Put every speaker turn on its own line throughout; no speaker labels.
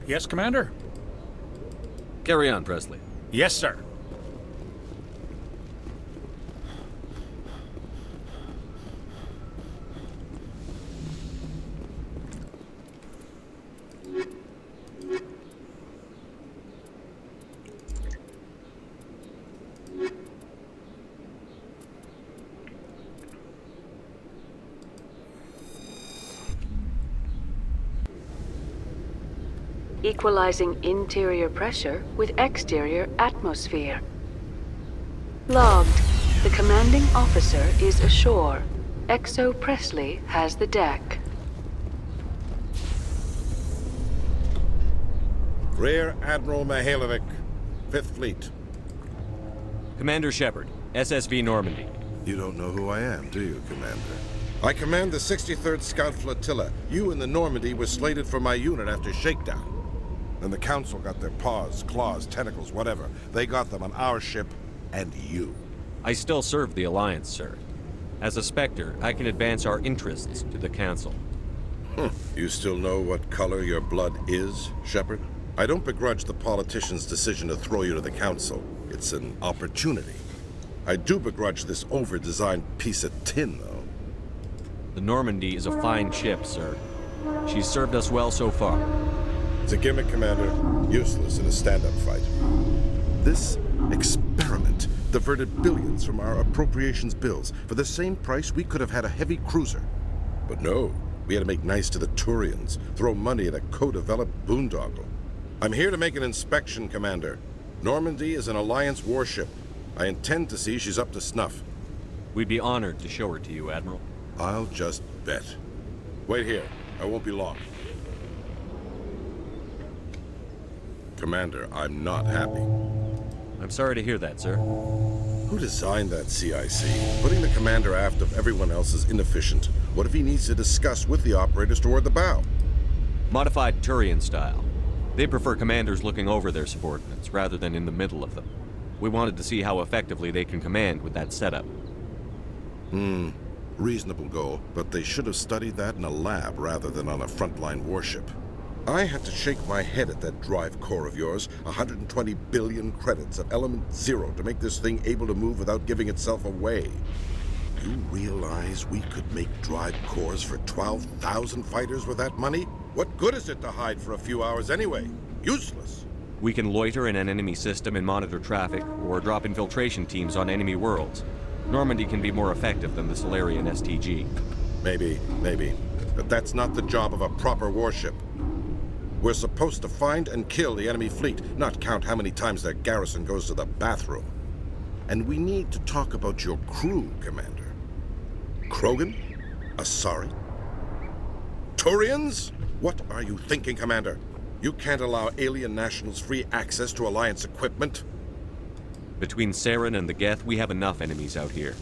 Yes, Commander?
Carry on, Presley.
Yes, sir.
Equalizing interior pressure with exterior atmosphere. Logged. The commanding officer is ashore. Exo Presley has the deck.
Rear Admiral Mihailovic, 5th Fleet.
Commander Shepard, SSV Normandy.
You don't know who I am, do you, Commander? I command the 63rd Scout Flotilla. You and the Normandy were slated for my unit after shakedown. Then the Council got their paws, claws, tentacles, whatever. They got them on our ship, and you.
I still serve the Alliance, sir. As a Spectre, I can advance our interests to the Council.
You still know what color your blood is, Shepard? I don't begrudge the politicians' decision to throw you to the Council. It's an opportunity. I do begrudge this over-designed piece of tin, though.
The Normandy is a fine ship, sir. She's served us well so far.
It's a gimmick, Commander. Useless in a stand-up fight. This experiment diverted billions from our appropriations bills. For the same price, we could have had a heavy cruiser. But no, we had to make nice to the Turians, throw money at a co-developed boondoggle. I'm here to make an inspection, Commander. Normandy is an Alliance warship. I intend to see she's up to snuff.
We'd be honored to show her to you, Admiral.
I'll just bet. Wait here. I won't be long. Commander, I'm not happy.
I'm sorry to hear that, sir.
Who designed that CIC? Putting the commander aft of everyone else is inefficient. What if he needs to discuss with the operators toward the bow?
Modified Turian style. They prefer commanders looking over their subordinates rather than in the middle of them. We wanted to see how effectively they can command with that setup.
Reasonable goal, but they should have studied that in a lab rather than on a frontline warship. I had to shake my head at that drive core of yours. 120 billion credits at element 0 to make this thing able to move without giving itself away. You realize we could make drive cores for 12,000 fighters with that money? What good is it to hide for a few hours anyway? Useless.
We can loiter in an enemy system and monitor traffic, or drop infiltration teams on enemy worlds. Normandy can be more effective than the Solarian STG.
Maybe. But that's not the job of a proper warship. We're supposed to find and kill the enemy fleet, not count how many times their garrison goes to the bathroom. And we need to talk about your crew, Commander. Krogan? Asari? Turians? What are you thinking, Commander? You can't allow alien nationals free access to Alliance equipment?
Between Saren and the Geth, we have enough enemies out here.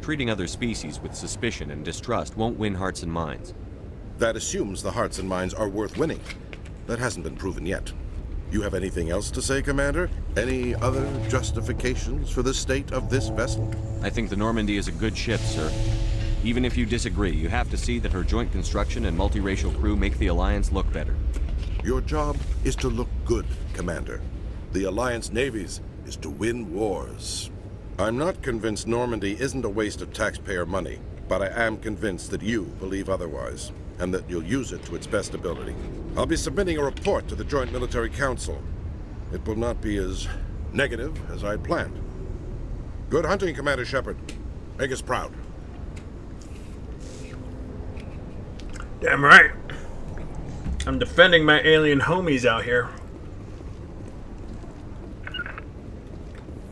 Treating other species with suspicion and distrust won't win hearts and minds.
That assumes the hearts and minds are worth winning. That hasn't been proven yet. You have anything else to say, Commander? Any other justifications for the state of this vessel?
I think the Normandy is a good ship, sir. Even if you disagree, you have to see that her joint construction and multiracial crew make the Alliance look better.
Your job is to look good, Commander. The Alliance navies is to win wars. I'm not convinced Normandy isn't a waste of taxpayer money, but I am convinced that you believe otherwise, and that you'll use it to its best ability. I'll be submitting a report to the Joint Military Council. It will not be as negative as I'd planned. Good hunting, Commander Shepard. Make us proud.
Damn right. I'm defending my alien homies out here.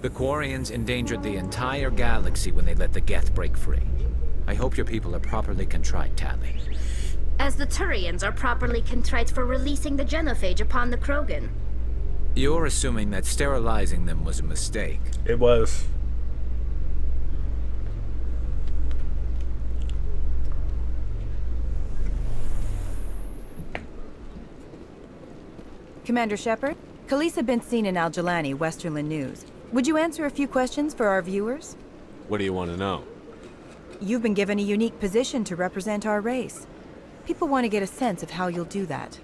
The Quarians endangered the entire galaxy when they let the Geth break free. I hope your people are properly contrite, Tally.
As the Turians are properly contrite for releasing the genophage upon the Krogan.
You're assuming that sterilizing them was a mistake.
It was.
Commander Shepard, Khaleesa been seen in Al Jalani, Westerland News. Would you answer a few questions for our viewers?
What do you want to know?
You've been given a unique position to represent our race. People want to get a sense of how you'll do that.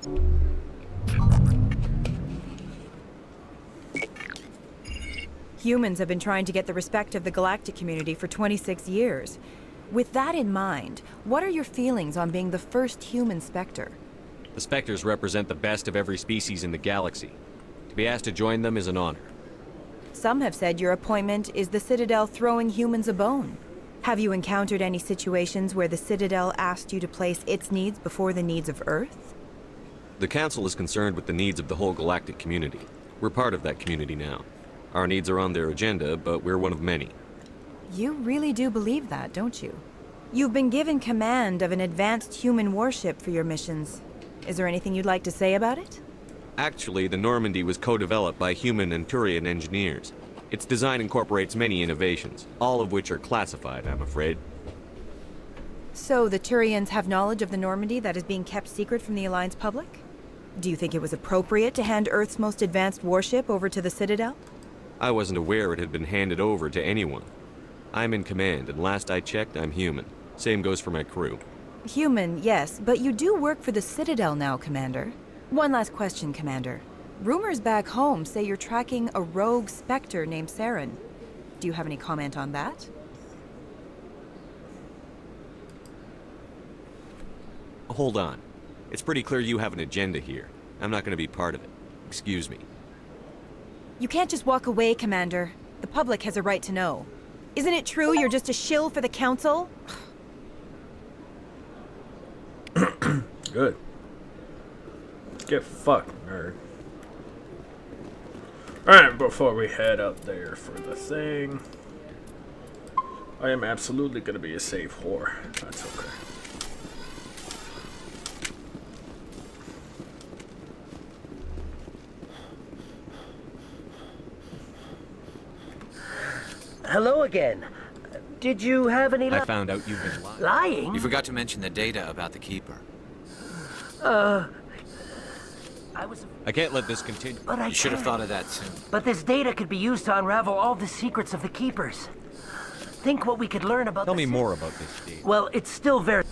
Humans have been trying to get the respect of the galactic community for 26 years. With that in mind, what are your feelings on being the first human Spectre?
The Spectres represent the best of every species in the galaxy. To be asked to join them is an honor.
Some have said your appointment is the Citadel throwing humans a bone. Have you encountered any situations where the Citadel asked you to place its needs before the needs of Earth?
The Council is concerned with the needs of the whole galactic community. We're part of that community now. Our needs are on their agenda, but we're one of many.
You really do believe that, don't you? You've been given command of an advanced human warship for your missions. Is there anything you'd like to say about it?
Actually, the Normandy was co-developed by human and Turian engineers. Its design incorporates many innovations, all of which are classified, I'm afraid.
So the Turians have knowledge of the Normandy that is being kept secret from the Alliance public? Do you think it was appropriate to hand Earth's most advanced warship over to the Citadel?
I wasn't aware it had been handed over to anyone. I'm in command, and last I checked, I'm human. Same goes for my crew.
Human, yes, but you do work for the Citadel now, Commander. One last question, Commander. Rumors back home say you're tracking a rogue Spectre named Saren. Do you have any comment on that?
Hold on. It's pretty clear you have an agenda here. I'm not going to be part of it. Excuse me.
You can't just walk away, Commander. The public has a right to know. Isn't it true you're just a shill for the Council?
Good. Get fucked, nerd. Alright, before we head up there for the thing, I am absolutely gonna be a safe whore. That's okay.
Hello again. Did you have any
I found out you've been lying.
lying?
You forgot to mention the data about the Keeper.
I can't let this continue.
But I
You should have
can't.
thought of that soon.
But this data could be used to unravel all the secrets of the Keepers. Think what we could learn about
Tell
the
me more about this data.
Well, it's still very...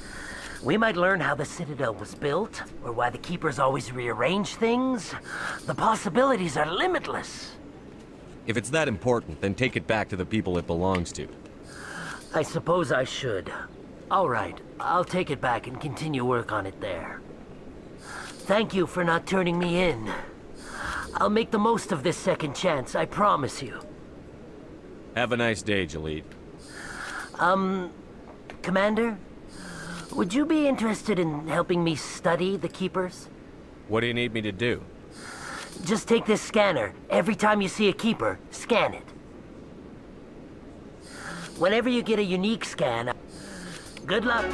We might learn how the Citadel was built, or why the Keepers always rearrange things. The possibilities are limitless.
If it's that important, then take it back to the people it belongs to.
I suppose I should. All right, I'll take it back and continue work on it there. Thank you for not turning me in. I'll make the most of this second chance, I promise you.
Have a nice day, Jalid.
Commander? Would you be interested in helping me study the Keepers?
What do you need me to do?
Just take this scanner. Every time you see a Keeper, scan it. Whenever you get a unique scan, good luck.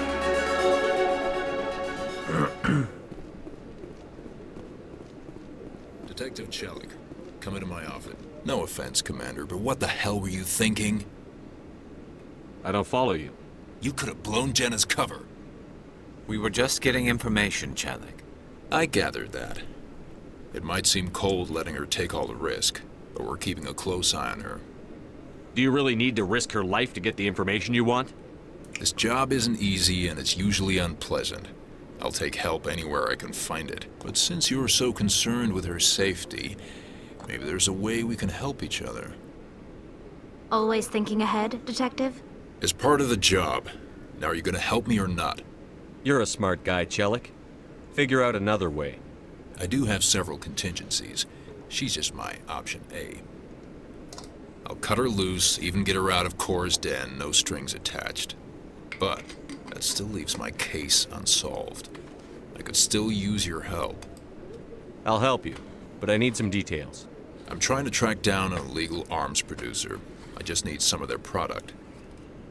Detective Chelik, come into my office. No offense, Commander, but what the hell were you thinking?
I don't follow you.
You could have blown Jenna's cover.
We were just getting information, Chelik.
I gathered that. It might seem cold letting her take all the risk, but we're keeping a close eye on her.
Do you really need to risk her life to get the information you want?
This job isn't easy and it's usually unpleasant. I'll take help anywhere I can find it. But since you're so concerned with her safety, maybe there's a way we can help each other.
Always thinking ahead, Detective?
It's part of the job. Now, are you gonna help me or not?
You're a smart guy, Chelik. Figure out another way.
I do have several contingencies. She's just my option A. I'll cut her loose, even get her out of Kor's den, no strings attached. But that still leaves my case unsolved. I could still use your help.
I'll help you, but I need some details.
I'm trying to track down an illegal arms producer. I just need some of their product.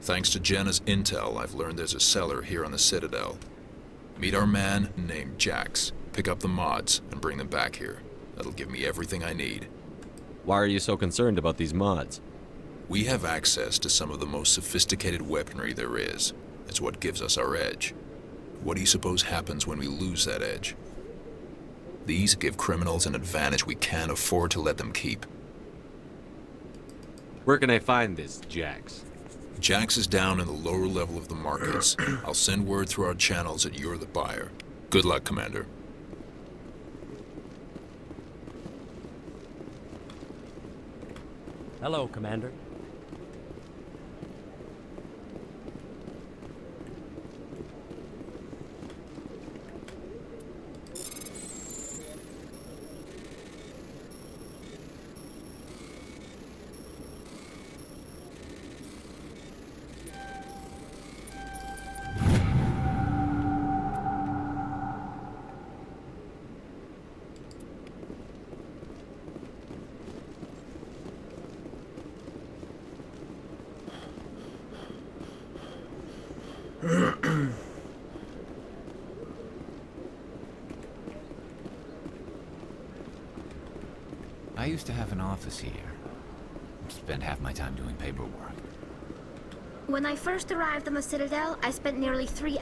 Thanks to Jenna's intel, I've learned there's a seller here on the Citadel. Meet our man named Jax. Pick up the mods and bring them back here. That'll give me everything I need.
Why are you so concerned about these mods?
We have access to some of the most sophisticated weaponry there is. It's what gives us our edge. What do you suppose happens when we lose that edge? These give criminals an advantage we can't afford to let them keep.
Where can I find this, Jax?
Jax is down in the lower level of the markets. I'll send word through our channels that you're the buyer. Good luck, Commander.
Hello, Commander.
I used to have an office here. Spent half my time doing paperwork.
When I first arrived on the Citadel, I spent nearly 3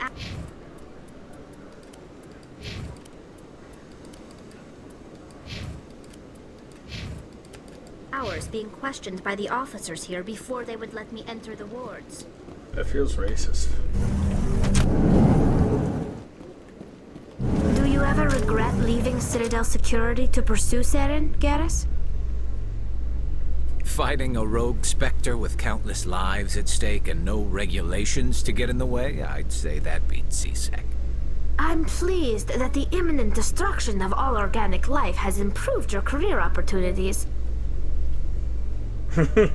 hours being questioned by the officers here before they would let me enter the wards.
That feels racist.
Do you ever regret leaving Citadel security to pursue Seren, Garrus?
Fighting a rogue specter with countless lives at stake and no regulations to get in the way? I'd say that beats C-Sec.
I'm pleased that the imminent destruction of all organic life has improved your career opportunities.
Oh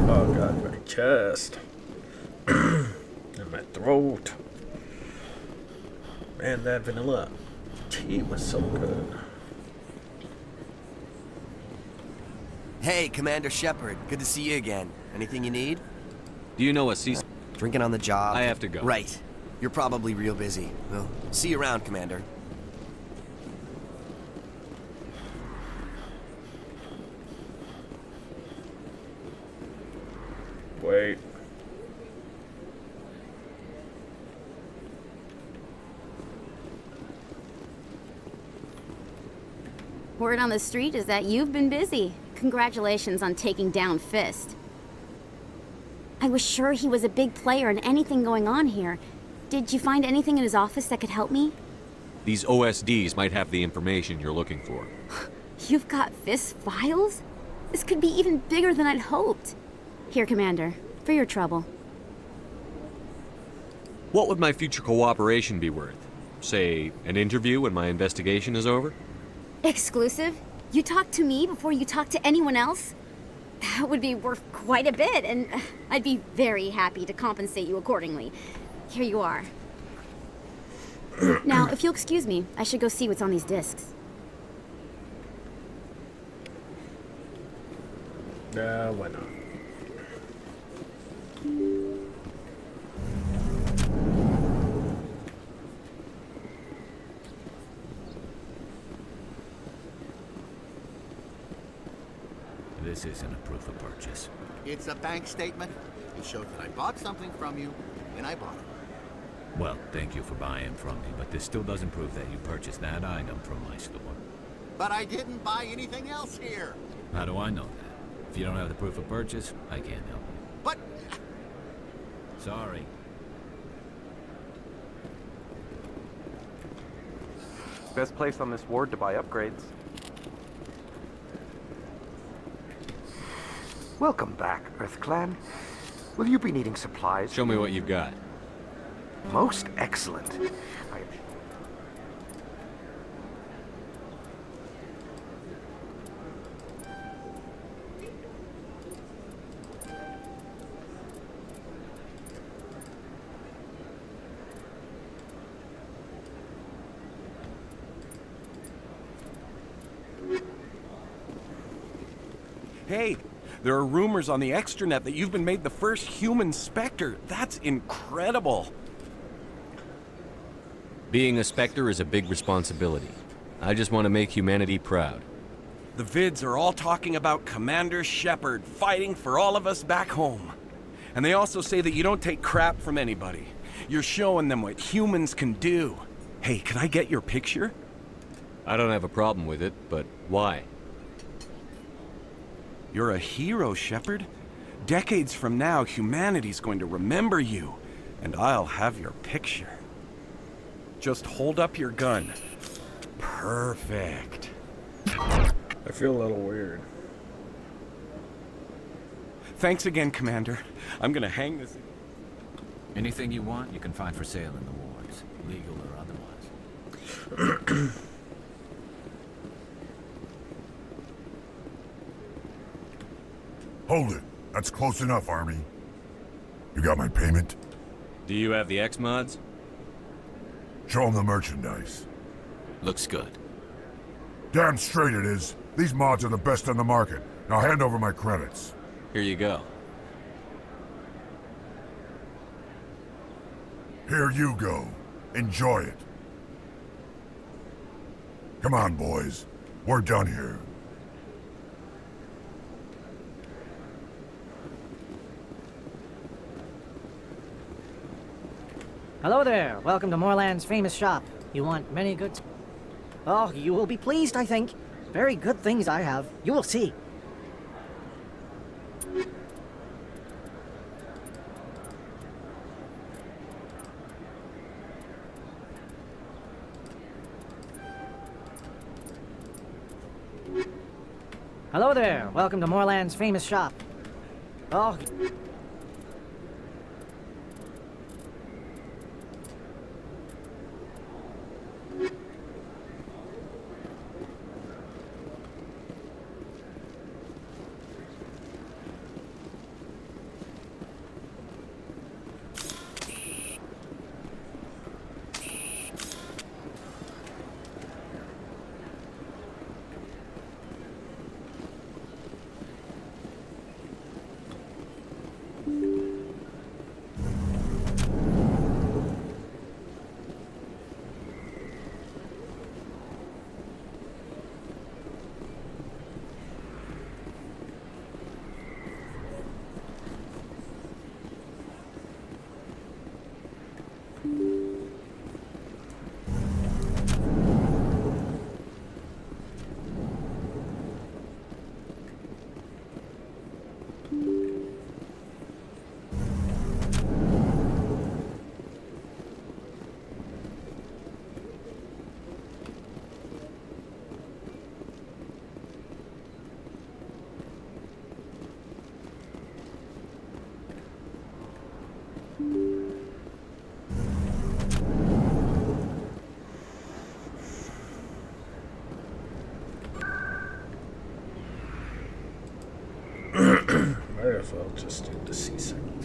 god, my chest. And my throat. Man, that vanilla tea was so good.
Hey, Commander Shepard. Good to see you again. Anything you need?
Do you know a C?
Drinking on the job?
I have to go.
Right. You're probably real busy. Well, see you around, Commander.
Wait.
Word on the street is that you've been busy. Congratulations on taking down Fist. I was sure he was a big player in anything going on here. Did you find anything in his office that could help me?
These OSDs might have the information you're looking for.
You've got Fist files? This could be even bigger than I'd hoped. Here, Commander, for your trouble.
What would my future cooperation be worth? Say, an interview when my investigation is over?
Exclusive? You talk to me before you talk to anyone else? That would be worth quite a bit, and I'd be very happy to compensate you accordingly. Here you are. Now, if you'll excuse me, I should go see what's on these discs.
Why not?
This isn't a proof of purchase.
It's a bank statement. It shows that I bought something from you, and I bought it.
Well, thank you for buying from me, but this still doesn't prove that you purchased that item from my store.
But I didn't buy anything else here.
How do I know that? If you don't have the proof of purchase, I can't help you.
But...
Sorry.
Best place on this ward to buy upgrades.
Welcome back, Earth Clan. Will you be needing supplies?
Show me what you've got.
Most excellent.
Hey, there are rumors on the extranet that you've been made the first human Spectre. That's incredible.
Being a Spectre is a big responsibility. I just want to make humanity proud.
The vids are all talking about Commander Shepard fighting for all of us back home. And they also say that you don't take crap from anybody. You're showing them what humans can do. Hey, can I get your picture?
I don't have a problem with it, but why?
You're a hero, Shepard. Decades from now, humanity's going to remember you, and I'll have your picture. Just hold up your gun. Perfect.
I feel a little weird.
Thanks again, Commander. I'm gonna hang this...
Anything you want, you can find for sale in the wards, legal or otherwise.
Hold it. That's close enough, Army. You got my payment?
Do you have the X-Mods?
Show them the merchandise.
Looks good.
Damn straight it is. These mods are the best on the market. Now hand over my credits.
Here you go.
Here you go. Enjoy it. Come on, boys. We're done here.
Hello there. Welcome to Moorland's famous shop. You want many goods? Oh, you will be pleased, I think. Very good things I have. You will see. Hello there. Welcome to Moorland's famous shop. Oh...
if I'll just do the sea segment.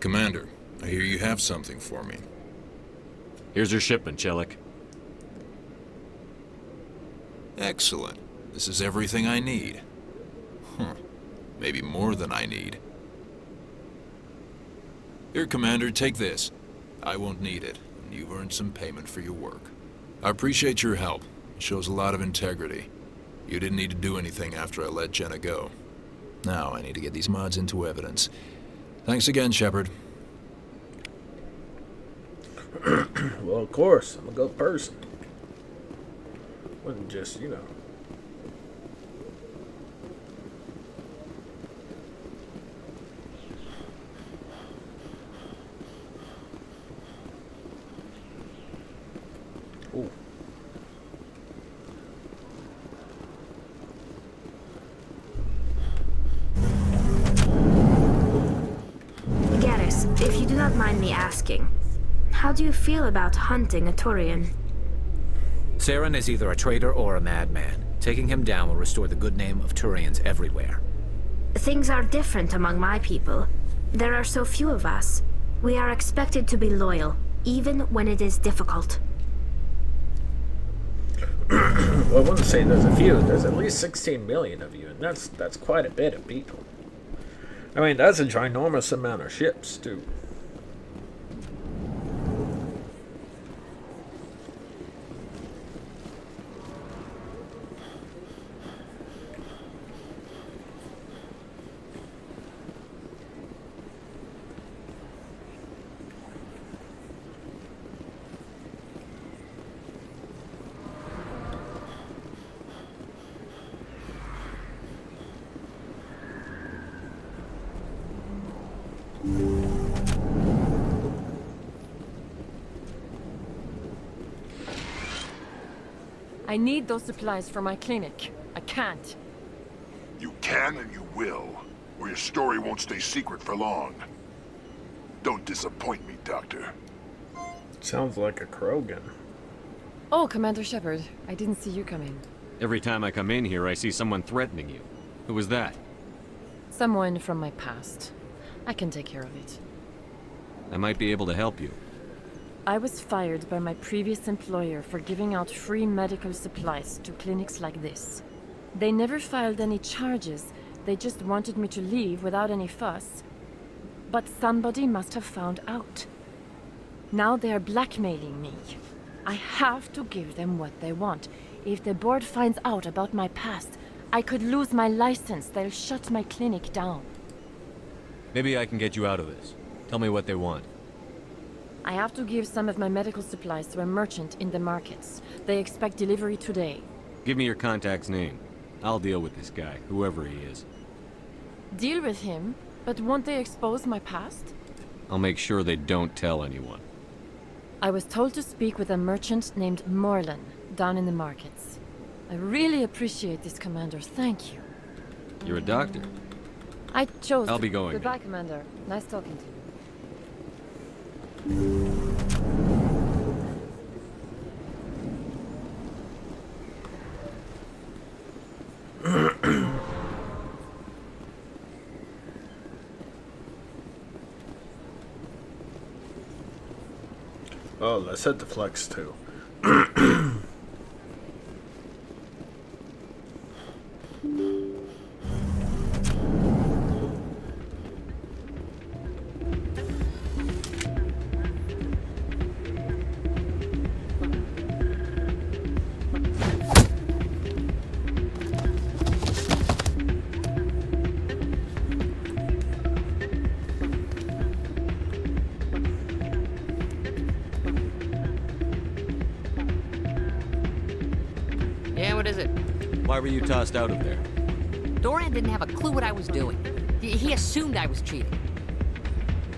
Commander, I hear you have something for me.
Here's your shipment, Chelik.
Excellent. This is everything I need. Maybe more than I need. Here, Commander, take this. I won't need it, and you've earned some payment for your work. I appreciate your help. It shows a lot of integrity. You didn't need to do anything after I let Jenna go. Now I need to get these mods into evidence. Thanks again, Shepard.
Well, of course, I'm a good person. Wouldn't just, you know. Ooh.
Garrus, if you do not mind me asking, how do you feel about hunting a Turian?
Saren is either a traitor or a madman. Taking him down will restore the good name of Turians everywhere.
Things are different among my people. There are so few of us. We are expected to be loyal, even when it is difficult.
Well, I wouldn't say there's a few. There's at least 16 million of you, and that's quite a bit of people. I mean, that's a ginormous amount of ships, too.
I need those supplies for my clinic. I can't.
You can and you will, or your story won't stay secret for long. Don't disappoint me, Doctor.
Sounds like a Krogan.
Oh, Commander Shepard, I didn't see you come in.
Every time I come in here, I see someone threatening you. Who was that?
Someone from my past. I can take care of it.
I might be able to help you.
I was fired by my previous employer for giving out free medical supplies to clinics like this. They never filed any charges. They just wanted me to leave without any fuss. But somebody must have found out. Now they are blackmailing me. I have to give them what they want. If the board finds out about my past, I could lose my license. They'll shut my clinic down.
Maybe I can get you out of this. Tell me what they want.
I have to give some of my medical supplies to a merchant in the markets. They expect delivery today.
Give me your contact's name. I'll deal with this guy, whoever he is.
Deal with him? But won't they expose my past?
I'll make sure they don't tell anyone.
I was told to speak with a merchant named Morlan, down in the markets. I really appreciate this, Commander. Thank you.
You're a doctor.
I chose
I'll be going.
Goodbye, Commander. Nice talking to you.
Oh, let's hit the flex too.
Yeah, what is it?
Why were you tossed out of there?
Doran didn't have a clue what I was doing. He assumed I was cheating.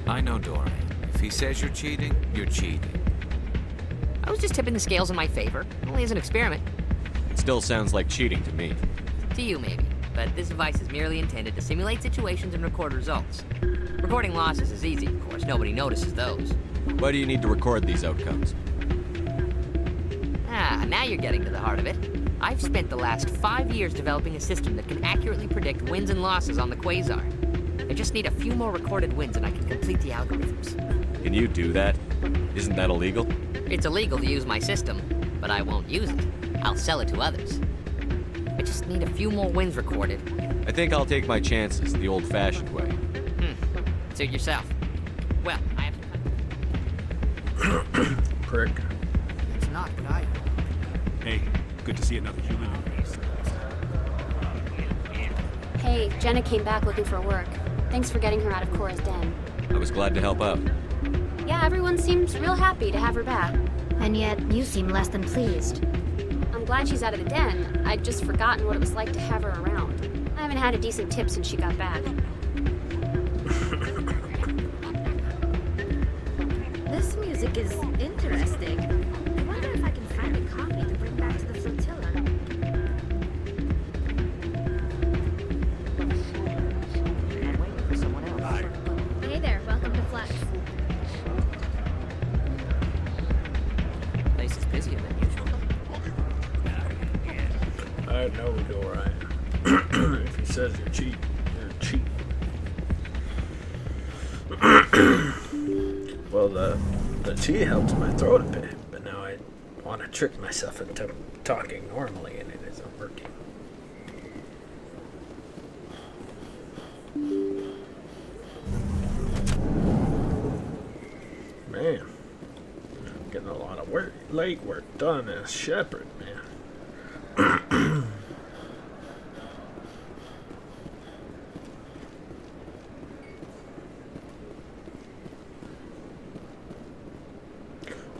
I know Doran. If he says you're cheating, you're cheating.
I was just tipping the scales in my favor, only as an experiment.
It still sounds like cheating to me.
To you, maybe. But this device is merely intended to simulate situations and record results. Recording losses is easy, of course. Nobody notices those.
Why do you need to record these outcomes?
Ah, now you're getting to the heart of it. I've spent the last 5 years developing a system that can accurately predict wins and losses on the Quasar. I just need a few more recorded wins and I can complete the algorithms.
Can you do that? Isn't that illegal?
It's illegal to use my system, but I won't use it. I'll sell it to others. I just need a few more wins recorded.
I think I'll take my chances the old-fashioned way.
Suit yourself. Well, I have to...
Prick.
It's not what I...
Hey, good to see another human.
Hey, Jenna came back looking for work. Thanks for getting her out of Cora's den.
I was glad to help out.
Yeah, everyone seems real happy to have her back.
And yet, you seem less than pleased.
I'm glad she's out of the den. I'd just forgotten what it was like to have her around. I haven't had a decent tip since she got back.
This music is interesting. I wonder if I can find a copy to bring back to the flotilla.
I'm waiting for someone else.
Hey there, welcome to Flex.
Place is busier than usual.
I know you're right. If he says you're cheap, you're cheap. Well, the tea helps my throat a bit, but now I want to trick myself into talking normally, and it isn't working. Man, I'm getting a lot of leg work done as shepherd, man.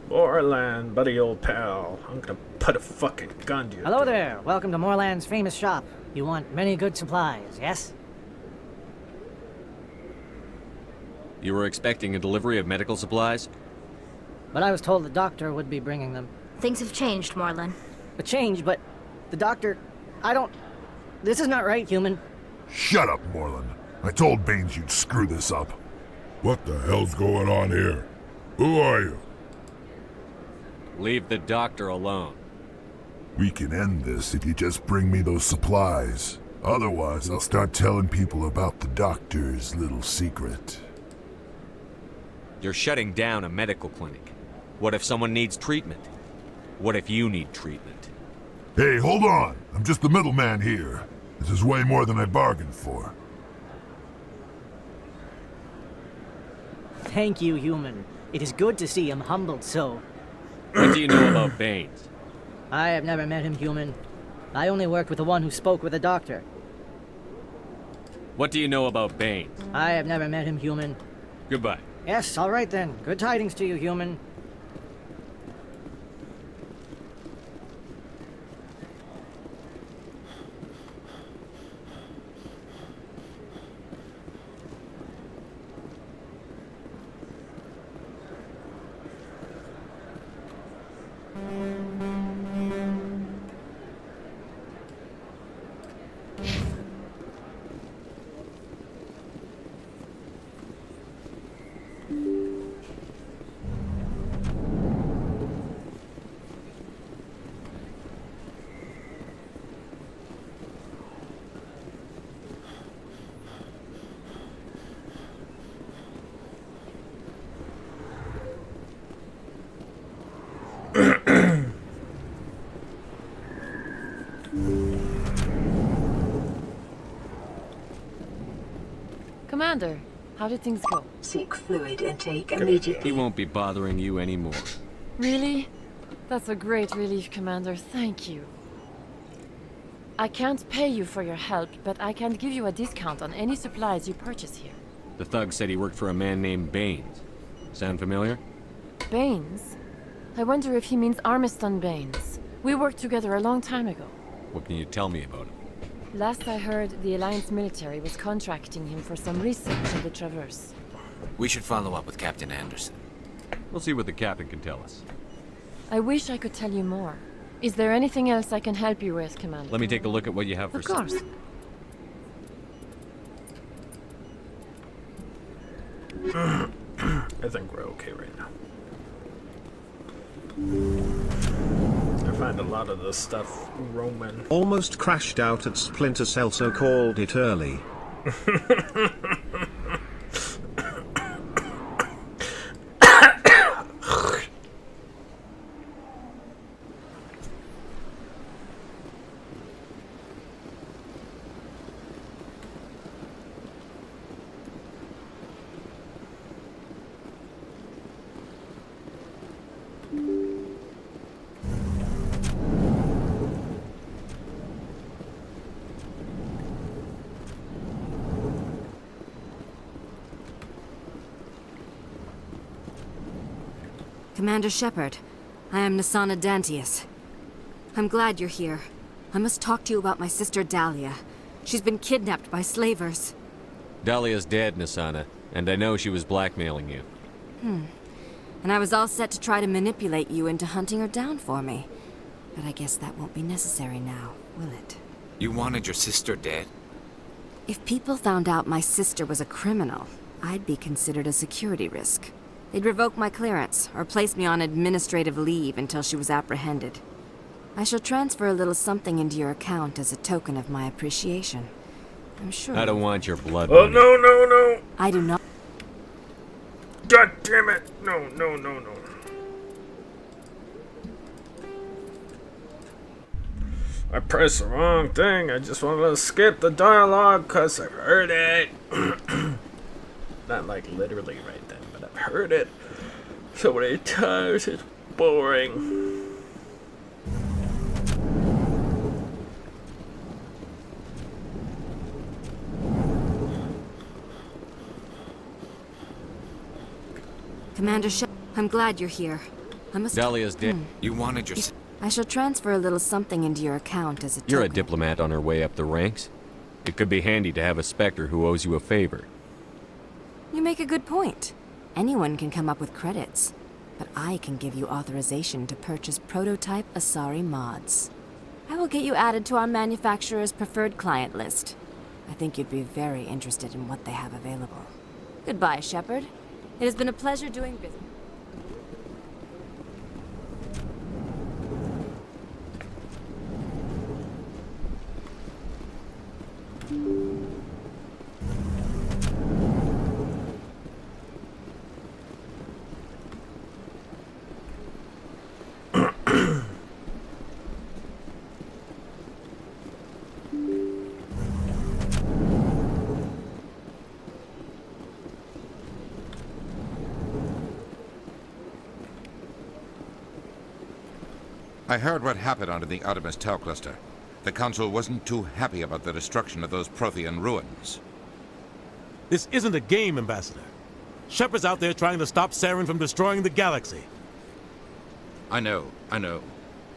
Moorland, buddy old pal. I'm gonna put a fucking gun to your
Hello
throat.
there. Welcome to Moorland's famous shop. You want many good supplies, yes?
You were expecting a delivery of medical supplies?
But I was told the doctor would be bringing them.
Things have changed, Moorland.
A change, but the doctor... I don't... This is not right, human.
Shut up, Moreland. I told Baines you'd screw this up.
What the hell's going on here? Who are you?
Leave the doctor alone.
We can end this if you just bring me those supplies. Otherwise, I'll start telling people about the doctor's little secret.
You're shutting down a medical clinic. What if someone needs treatment? What if you need treatment?
Hey, hold on! I'm just the middleman here. This is way more than I bargained for.
Thank you, human. It is good to see him humbled so.
What do you know about Baines?
I have never met him, human. I only worked with the one who spoke with the doctor.
What do you know about Baines?
I have never met him, human.
Goodbye.
Yes, all right then. Good tidings to you, human.
Commander, how did things go?
Seek fluid intake immediately.
He won't be bothering you anymore.
Really? That's a great relief, Commander. Thank you. I can't pay you for your help, but I can give you a discount on any supplies you purchase here.
The thug said he worked for a man named Baines. Sound familiar?
Baines? I wonder if he means Armiston Baines. We worked together a long time ago.
What can you tell me about him?
Last I heard, the Alliance military was contracting him for some research in the Traverse.
We should follow up with Captain Anderson.
We'll see what the captain can tell us.
I wish I could tell you more. Is there anything else I can help you with, Commander?
Let me take a look at what you have for
Of course.
I think we're okay right now. I find a lot of this stuff Roman.
Almost crashed out at Splinter Cell, so called it early.
Commander Shepard, I am Nasana Dantius. I'm glad you're here. I must talk to you about my sister Dahlia. She's been kidnapped by slavers.
Dahlia's dead, Nasana, and I know she was blackmailing you.
And I was all set to try to manipulate you into hunting her down for me. But I guess that won't be necessary now, will it?
You wanted your sister dead?
If people found out my sister was a criminal, I'd be considered a security risk. They'd revoke my clearance, or place me on administrative leave until she was apprehended. I shall transfer a little something into your account as a token of my appreciation. I'm sure...
I don't want your blood
Oh,
money.
no, no, no!
I do not...
God damn it! No, no, no, no. I pressed the wrong thing. I just wanted to skip the dialogue because I've heard it. Not like literally right then, but I've heard it so many times. It's boring.
Commander Shepard, I'm glad you're here. I must...
Dahlia's dead.
You wanted your...
I shall transfer a little something into your account as a token.
You're a diplomat on her way up the ranks. It could be handy to have a Spectre who owes you a favor.
You make a good point. Anyone can come up with credits, but I can give you authorization to purchase prototype Asari mods. I will get you added to our manufacturer's preferred client list. I think you'd be very interested in what they have available. Goodbye, Shepard. It has been a pleasure doing business.
I heard what happened under the Artemis Tau cluster. The Council wasn't too happy about the destruction of those Prothean ruins.
This isn't a game, Ambassador. Shepard's out there trying to stop Saren from destroying the galaxy.
I know.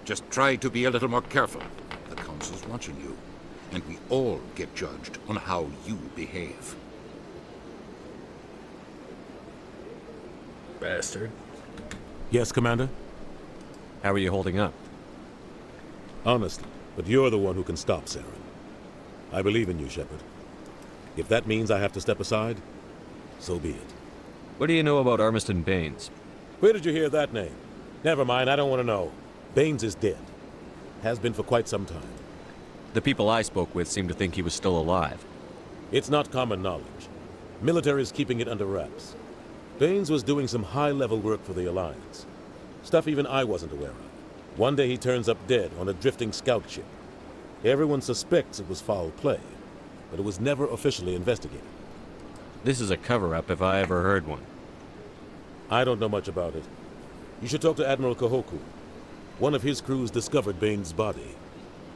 Just try to be a little more careful. The Council's watching you, and we all get judged on how you behave.
Bastard.
Yes, Commander?
How are you holding up?
Honestly, but you're the one who can stop Saren. I believe in you, Shepard. If that means I have to step aside, so be it.
What do you know about Armiston Baines?
Where did you hear that name? Never mind, I don't want to know. Baines is dead. Has been for quite some time.
The people I spoke with seem to think he was still alive.
It's not common knowledge. Military is keeping it under wraps. Baines was doing some high-level work for the Alliance. Stuff even I wasn't aware of. One day he turns up dead on a drifting scout ship. Everyone suspects it was foul play, but it was never officially investigated.
This is a cover-up if I ever heard one.
I don't know much about it. You should talk to Admiral Kahoku. One of his crews discovered Baines' body.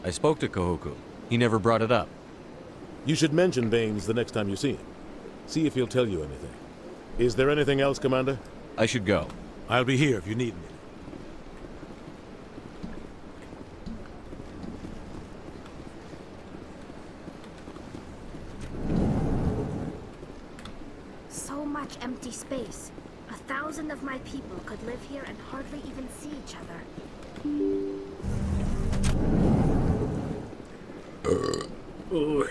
I spoke to Kahoku. He never brought it up.
You should mention Baines the next time you see him. See if he'll tell you anything. Is there anything else, Commander?
I should go.
I'll be here if you need me.
So much empty space. A 1,000 of my people could live here and hardly even see each other.
Oi,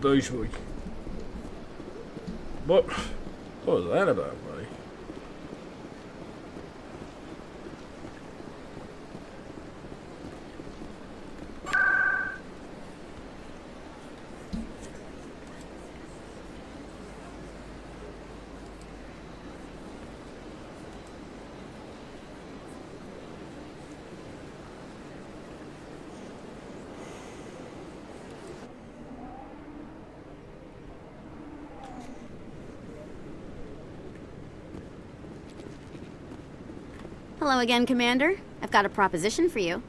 dois boy. What was that about, buddy?
Hello again, Commander. I've got a proposition for you.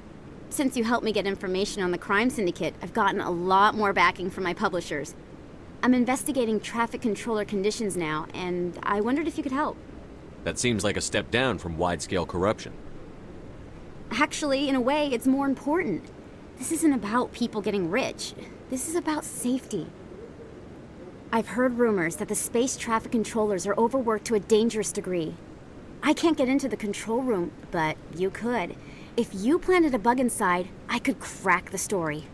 Since you helped me get information on the crime syndicate, I've gotten a lot more backing from my publishers. I'm investigating traffic controller conditions now, and I wondered if you could help.
That seems like a step down from wide-scale corruption.
Actually, in a way, it's more important. This isn't about people getting rich. This is about safety. I've heard rumors that the space traffic controllers are overworked to a dangerous degree. I can't get into the control room, but you could. If you planted a bug inside, I could crack the story.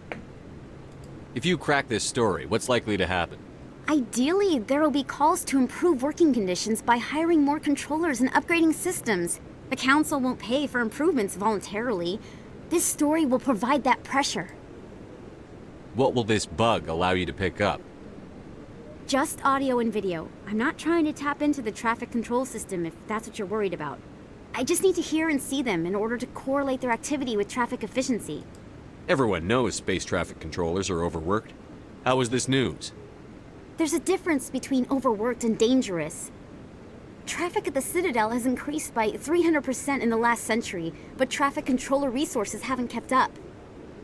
If you crack this story, what's likely to happen?
Ideally, there will be calls to improve working conditions by hiring more controllers and upgrading systems. The Council won't pay for improvements voluntarily. This story will provide that pressure.
What will this bug allow you to pick up?
Just audio and video. I'm not trying to tap into the traffic control system if that's what you're worried about. I just need to hear and see them in order to correlate their activity with traffic efficiency.
Everyone knows space traffic controllers are overworked. How is this news?
There's a difference between overworked and dangerous. Traffic at the Citadel has increased by 300% in the last century, but traffic controller resources haven't kept up.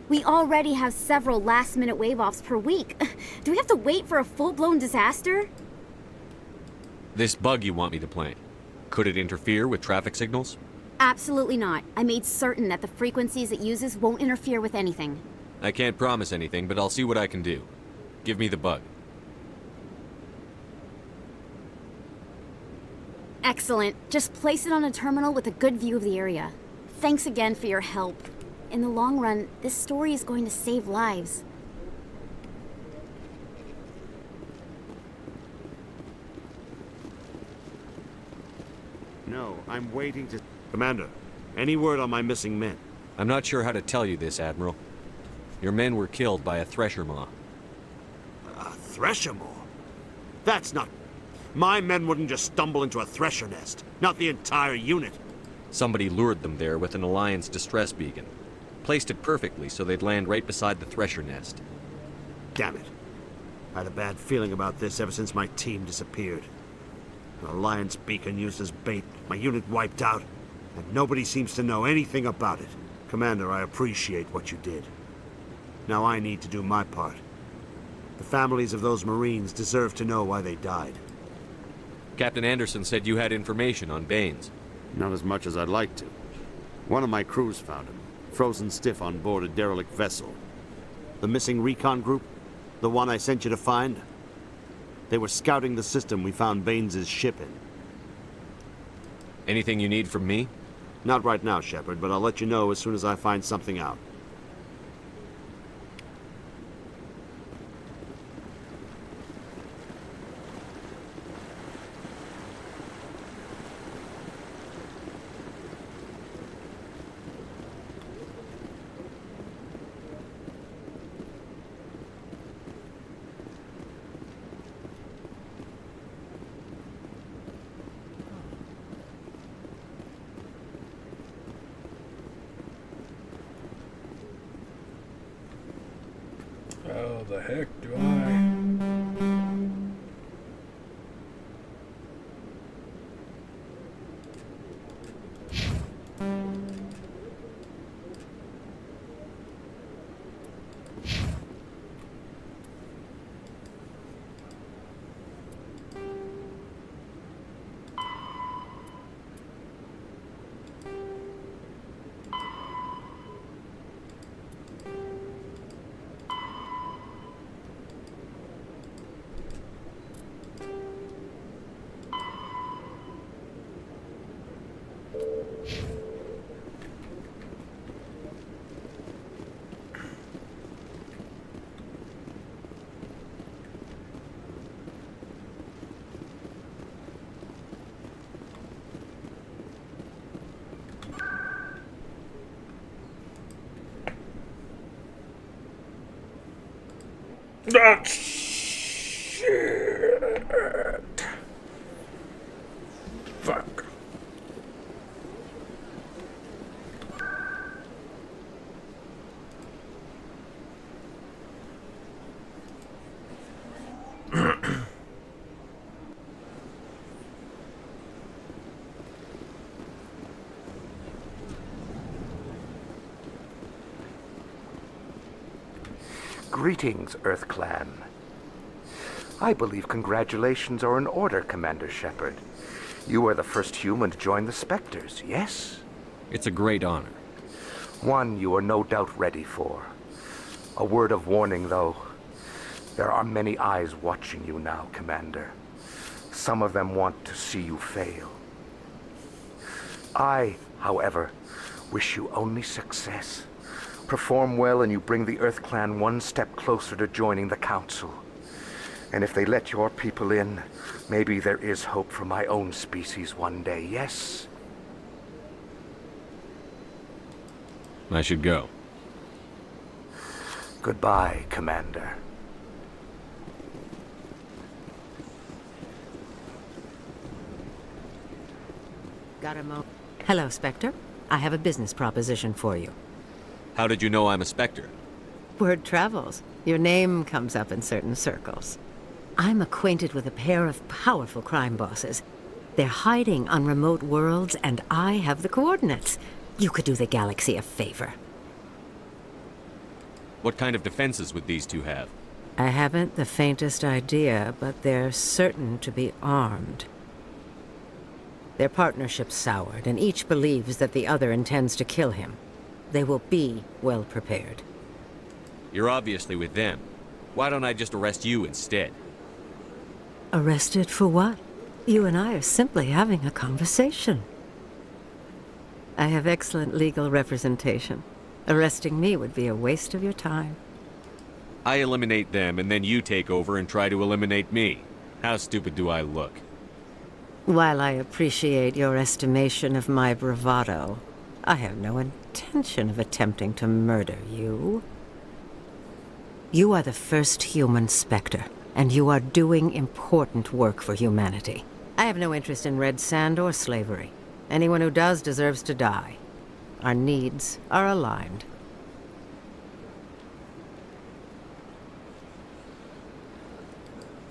We already have several last-minute wave-offs per week. Do we have to wait for a full-blown disaster?
This bug you want me to plant, could it interfere with traffic signals?
Absolutely not. I made certain that the frequencies it uses won't interfere with anything.
I can't promise anything, but I'll see what I can do. Give me the bug.
Excellent. Just place it on a terminal with a good view of the area. Thanks again for your help. In the long run, this story is going to save lives.
No, I'm waiting to... Commander, any word on my missing men?
I'm not sure how to tell you this, Admiral. Your men were killed by a Thresher maw.
A Thresher maw? That's not... My men wouldn't just stumble into a Thresher nest. Not the entire unit.
Somebody lured them there with an Alliance distress beacon. Placed it perfectly so they'd land right beside the Thresher nest.
Damn it. I had a bad feeling about this ever since my team disappeared. An Alliance beacon used as bait, my unit wiped out, and nobody seems to know anything about it. Commander, I appreciate what you did. Now I need to do my part. The families of those Marines deserve to know why they died.
Captain Anderson said you had information on Baines.
Not as much as I'd like to. One of my crews found him, frozen stiff on board a derelict vessel. The missing recon group? The one I sent you to find? They were scouting the system we found Baines' ship in.
Anything you need from me?
Not right now, Shepard, but I'll let you know as soon as I find something out.
How the heck do I... Ah, shit. Fuck.
Greetings, Earth Clan. I believe congratulations are in order, Commander Shepard. You are the first human to join the Spectres, yes?
It's a great honor.
One you are no doubt ready for. A word of warning, though. There are many eyes watching you now, Commander. Some of them want to see you fail. I, however, wish you only success. Perform well and you bring the Earth Clan one step closer to joining the Council. And if they let your people in, maybe there is hope for my own species one day, yes?
I should go.
Goodbye, Commander.
Got a mo. Hello, Spectre. I have a business proposition for you.
How did you know I'm a Spectre?
Word travels. Your name comes up in certain circles. I'm acquainted with a pair of powerful crime bosses. They're hiding on remote worlds, and I have the coordinates. You could do the galaxy a favor.
What kind of defenses would these two have?
I haven't the faintest idea, but they're certain to be armed. Their partnership's soured, and each believes that the other intends to kill him. They will be well prepared.
You're obviously with them. Why don't I just arrest you instead?
Arrested for what? You and I are simply having a conversation. I have excellent legal representation. Arresting me would be a waste of your time.
I eliminate them, and then you take over and try to eliminate me. How stupid do I look?
While I appreciate your estimation of my bravado, I have no intention of attempting to murder you. You are the first human Spectre, and you are doing important work for humanity. I have no interest in red sand or slavery. Anyone who does deserves to die. Our needs are aligned.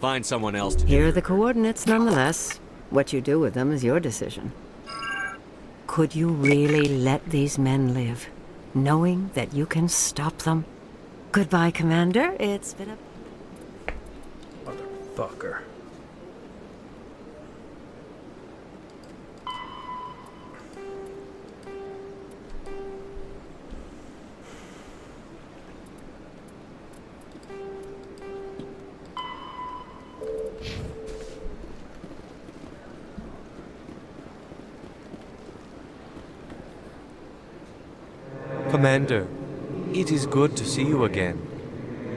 Find someone else to do
Here are the coordinates, nonetheless. What you do with them is your decision. Could you really let these men live, knowing that you can stop them? Goodbye, Commander. It's been a...
Motherfucker.
Commander, it is good to see you again.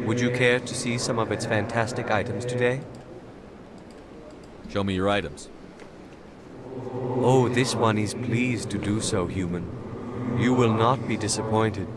Would you care to see some of its fantastic items today?
Show me your items.
Oh, this one is pleased to do so, human. You will not be disappointed.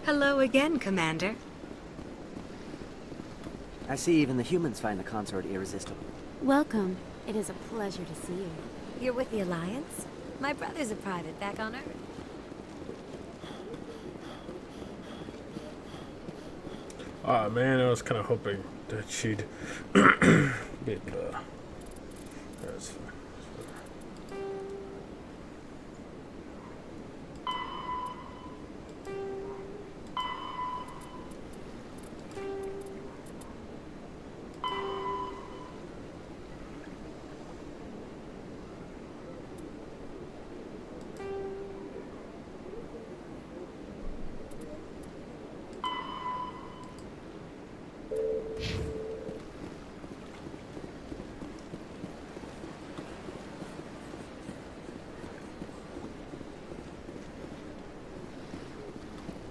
Hello again, Commander.
I see even the humans find the consort irresistible.
Welcome. It is a pleasure to see you.
You're with the Alliance? My brother's a private back on Earth.
Ah, man, I was kind of hoping that she'd be able to... That's fine.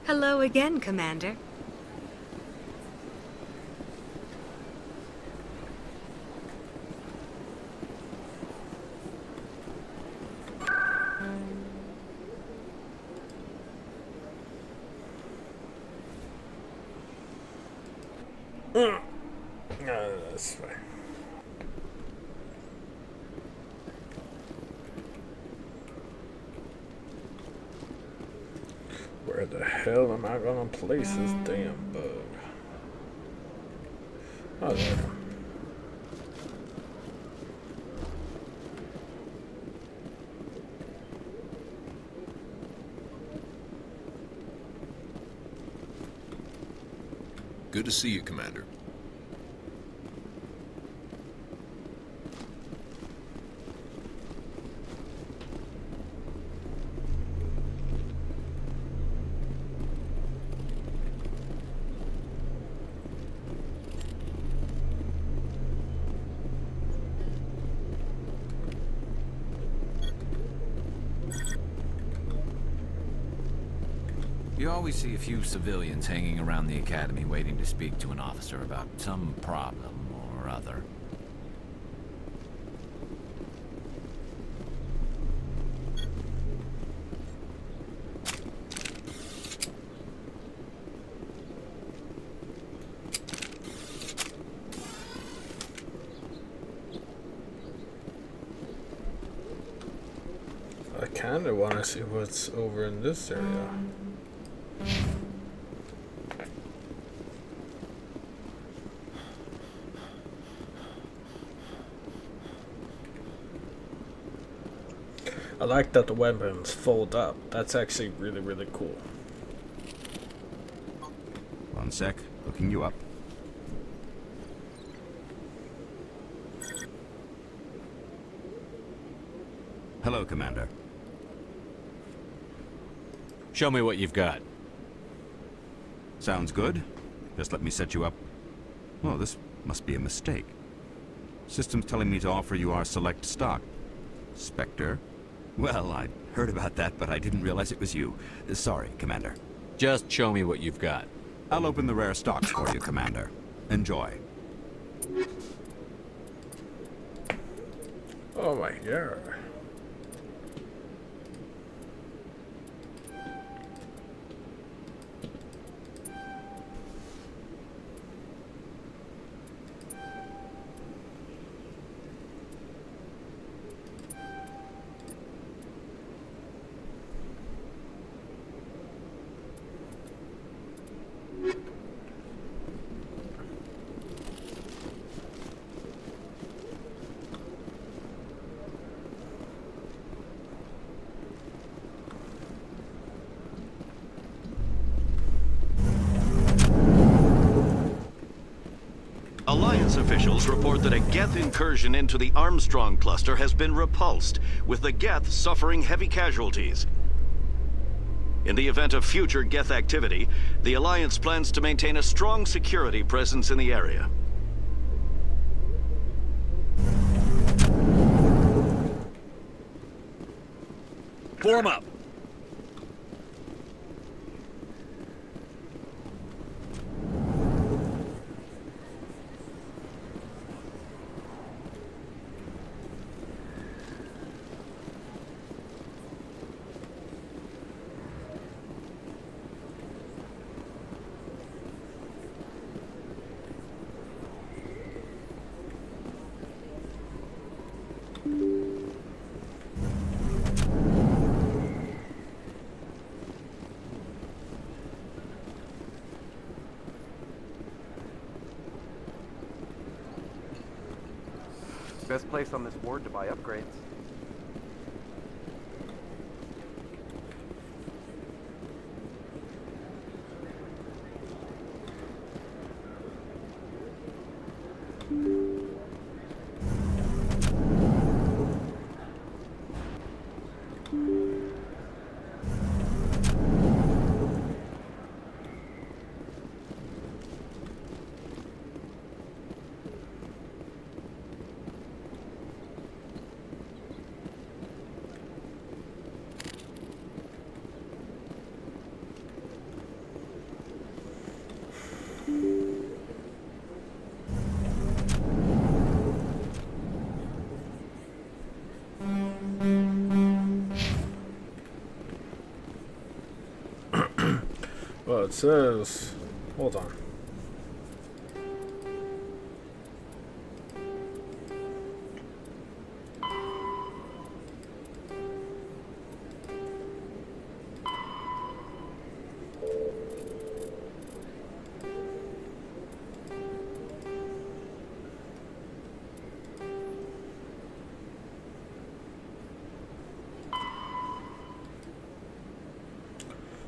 Hello again, Commander.
No, that's fine. Where the hell am I gonna place this damn bug? Oh, there.
Good to see you, Commander.
You always see a few civilians hanging around the academy waiting to speak to an officer about some problem or other.
I kinda wanna see what's over in this area. I like that the weapons fold up. That's actually really, really cool.
One sec, looking you up. Hello, Commander.
Show me what you've got.
Sounds good. Just let me set you up. Well, this must be a mistake. System's telling me to offer you our select stock. Spectre? Well, I heard about that, but I didn't realize it was you. Sorry, Commander.
Just show me what you've got.
I'll open the rare stocks for you, Commander. Enjoy.
Oh my god.
Alliance officials report that a Geth incursion into the Armstrong cluster has been repulsed, with the Geth suffering heavy casualties. In the event of future Geth activity, the Alliance plans to maintain a strong security presence in the area.
Form up!
Best place on this ward to buy upgrades.
Well, it says... Hold on.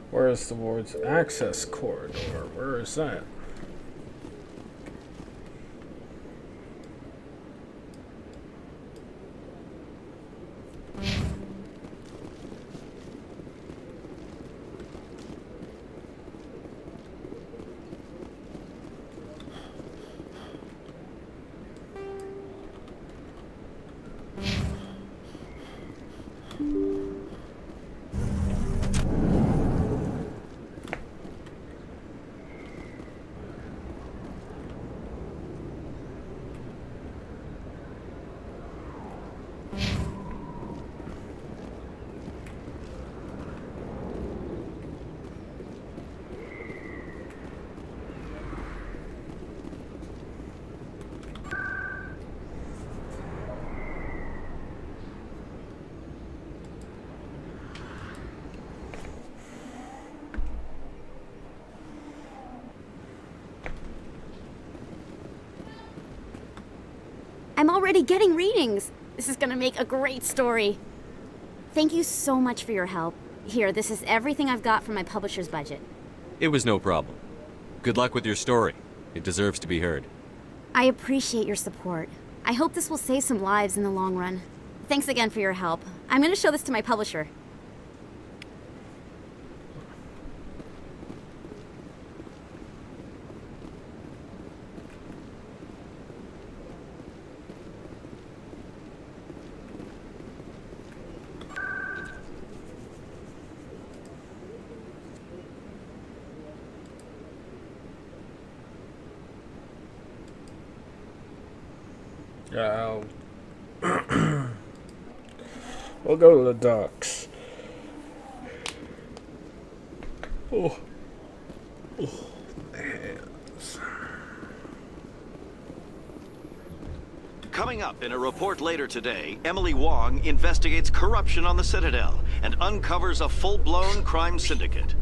Where is the ward's access corridor? Where is that?
I'm already getting readings. This is gonna make a great story. Thank you so much for your help. Here, this is everything I've got from my publisher's budget.
It was no problem. Good luck with your story. It deserves to be heard.
I appreciate your support. I hope this will save some lives in the long run. Thanks again for your help. I'm gonna show this to my publisher.
Yeah, we'll go to the docks. Oh, my hands.
Coming up in a report later today, Emily Wong investigates corruption on the Citadel and uncovers a full-blown crime syndicate.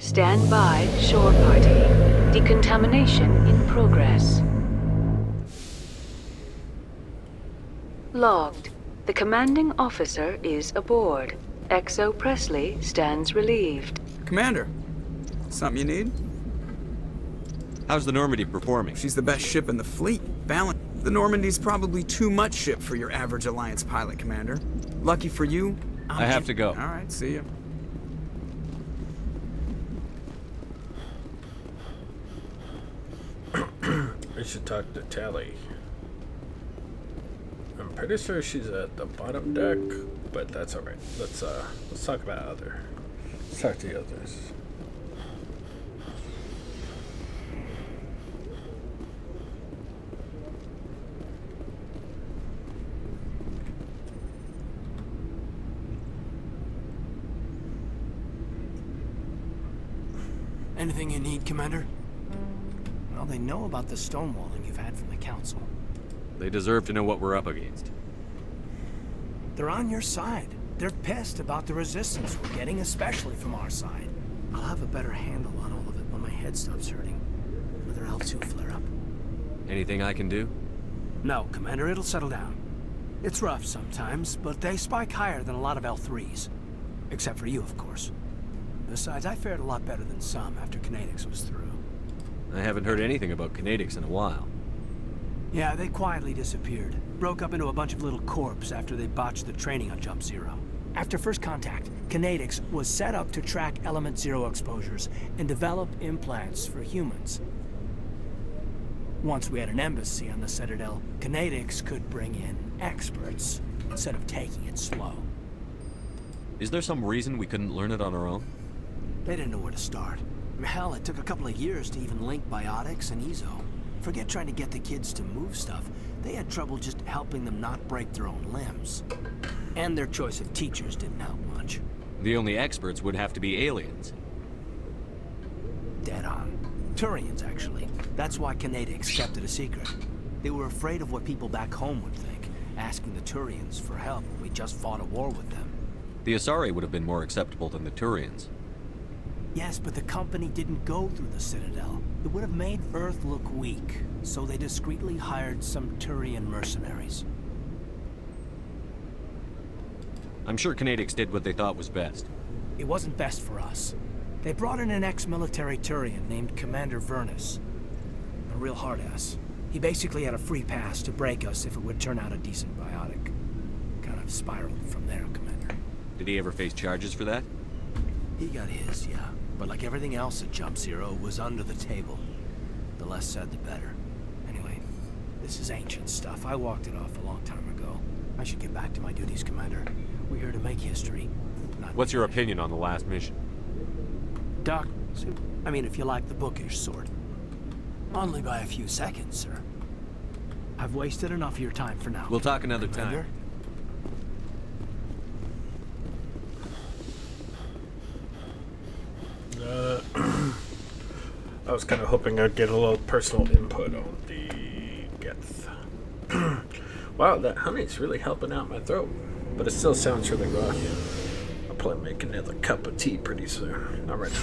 Stand by, shore party. Decontamination in progress. Logged. The commanding officer is aboard. XO Presley stands relieved.
Commander, something you need?
How's the Normandy performing?
She's the best ship in the fleet. Balance. The Normandy's probably too much ship for your average Alliance pilot, Commander. Lucky for you,
I have to go.
All right, see ya.
We should talk to Tally. I'm pretty sure she's at the bottom deck, but that's alright. Let's talk about let's talk to the others.
Anything you need, Commander? Well, they know about the stonewalling you've had from the Council.
They deserve to know what we're up against.
They're on your side. They're pissed about the resistance we're getting, especially from our side. I'll have a better handle on all of it when my head stops hurting. Whether L2 flare up.
Anything I can do?
No, Commander, it'll settle down. It's rough sometimes, but they spike higher than a lot of L3s. Except for you, of course. Besides, I fared a lot better than some after Kinetics was through.
I haven't heard anything about kinetics in a while.
Yeah, they quietly disappeared. Broke up into a bunch of little corps after they botched the training on Jump Zero. After first contact, Kinetics was set up to track Element Zero exposures and develop implants for humans. Once we had an embassy on the Citadel, Kinetics could bring in experts instead of taking it slow.
Is there some reason we couldn't learn it on our own?
They didn't know where to start. Hell, it took a couple of years to even link biotics and Ezo. Forget trying to get the kids to move stuff. They had trouble just helping them not break their own limbs. And their choice of teachers didn't help much.
The only experts would have to be aliens.
Dead on. Turians, actually. That's why Kinetics kept it a secret. They were afraid of what people back home would think, asking the Turians for help when we just fought a war with them.
The Asari would have been more acceptable than the Turians.
Yes, but the company didn't go through the Citadel. It would have made Earth look weak, so they discreetly hired some Turian mercenaries.
I'm sure Kinetics did what they thought was best.
It wasn't best for us. They brought in an ex-military Turian named Commander Vernus. A real hard-ass. He basically had a free pass to break us if it would turn out a decent biotic. Kind of spiraled from there, Commander.
Did he ever face charges for that?
He got his, yeah. But like everything else at Jump Zero, it was under the table. The less said, the better. Anyway, this is ancient stuff. I walked it off a long time ago. I should get back to my duties, Commander. We're here to make history.
What's your opinion on the last mission?
Doc, I mean, if you like the bookish sort. Only by a few seconds, sir. I've wasted enough of your time for now.
We'll talk another
Commander?
time. I was kind of hoping I'd get a little personal input on the Geth. Wow, that honey's really helping out my throat. But it still sounds really rough. I'll probably make another cup of tea pretty soon. Not right now.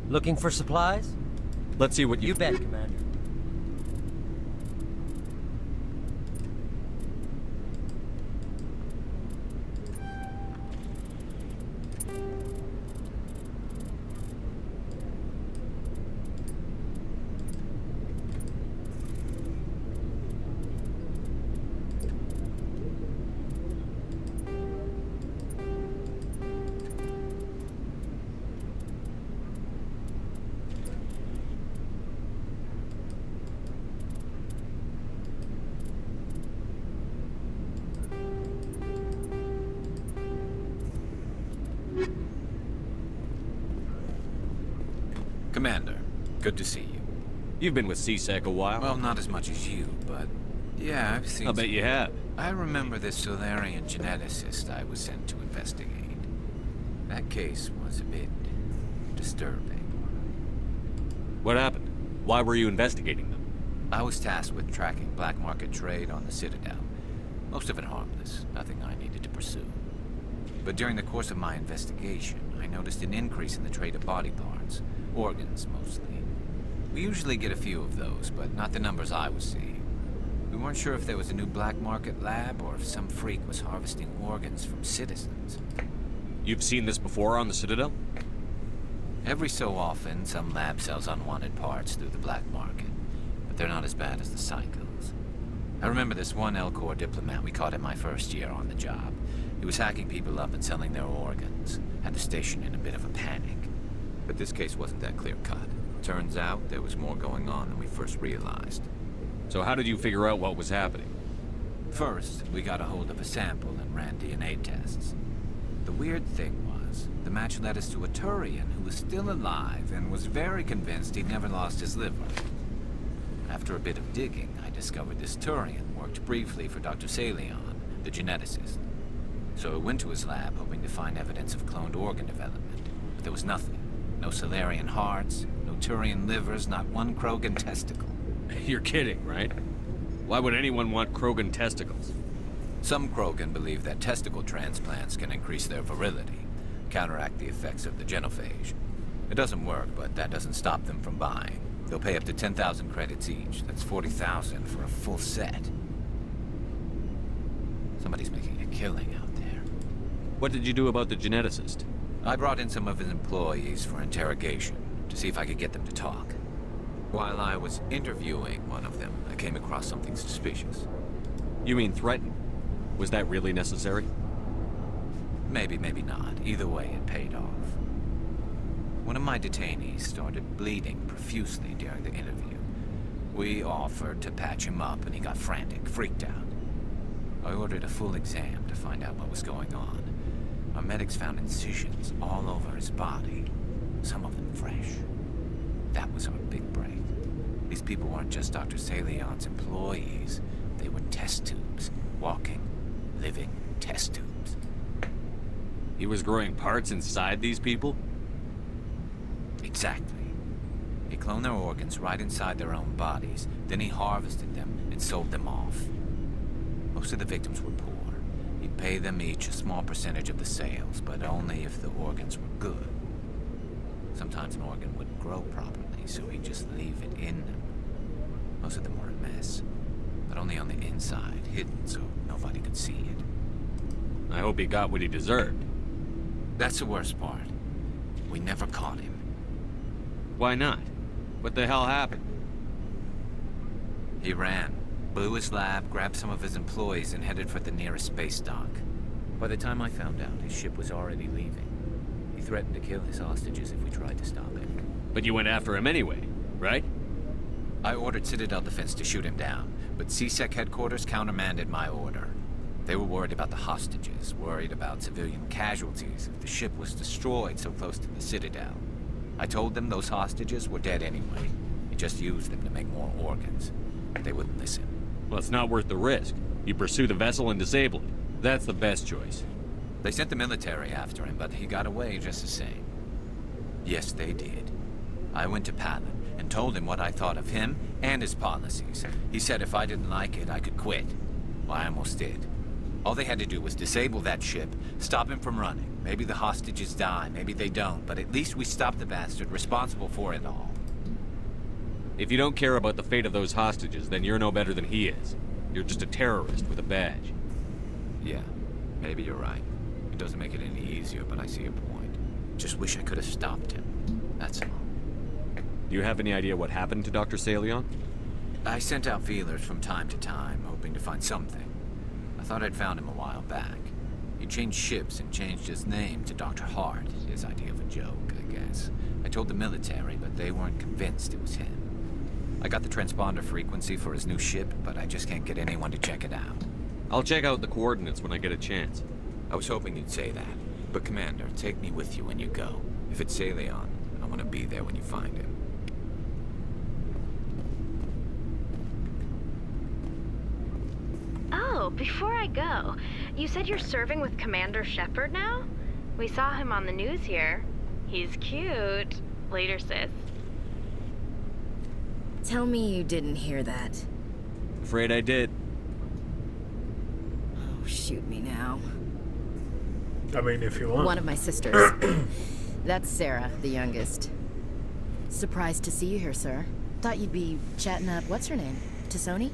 Looking for supplies?
Let's see what
you bet, Commander.
Commander, good to see you.
You've been with CSEC a while.
Well, not as much as you, but yeah, I've seen...
I'll bet you have.
I remember this Solarian geneticist I was sent to investigate. That case was a bit disturbing.
What happened? Why were you investigating them?
I was tasked with tracking black market trade on the Citadel. Most of it harmless, nothing I needed to pursue. But during the course of my investigation, I noticed an increase in the trade of body parts. Organs, mostly. We usually get a few of those, but not the numbers I was seeing. We weren't sure if there was a new black market lab or if some freak was harvesting organs from citizens.
You've seen this before on the Citadel?
Every so often, some lab sells unwanted parts through the black market, but they're not as bad as the cycles. I remember this one Elcor diplomat we caught in my first year on the job. He was hacking people up and selling their organs. Had the station in a bit of a panic. But this case wasn't that clear-cut. Turns out there was more going on than we first realized.
So how did you figure out what was happening?
First, we got a hold of a sample and ran DNA tests. The weird thing was, the match led us to a Turian who was still alive and was very convinced he'd never lost his liver. After a bit of digging, I discovered this Turian worked briefly for Dr. Salion, the geneticist. So I went to his lab hoping to find evidence of cloned organ development, but there was nothing. No Solarian hearts, no Turian livers, not one Krogan testicle.
You're kidding, right? Why would anyone want Krogan testicles?
Some Krogan believe that testicle transplants can increase their virility, counteract the effects of the genophage. It doesn't work, but that doesn't stop them from buying. They'll pay up to 10,000 credits each. That's 40,000 for a full set. Somebody's making a killing out there.
What did you do about the geneticist?
I brought in some of his employees for interrogation. to see if I could get them to talk. While I was interviewing one of them, I came across something suspicious.
You mean threaten? Was that really necessary?
Maybe, maybe not. Either way, it paid off. One of my detainees started bleeding profusely during the interview. We offered to patch him up, and he got frantic, freaked out. I ordered a full exam to find out what was going on. Our medics found incisions all over his body, some of them fresh. That was our big break. These people weren't just Dr. Salion's employees. They were test tubes. Walking, living test tubes.
He was growing parts inside these people?
Exactly. He cloned their organs right inside their own bodies. Then he harvested them and sold them off. Most of the victims were poor. He'd pay them each a small percentage of the sales, but only if the organs were good. Sometimes an organ wouldn't grow properly, so he'd just leave it in them. Most of them were a mess, but only on the inside, hidden so nobody could see it.
I hope he got what he deserved.
That's the worst part. We never caught him.
Why not? What the hell happened?
He ran, blew his lab, grabbed some of his employees, and headed for the nearest space dock. By the time I found out, his ship was already leaving. He threatened to kill his hostages if we tried to stop him.
But you went after him anyway, right?
I ordered Citadel Defense to shoot him down, but CSEC headquarters countermanded my order. They were worried about the hostages, worried about civilian casualties if the ship was destroyed so close to the Citadel. I told them those hostages were dead anyway. He just used them to make more organs. They wouldn't listen.
Well, it's not worth the risk. You pursue the vessel and disable it. That's the best choice.
They sent the military after him, but he got away just the same. Yes, they did. I went to Palin and told him what I thought of him and his policies. He said if I didn't like it, I could quit. Well, I almost did. All they had to do was disable that ship, stop him from running. Maybe the hostages die, maybe they don't, but at least we stopped the bastard responsible for it all.
If you don't care about the fate of those hostages, then you're no better than he is. You're just a terrorist with a badge.
Yeah, maybe you're right. It doesn't make it any easier, but I see your point. Just wish I could have stopped him. That's all.
Do you have any idea what happened to Dr. Salion?
I sent out feelers from time to time, hoping to find something. I thought I'd found him a while back. He changed ships and changed his name to Dr. Hart, his idea of a joke, I guess. I told the military, but they weren't convinced it was him. I got the transponder frequency for his new ship, but I just can't get anyone to check it out.
I'll check out the coordinates when I get a chance.
I was hoping you'd say that. But Commander, take me with you when you go. If it's Salion, I want to be there when you find him.
Oh, before I go, you said you're serving with Commander Shepard now? We saw him on the news here. He's cute. Later, sis.
Tell me you didn't hear that.
Afraid I did.
Oh, shoot me now.
I mean, if you want.
One of my sisters. That's Sarah, the youngest. Surprised to see you here, sir. Thought you'd be chatting up, what's her name? Tassoni?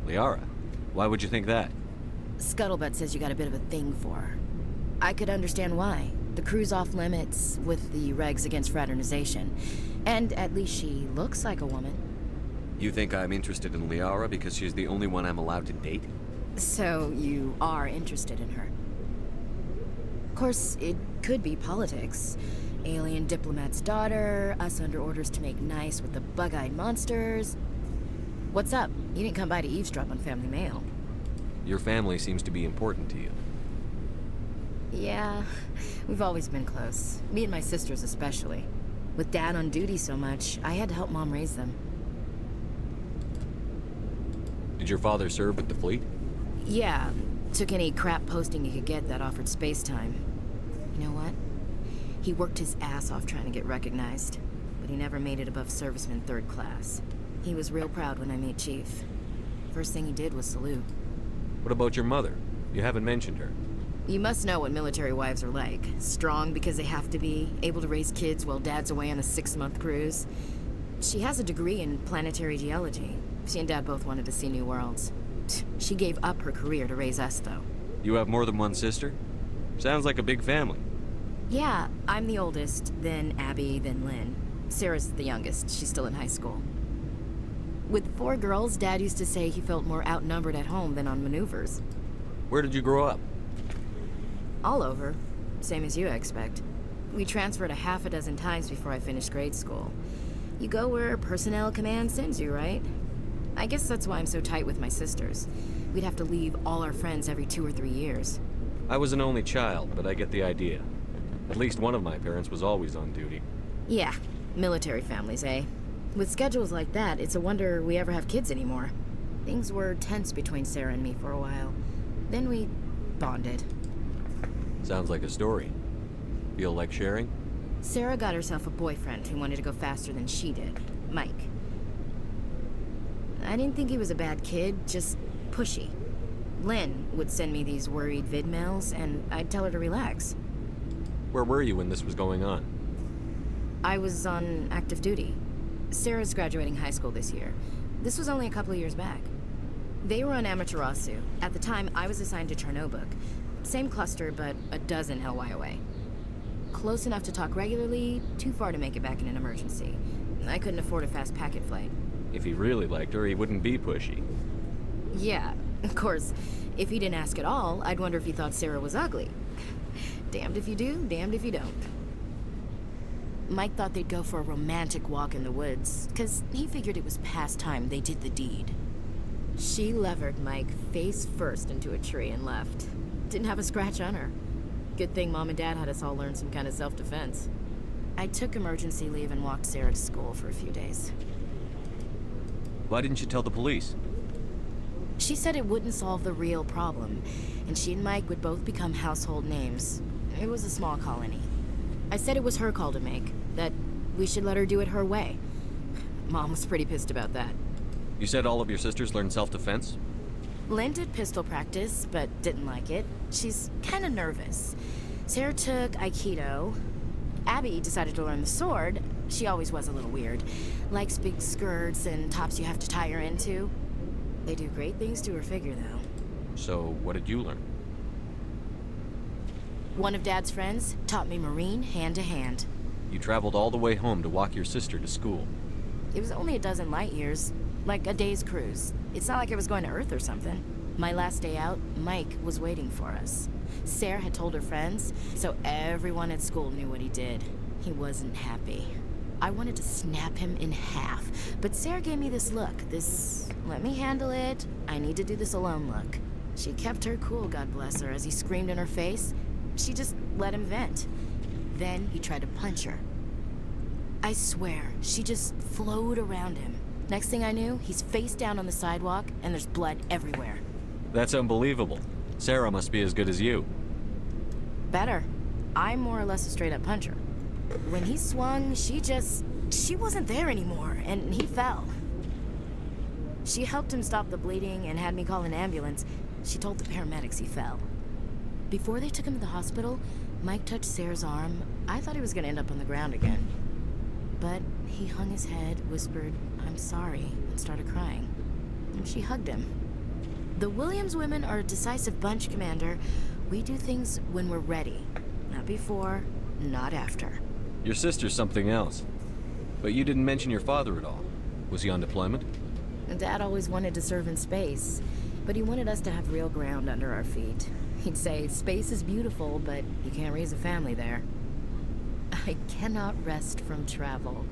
Liara, why would you think that?
Scuttlebutt says you got a bit of a thing for her. I could understand why. The crew's off limits with the regs against fraternization. And at least she looks like a woman.
You think I'm interested in Liara because she's the only one I'm allowed to date?
So you are interested in her. Of course, it could be politics. Alien diplomat's daughter, us under orders to make nice with the bug-eyed monsters. What's up? You didn't come by to eavesdrop on family mail.
Your family seems to be important to you.
Yeah, we've always been close. Me and my sisters especially. With Dad on duty so much, I had to help Mom raise them.
Did your father serve with the fleet?
Yeah, took any crap posting he could get that offered space time. You know what? He worked his ass off trying to get recognized, but he never made it above serviceman 3rd class. He was real proud when I made chief. First thing he did was salute.
What about your mother? You haven't mentioned her.
You must know what military wives are like. Strong because they have to be, able to raise kids while Dad's away on a 6-month cruise. She has a degree in planetary geology. She and Dad both wanted to see new worlds. She gave up her career to raise us, though.
You have more than one sister? Sounds like a big family.
Yeah, I'm the oldest, then Abby, then Lynn. Sarah's the youngest. She's still in high school. With 4 girls, Dad used to say he felt more outnumbered at home than on maneuvers.
Where did you grow up?
All over. Same as you, I expect. We transferred a half a dozen times before I finished grade school. You go where personnel command sends you, right? I guess that's why I'm so tight with my sisters. We'd have to leave all our friends every 2 or 3 years.
I was an only child, but I get the idea. At least one of my parents was always on duty.
Yeah, military families, eh? With schedules like that, it's a wonder we ever have kids anymore. Things were tense between Sarah and me for a while. Then we bonded.
Sounds like a story. Feel like sharing?
Sarah got herself a boyfriend who wanted to go faster than she did, Mike. I didn't think he was a bad kid, just pushy. Lynn would send me these worried vid mails, and I'd tell her to relax.
Where were you when this was going on?
I was on active duty. Sarah's graduating high school this year. This was only a couple of years back. They were on Amaterasu. At the time, I was assigned to Chernobog. Same cluster, but a dozen LY away. Close enough to talk regularly, too far to make it back in an emergency. I couldn't afford a fast packet flight.
If he really liked her, he wouldn't be pushy.
Yeah, of course. If he didn't ask at all, I'd wonder if he thought Sarah was ugly. Damned if you do, damned if you don't. Mike thought they'd go for a romantic walk in the woods, because he figured it was past time they did the deed. She levered Mike face first into a tree and left. Didn't have a scratch on her. Good thing Mom and Dad had us all learn some kind of self-defense. I took emergency leave and walked Sarah to school for a few days.
Why didn't you tell the police?
She said it wouldn't solve the real problem, and she and Mike would both become household names. It was a small colony. I said it was her call to make, that we should let her do it her way. Mom was pretty pissed about that.
You said all of your sisters learned self-defense?
Lynn did pistol practice, but didn't like it. She's kind of nervous. Sarah took Aikido. Abby decided to learn the sword. She always was a little weird. Likes big skirts and tops you have to tie her into. They do great things to her figure, though.
So, what did you learn?
One of Dad's friends taught me Marine hand-to-hand.
You traveled all the way home to walk your sister to school.
It was only a dozen light years, like a day's cruise. It's not like I was going to Earth or something. My last day out, Mike was waiting for us. Sarah had told her friends, so everyone at school knew what he did. He wasn't happy. I wanted to snap him in half, but Sarah gave me this look, this let me handle it, I need to do this alone look. She kept her cool, God bless her, as he screamed in her face. She just let him vent. Then he tried to punch her. I swear, she just flowed around him. Next thing I knew, he's face down on the sidewalk, and there's blood everywhere.
That's unbelievable. Sarah must be as good as you.
Better. I'm more or less a straight-up puncher. When he swung, she wasn't there anymore, and he fell. She helped him stop the bleeding and had me call an ambulance. She told the paramedics he fell. Before they took him to the hospital, Mike touched Sarah's arm. I thought he was going to end up on the ground again. But he hung his head, whispered, "I'm sorry," and started crying. And she hugged him. The Williams women are a decisive bunch, Commander. We do things when we're ready. Not before, not after.
Your sister's something else. But you didn't mention your father at all. Was he on deployment?
Dad always wanted to serve in space, but he wanted us to have real ground under our feet. He'd say, space is beautiful, but you can't raise a family there. I cannot rest from travel.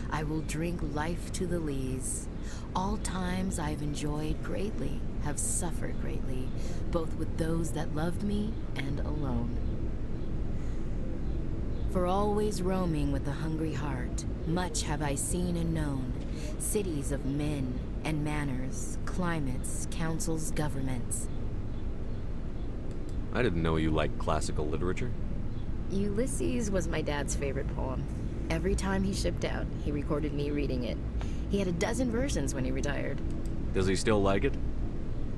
I will drink life to the lees. All times I've enjoyed greatly, have suffered greatly, both with those that loved me and alone. For always roaming with a hungry heart, much have I seen and known, cities of men and manners, climates, councils, governments.
I didn't know you liked classical literature.
Ulysses was my dad's favorite poem. Every time he shipped out, he recorded me reading it. He had a dozen versions when he retired.
Does he still like it?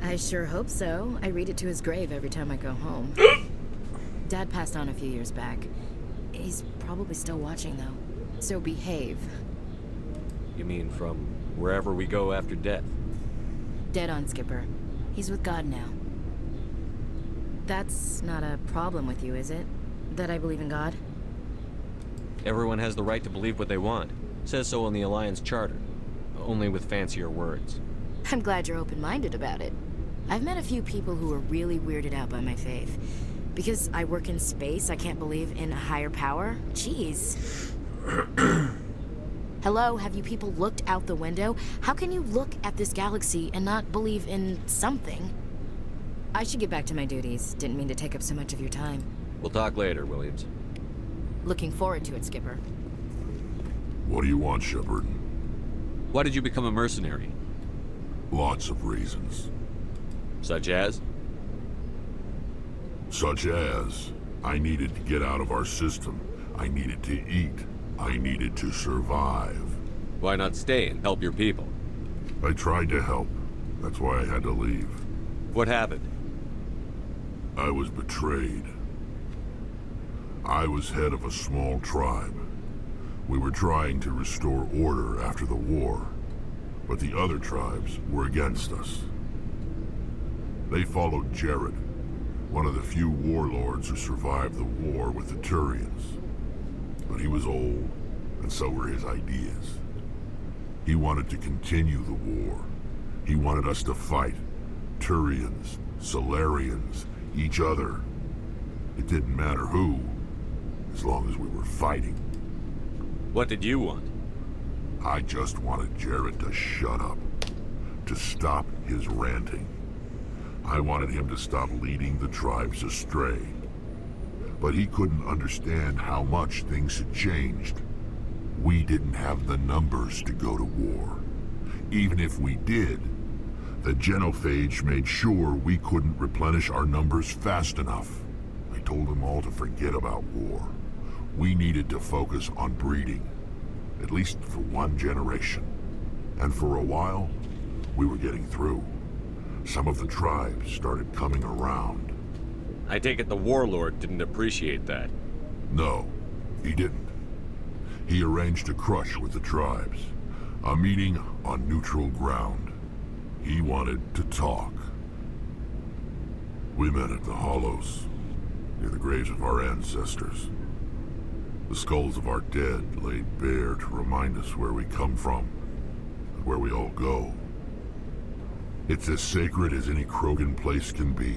I sure hope so. I read it to his grave every time I go home. Dad passed on a few years back. He's probably still watching, though. So behave.
You mean from wherever we go after death?
Dead on, Skipper. He's with God now. That's not a problem with you, is it? That I believe in God?
Everyone has the right to believe what they want. Says so in the Alliance Charter. Only with fancier words.
I'm glad you're open-minded about it. I've met a few people who are really weirded out by my faith. Because I work in space, I can't believe in a higher power? Jeez. Hello, have you people looked out the window? How can you look at this galaxy and not believe in something? I should get back to my duties. Didn't mean to take up so much of your time.
We'll talk later, Williams.
Looking forward to it, Skipper.
What do you want, Shepard?
Why did you become a mercenary?
Lots of reasons.
Such as?
Such as, I needed to get out of our system. I needed to eat. I needed to survive.
Why not stay and help your people?
I tried to help. That's why I had to leave.
What happened?
I was betrayed. I was head of a small tribe. We were trying to restore order after the war, but the other tribes were against us. They followed Jared, one of the few warlords who survived the war with the Turians. But he was old, and so were his ideas. He wanted to continue the war. He wanted us to fight. Turians, Solarians, each other. It didn't matter who, as long as we were fighting.
What did you want?
I just wanted Jared to shut up, to stop his ranting. I wanted him to stop leading the tribes astray. But he couldn't understand how much things had changed. We didn't have the numbers to go to war. Even if we did, the genophage made sure we couldn't replenish our numbers fast enough. I told them all to forget about war. We needed to focus on breeding, at least for one generation. And for a while, we were getting through. Some of the tribes started coming around.
I take it the warlord didn't appreciate that.
No, he didn't. He arranged a crush with the tribes. A meeting on neutral ground. He wanted to talk. We met at the Hollows, near the graves of our ancestors. The skulls of our dead laid bare to remind us where we come from, and where we all go. It's as sacred as any Krogan place can be.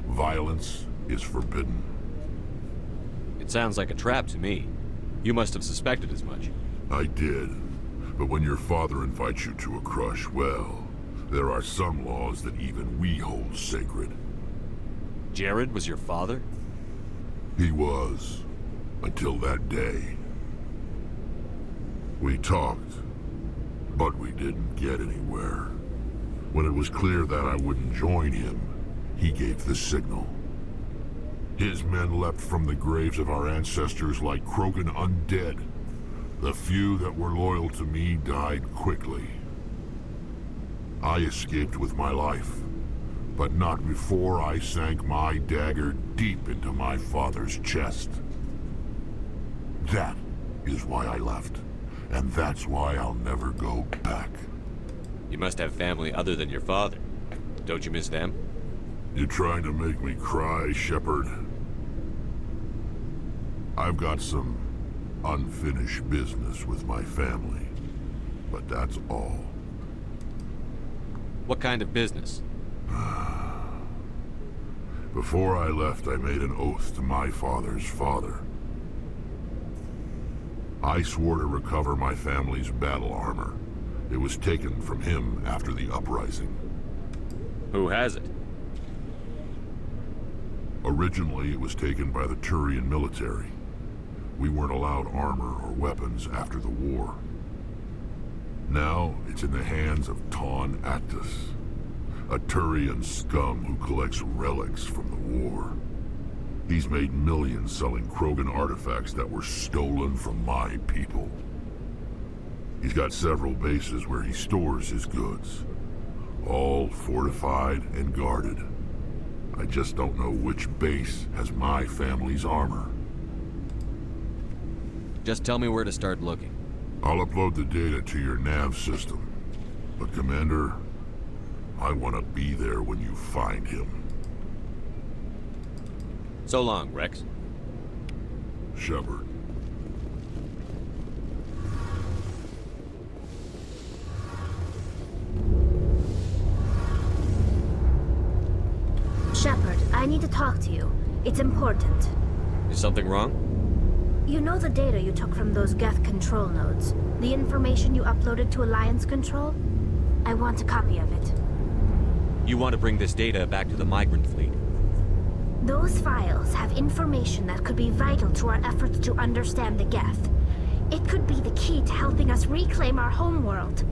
Violence is forbidden.
It sounds like a trap to me. You must have suspected as much.
I did. But when your father invites you to a crush, well, there are some laws that even we hold sacred.
Jared was your father?
He was. Until that day. We talked, but we didn't get anywhere. When it was clear that I wouldn't join him, he gave the signal. His men leapt from the graves of our ancestors like Krogan undead. The few that were loyal to me died quickly. I escaped with my life, but not before I sank my dagger deep into my father's chest. That is why I left, and that's why I'll never go back.
You must have family other than your father. Don't you miss them?
You're trying to make me cry, Shepard. I've got some unfinished business with my family, but that's all.
What kind of business?
Before I left, I made an oath to my father's father. I swore to recover my family's battle armor. It was taken from him after the uprising.
Who has it?
Originally, it was taken by the Turian military. We weren't allowed armor or weapons after the war. Now, it's in the hands of Ton Actus, a Turian scum who collects relics from the war. He's made millions selling Krogan artifacts that were stolen from my people. He's got several bases where he stores his goods, all fortified and guarded. I just don't know which base has my family's armor.
Just tell me where to start looking.
I'll upload the data to your nav system. But Commander, I want to be there when you find him.
So long, Rex.
Shepard.
I need to talk to you. It's important.
Is something wrong?
You know the data you took from those Geth control nodes? The information you uploaded to Alliance Control? I want a copy of it.
You want to bring this data back to the migrant fleet?
Those files have information that could be vital to our efforts to understand the Geth. It could be the key to helping us reclaim our homeworld.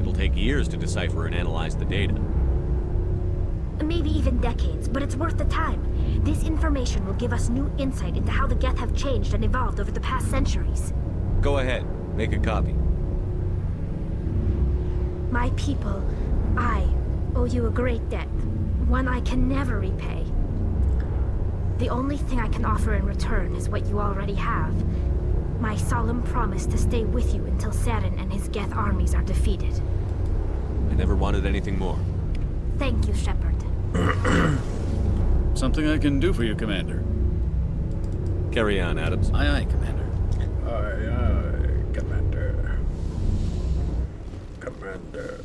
It'll take years to decipher and analyze the data.
Maybe even decades, but it's worth the time. This information will give us new insight into how the Geth have changed and evolved over the past centuries.
Go ahead, make a copy.
My people, I owe you a great debt, one I can never repay. The only thing I can offer in return is what you already have. My solemn promise to stay with you until Saren and his Geth armies are defeated.
I never wanted anything more.
Thank you, Shepard.
Something I can do for you, Commander.
Carry on, Adams.
Aye, aye, Commander.
Aye, aye, Commander. Commander.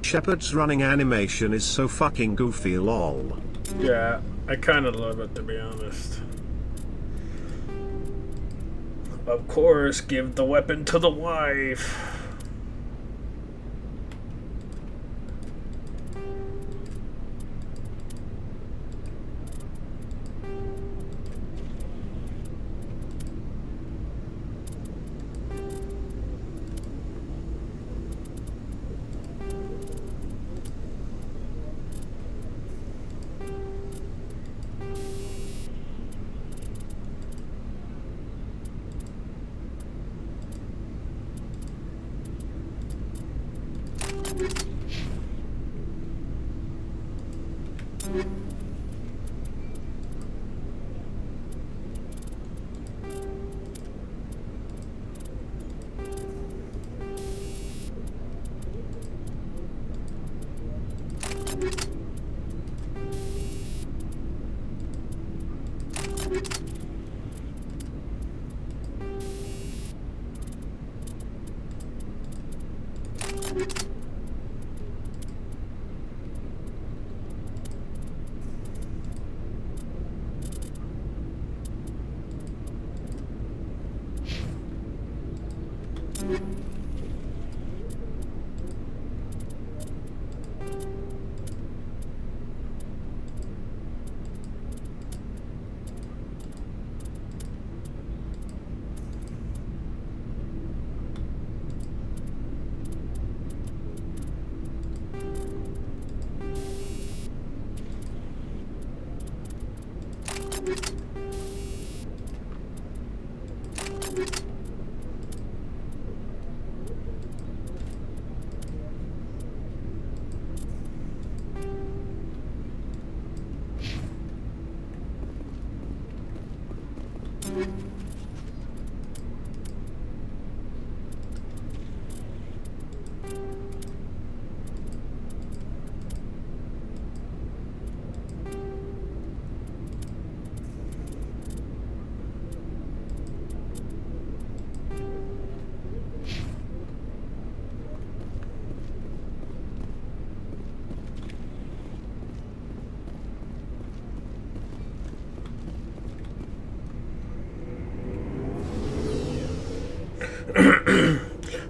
Shepard's running animation is so fucking goofy, lol.
Yeah, I kind of love it, to be honest. Of course, give the weapon to the wife.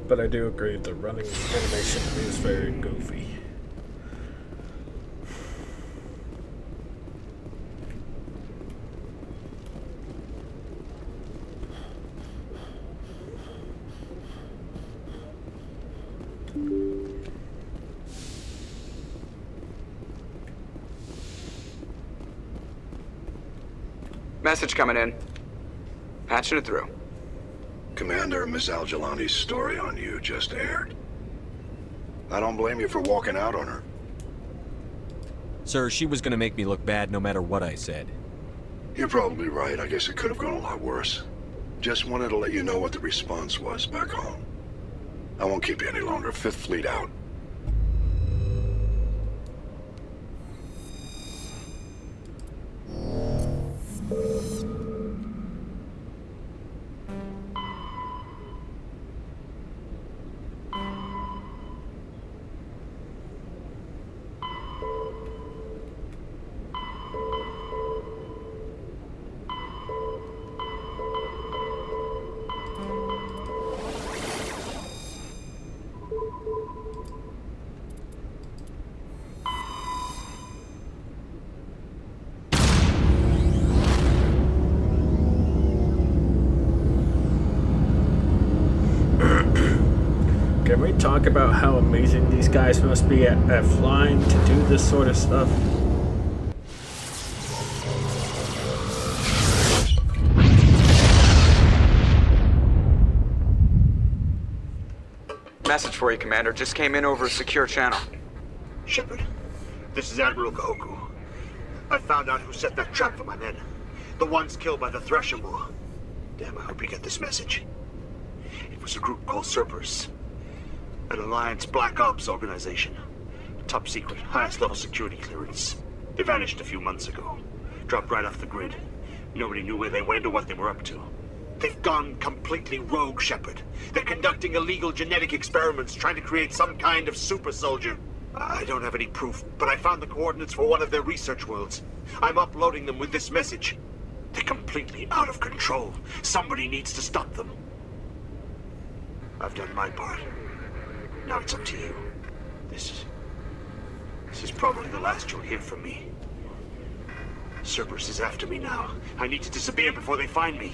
But I do agree the running animation is very goofy.
Message coming in. Patching it through.
Commander, Miss Al-Jalani's story on you just aired. I don't blame you for walking out on her.
Sir, she was gonna make me look bad no matter what I said.
You're probably right. I guess it could have gone a lot worse. Just wanted to let you know what the response was back home. I won't keep you any longer. Fifth Fleet out.
Can we talk about how amazing these guys must be at flying to do this sort of stuff?
Message for you, Commander. Just came in over a secure channel.
Shepard, this is Admiral Kahoku. I found out who set that trap for my men. The ones killed by the Thresher War. Damn, I hope you get this message. It was a group called Cerberus. An Alliance Black Ops organization. Top secret, highest level security clearance. They vanished a few months ago. Dropped right off the grid. Nobody knew where they went or what they were up to. They've gone completely rogue, Shepard. They're conducting illegal genetic experiments, trying to create some kind of super soldier. I don't have any proof, but I found the coordinates for one of their research worlds. I'm uploading them with this message. They're completely out of control. Somebody needs to stop them. I've done my part. Now it's up to you. This is probably the last you'll hear from me. Cerberus is after me now. I need to disappear before they find me.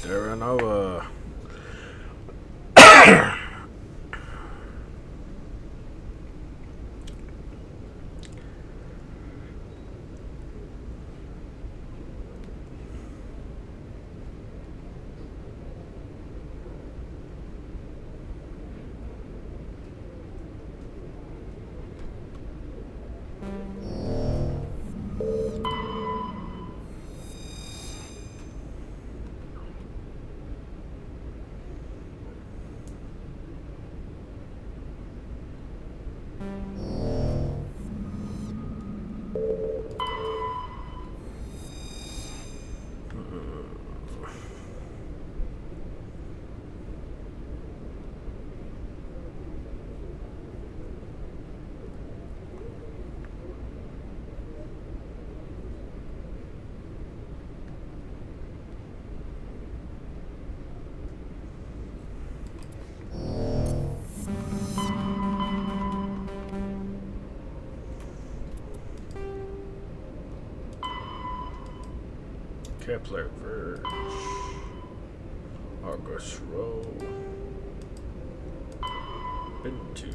Terranova. Kepler Verge. August Row. Into.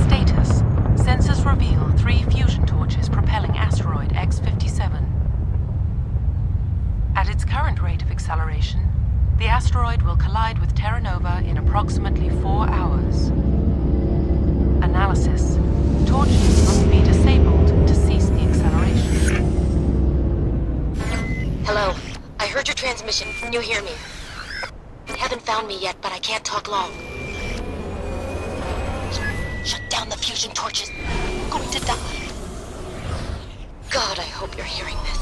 Status. Sensors reveal 3 fusion torches propelling asteroid X-57. At its current rate of acceleration, the asteroid will collide with Terra Nova in approximately 4 hours. Analysis. Torches must be disabled to cease the acceleration.
Hello. I heard your transmission. Can you hear me? They haven't found me yet, but I can't talk long. Shut down the fusion torches. I'm going to die. God, I hope you're hearing this.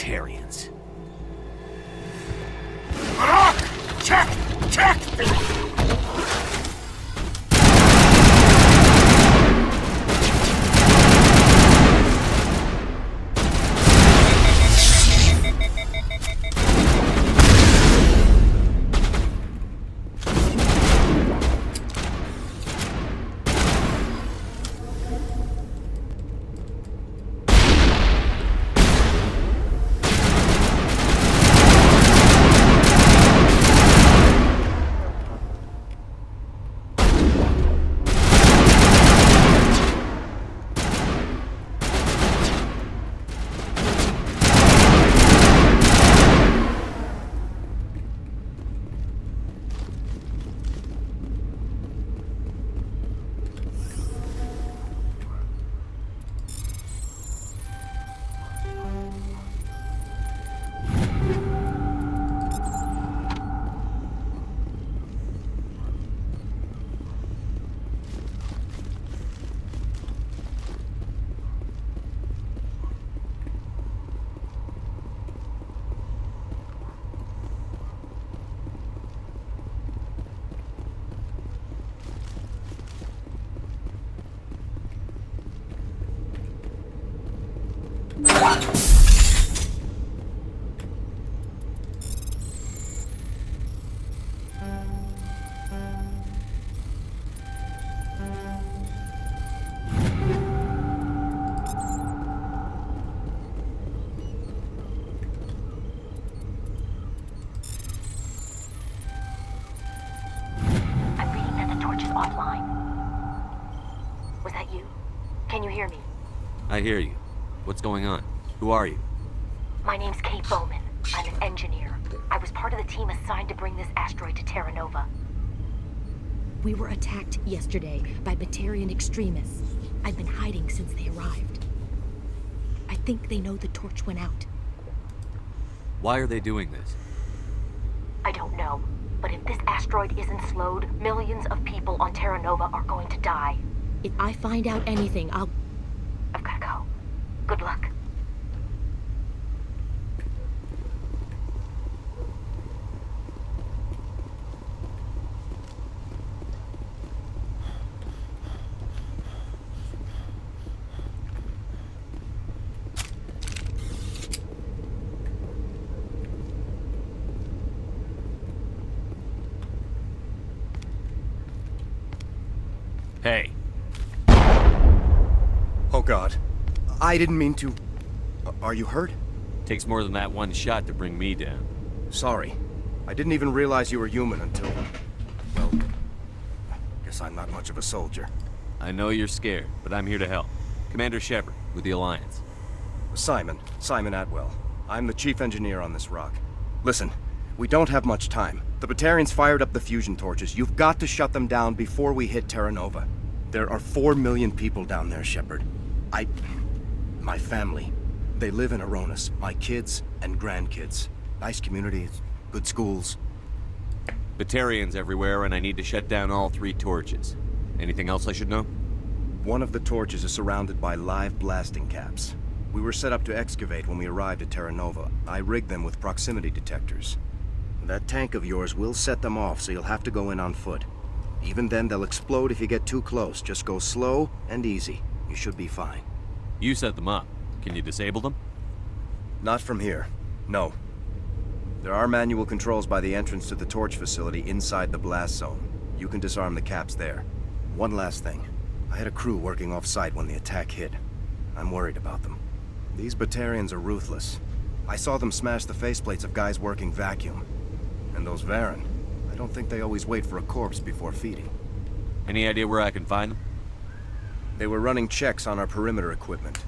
Batarians.
Check! Check!
I hear you. What's going on? Who are you?
My name's Kate Bowman. I'm an engineer. I was part of the team assigned to bring this asteroid to Terra Nova.
We were attacked yesterday by Batarian extremists. I've been hiding since they arrived. I think they know the torch went out.
Why are they doing this?
I don't know. But if this asteroid isn't slowed, millions of people on Terra Nova are going to die.
If I find out anything, I've
gotta go. Good luck.
Hey.
Oh God. I didn't mean to... Are you hurt?
Takes more than that one shot to bring me down.
Sorry. I didn't even realize you were human until... Well... Guess I'm not much of a soldier.
I know you're scared, but I'm here to help. Commander Shepard, with the Alliance.
Simon Atwell. I'm the chief engineer on this rock. Listen, we don't have much time. The Batarians fired up the fusion torches. You've got to shut them down before we hit Terra Nova. There are 4 million people down there, Shepard. My family. They live in Aronis. My kids and grandkids. Nice communities, good schools.
Batarians everywhere, and I need to shut down all 3 torches. Anything else I should know?
One of the torches is surrounded by live blasting caps. We were set up to excavate when we arrived at Terra Nova. I rigged them with proximity detectors. That tank of yours will set them off, so you'll have to go in on foot. Even then, they'll explode if you get too close. Just go slow and easy. You should be fine.
You set them up. Can you disable them?
Not from here. No. There are manual controls by the entrance to the torch facility inside the blast zone. You can disarm the caps there. One last thing. I had a crew working off-site when the attack hit. I'm worried about them. These Batarians are ruthless. I saw them smash the faceplates of guys working vacuum. And those Varen, I don't think they always wait for a corpse before feeding.
Any idea where I can find them?
They were running checks on our perimeter equipment.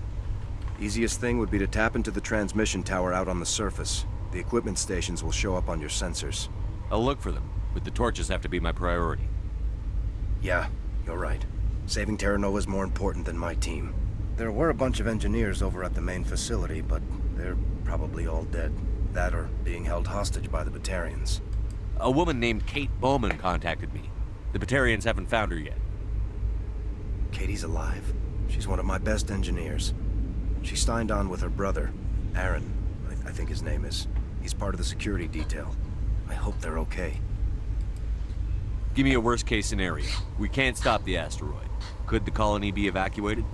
Easiest thing would be to tap into the transmission tower out on the surface. The equipment stations will show up on your sensors.
I'll look for them, but the torches have to be my priority.
Yeah, you're right. Saving Terra Nova is more important than my team. There were a bunch of engineers over at the main facility, but they're probably all dead. That or being held hostage by the Batarians.
A woman named Kate Bowman contacted me. The Batarians haven't found her yet.
Katie's alive. She's one of my best engineers. She signed on with her brother, Aaron. I think his name is. He's part of the security detail. I hope they're okay.
Give me a worst-case scenario. We can't stop the asteroid. Could the colony be evacuated?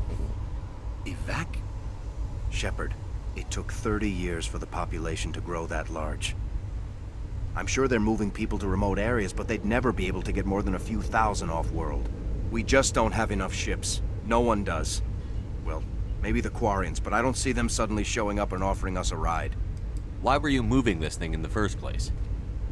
Shepard, it took 30 years for the population to grow that large. I'm sure they're moving people to remote areas, but they'd never be able to get more than a few thousand off-world. We just don't have enough ships. No one does. Well, maybe the Quarians, but I don't see them suddenly showing up and offering us a ride.
Why were you moving this thing in the first place?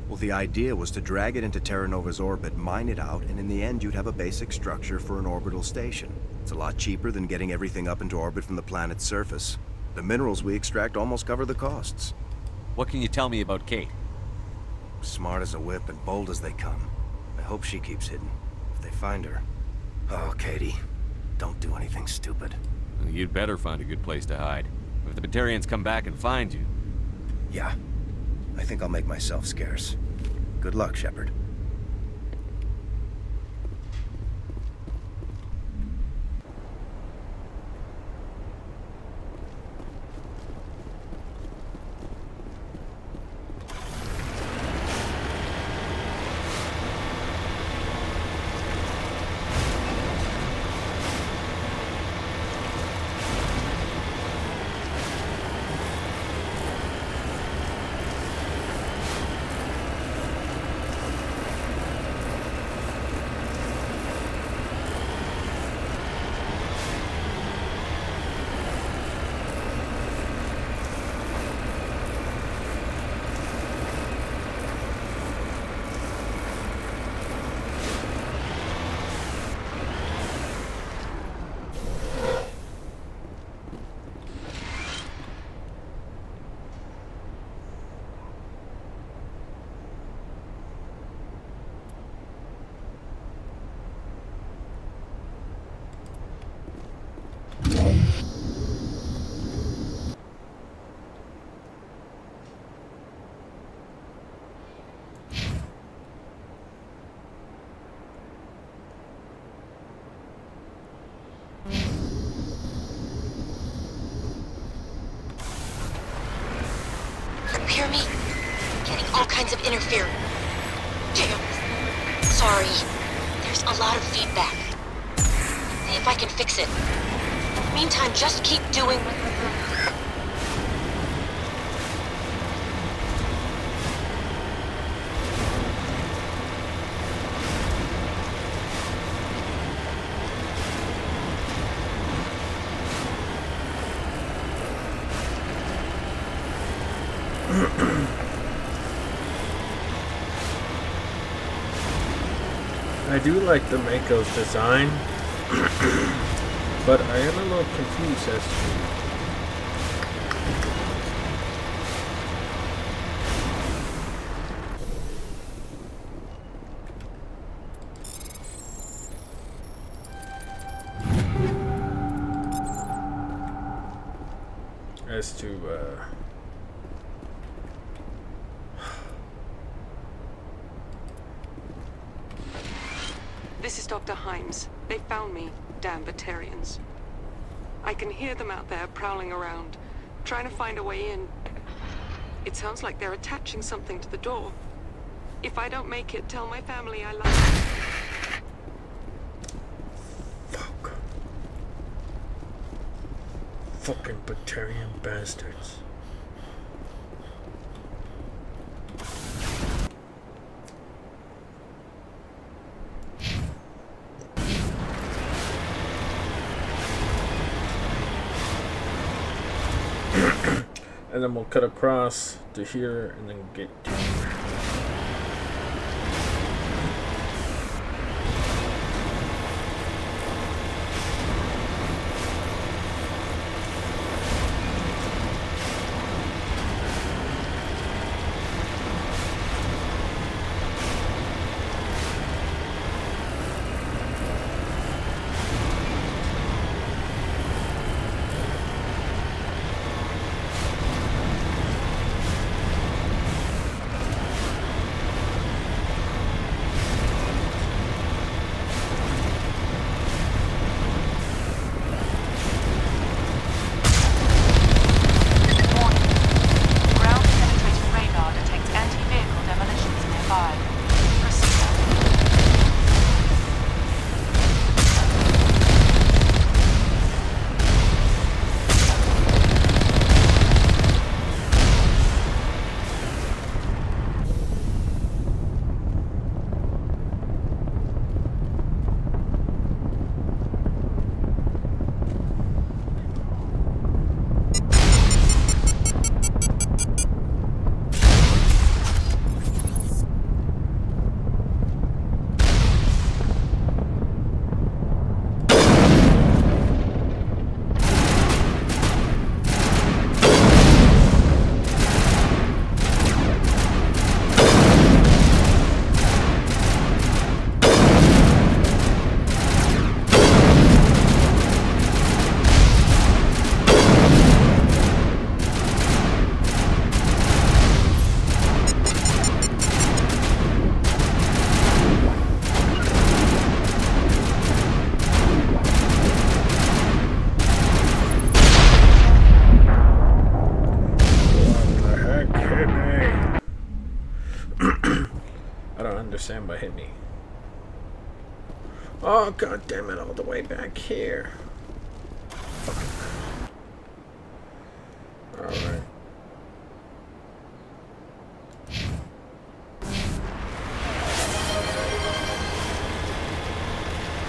Well, the idea was to drag it into Terra Nova's orbit, mine it out, and in the end you'd have a basic structure for an orbital station. It's a lot cheaper than getting everything up into orbit from the planet's surface. The minerals we extract almost cover the costs.
What can you tell me about Kate?
Smart as a whip and bold as they come. I hope she keeps hidden. If they find her... Oh, Katie. Don't do anything stupid.
You'd better find a good place to hide. If the Batarians come back and find you...
Yeah. I think I'll make myself scarce. Good luck, Shepard.
Hear me? Getting all kinds of interference. Damn. Sorry. There's a lot of feedback. See if I can fix it. Meantime, just keep doing what you're doing.
I do like the Mako's design, but I am a little confused as to
This is Dr. Himes. They found me, damn Batarians. I can hear them out there prowling around, trying to find a way in. It sounds like they're attaching something to the door. If I don't make it, tell my family I love them.
fuck. Fucking Batarian bastards. And then we'll cut across to here and then get to understand what hit me. Oh, god damn it, all the way back here. Alright.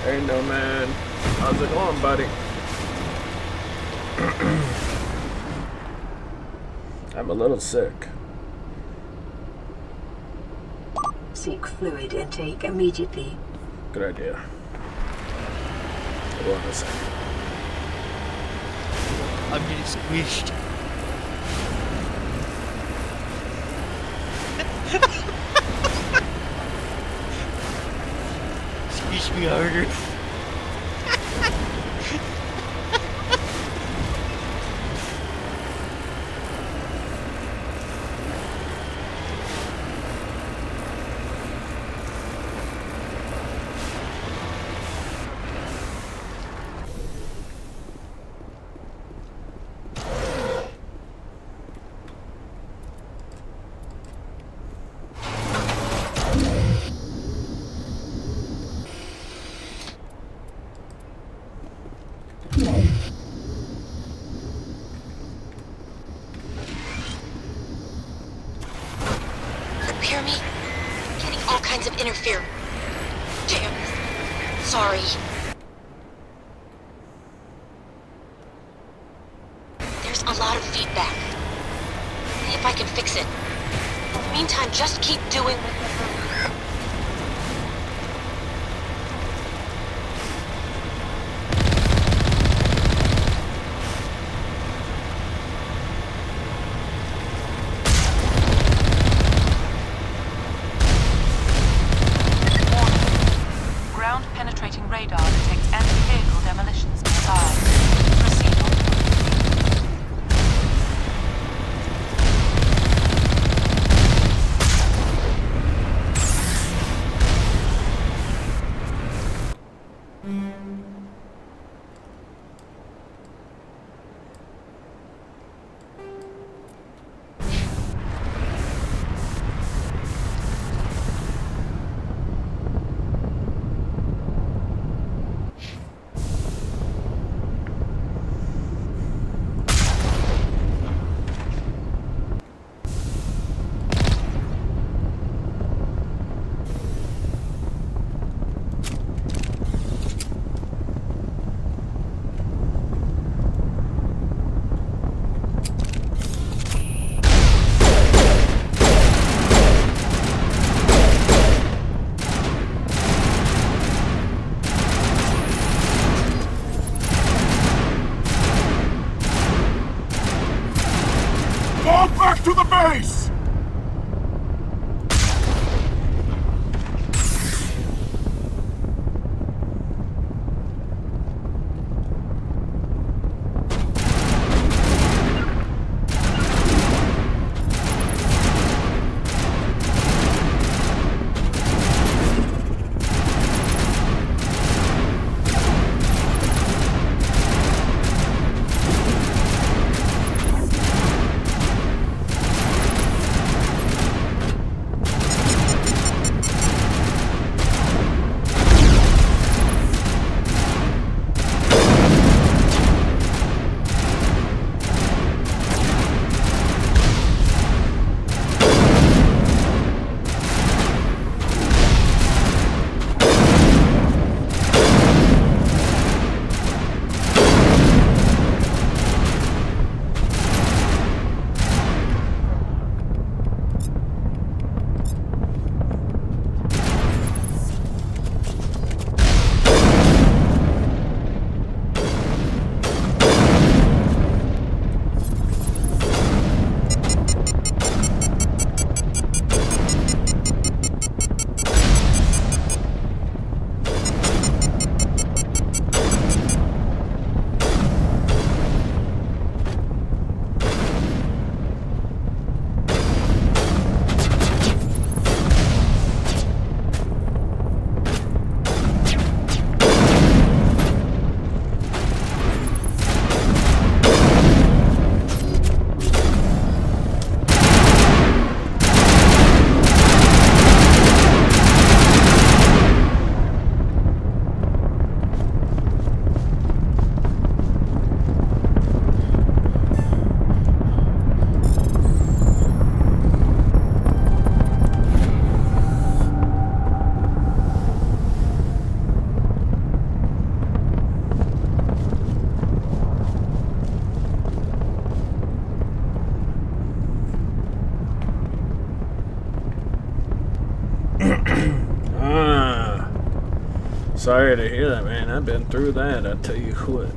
Hey, no man. How's it going, buddy? I'm a little sick.
Seek fluid intake immediately.
Good idea. Hold on a second.
I'm getting squished. Squish me harder.
Hear me? Getting all kinds of interference. Damn. Sorry. There's a lot of feedback. See if I can fix it. Meantime, just keep doing.
Ground-penetrating radar detects anti-vehicle demolitions nearby. Proceed on.
Fall back to the base!
Sorry to hear that, man. I've been through that, I tell you what.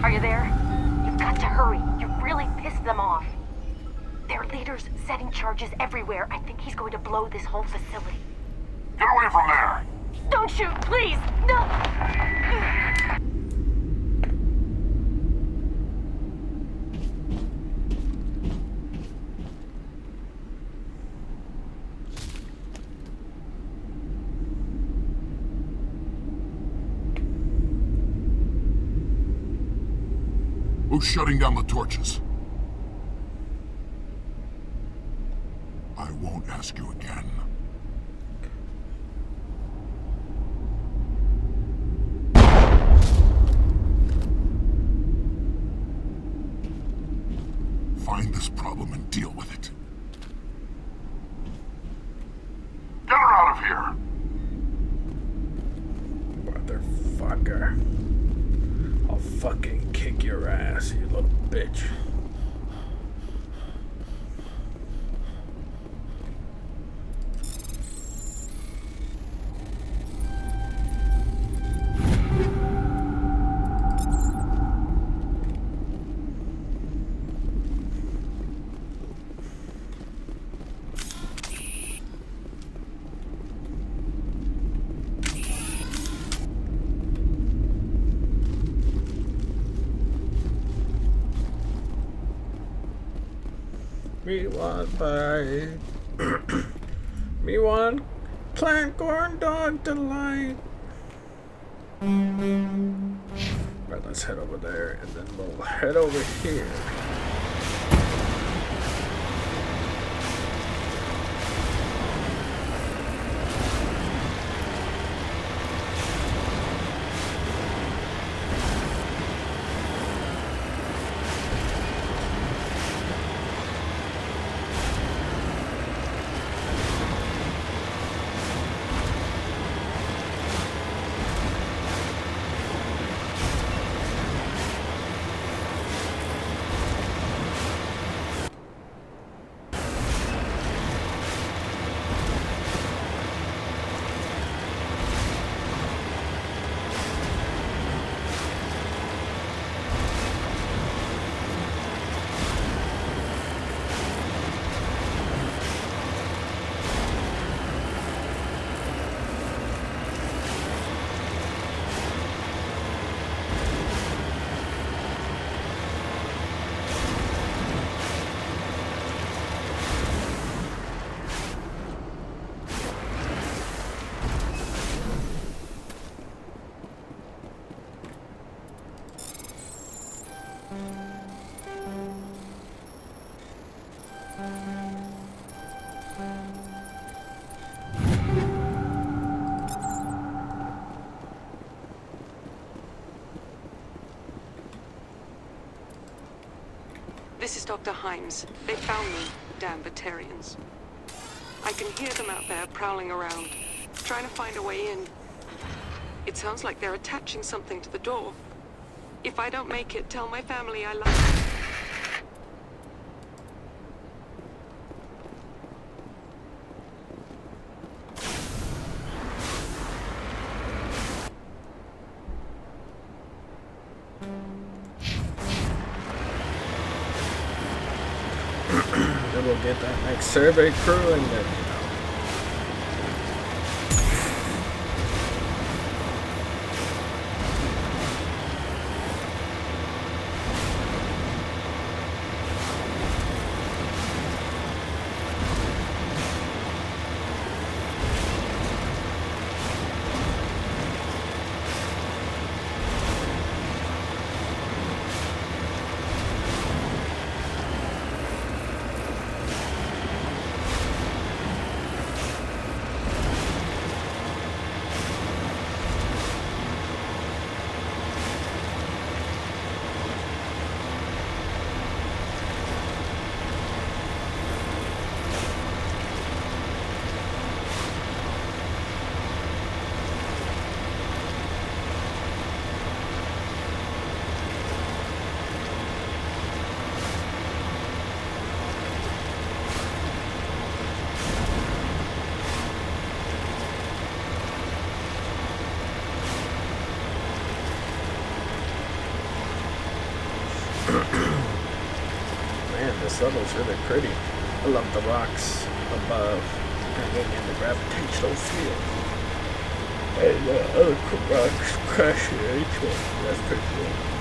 Are you there? You've got to hurry. You've really pissed them off. Their leader's setting charges everywhere. I think he's going to blow this whole facility.
Get away from there!
Don't shoot, please! No!
Who's shutting down the torches? I won't ask you again. Find this problem and deal with it. Get her out of here!
Motherfucker. I'll fucking kick your ass, you little bitch. Me want by me want plant corn dog delight. Right, let's head over there and then we'll head over here.
This is Dr. Himes. They found me, damn Batarians. I can hear them out there prowling around, trying to find a way in. It sounds like they're attaching something to the door. If I don't make it, tell my family I love them.
Then we'll get that next survey crew and then man, this level's really pretty. I love the rocks above hanging in the gravitational field. And other rocks crashing into it. That's pretty cool.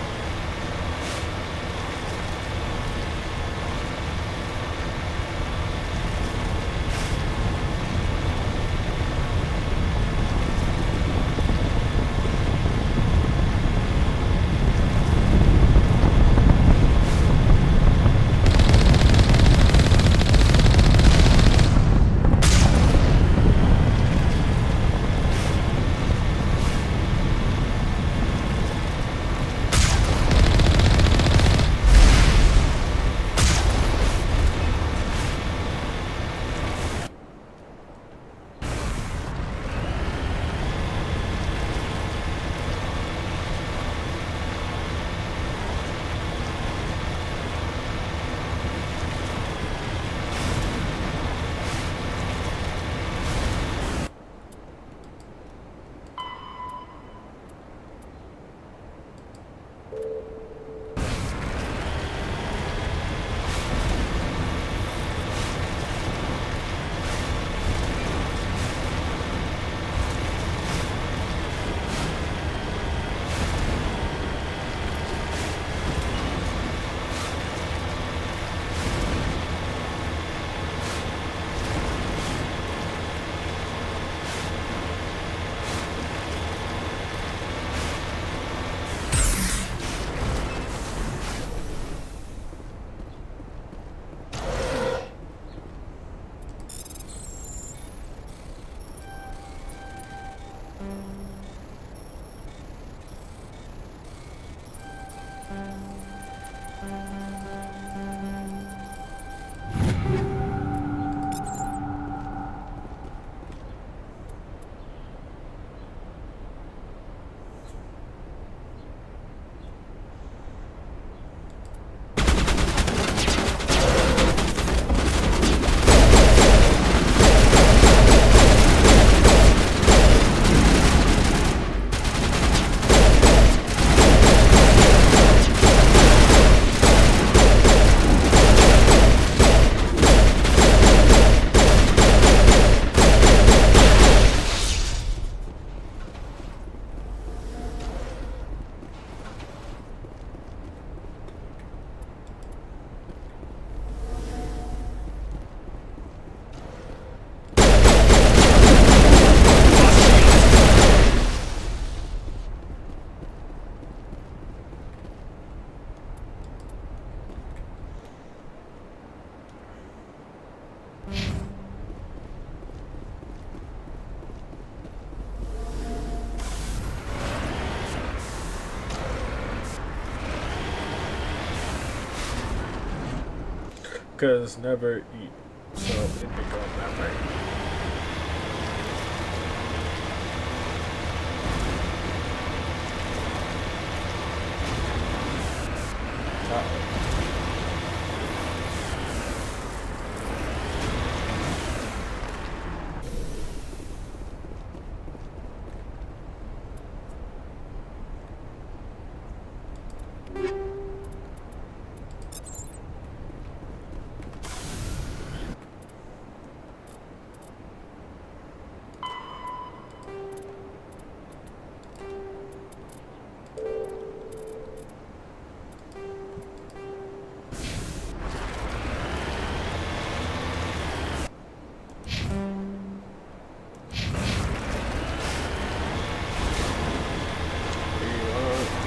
because never eat. So it'd be going that way.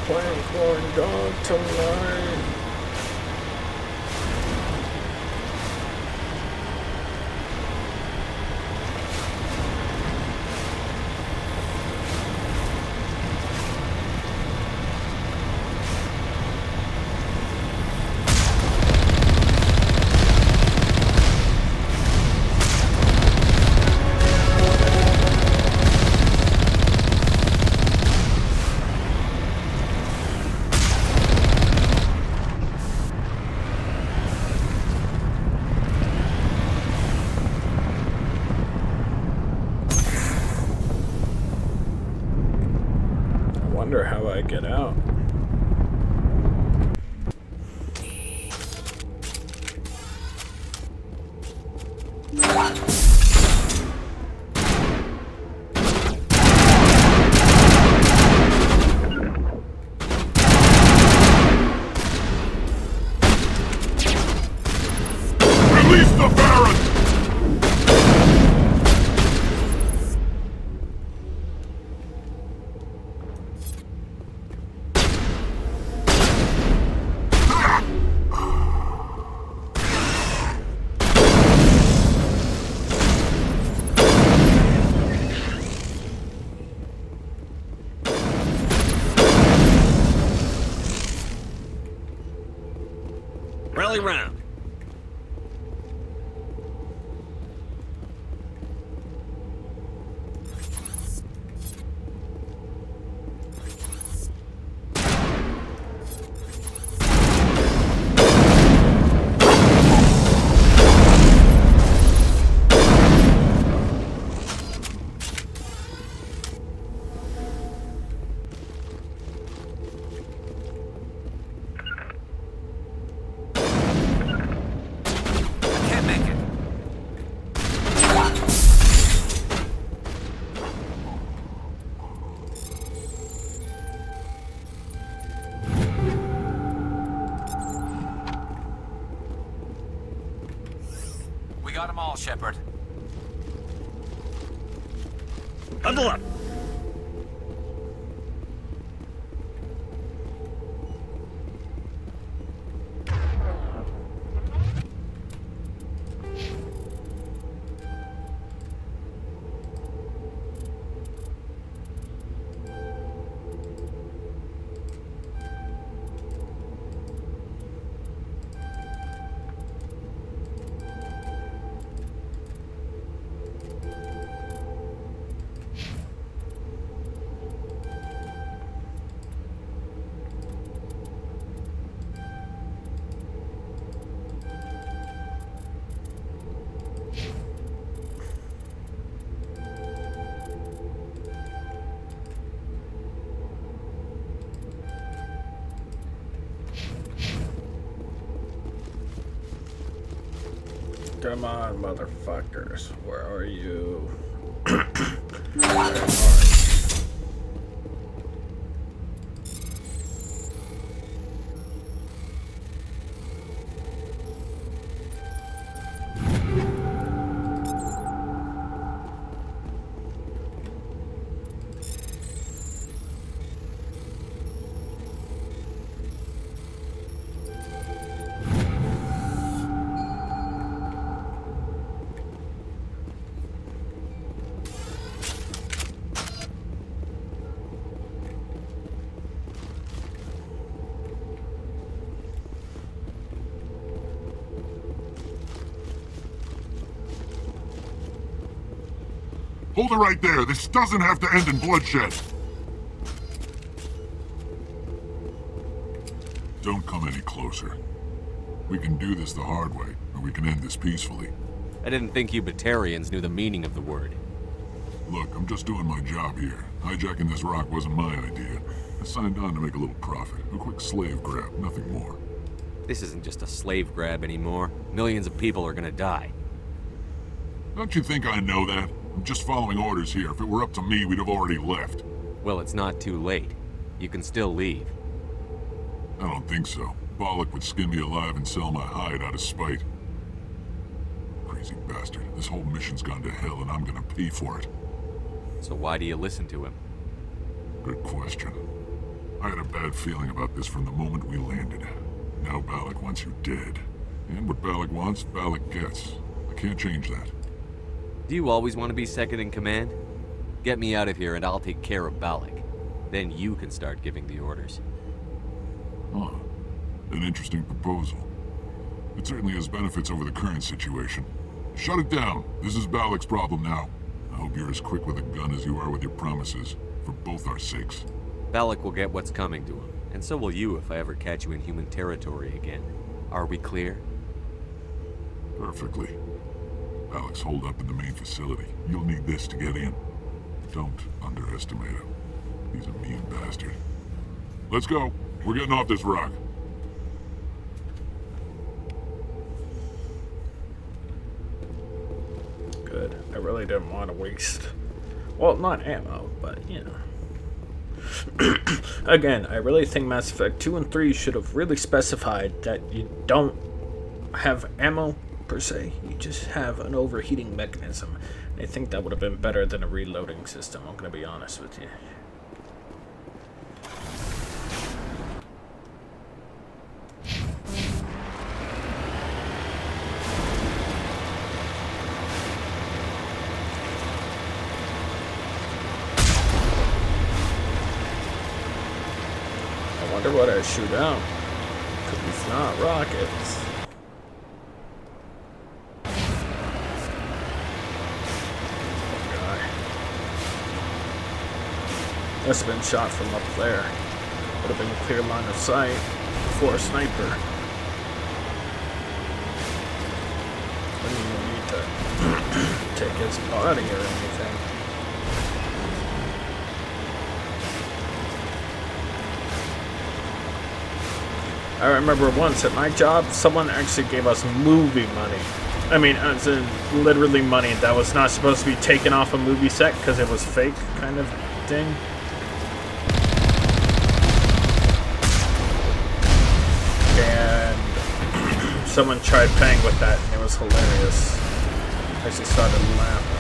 Playing corn dog tonight. Wonder how I get out.
Release the Baron!
Rally round.
Got them all, Shepard.
Bundle up.
Come on, motherfuckers. Where are you?
Hold it right there. This doesn't have to end in bloodshed. Don't come any closer. We can do this the hard way, or we can end this peacefully.
I didn't think you Batarians knew the meaning of the word.
Look, I'm just doing my job here. Hijacking this rock wasn't my idea. I signed on to make a little profit. A quick slave grab, nothing more.
This isn't just a slave grab anymore. Millions of people are gonna die.
Don't you think I know that? I'm just following orders here. If it were up to me, we'd have already left.
Well, it's not too late. You can still leave.
I don't think so. Bollock would skin me alive and sell my hide out of spite. Crazy bastard. This whole mission's gone to hell and I'm gonna pay for it.
So why do you listen to him?
Good question. I had a bad feeling about this from the moment we landed. Now Bollock wants you dead. And what Bollock wants, Bollock gets. I can't change that.
Do you always want to be second in command? Get me out of here and I'll take care of Bollock. Then you can start giving the orders.
Huh. An interesting proposal. It certainly has benefits over the current situation. Shut it down. This is Bollock's problem now. I hope you're as quick with a gun as you are with your promises, for both our sakes.
Bollock will get what's coming to him, and so will you if I ever catch you in human territory again. Are we clear?
Perfectly. Bollock's holed up in the main facility. You'll need this to get in. Don't underestimate him. He's a mean bastard. Let's go. We're getting off this rock.
Good. I really didn't want to waste... Well, not ammo, but, you know. Again, I really think Mass Effect 2 and 3 should have really specified that you don't have ammo, per se. You just have an overheating mechanism. I think that would have been better than a reloading system, I'm going to be honest with you. I wonder what I shoot out. Because it's not rockets. Must have been shot from up there. Would have been a clear line of sight for a sniper. I didn't even need to take his body or anything. I remember once at my job, someone actually gave us movie money. I mean, as in literally money that was not supposed to be taken off a movie set because it was fake kind of thing. And someone tried paying with that and it was hilarious. I just started laughing.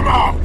out!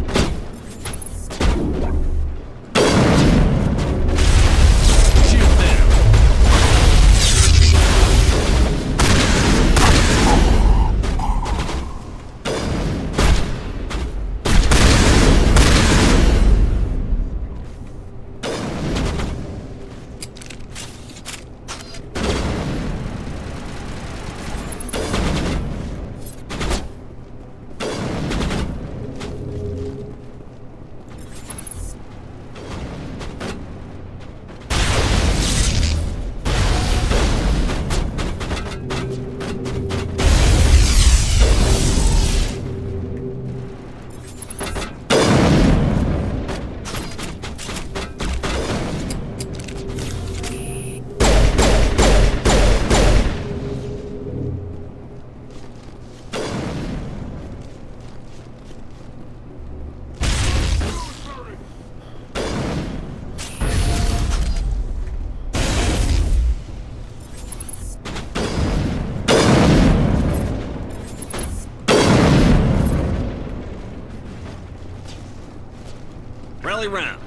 Rally round.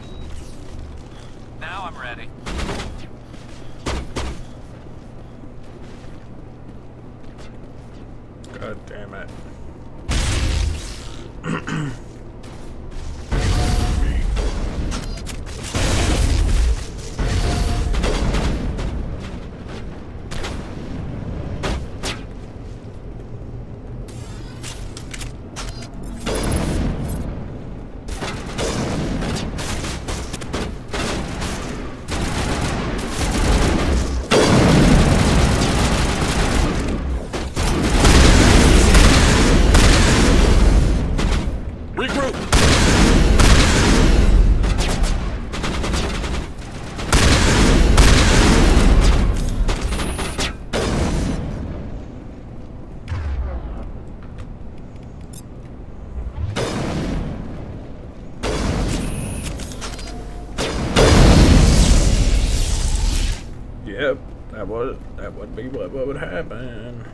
Now I'm ready.
God damn it. Yep, that would be what would happen.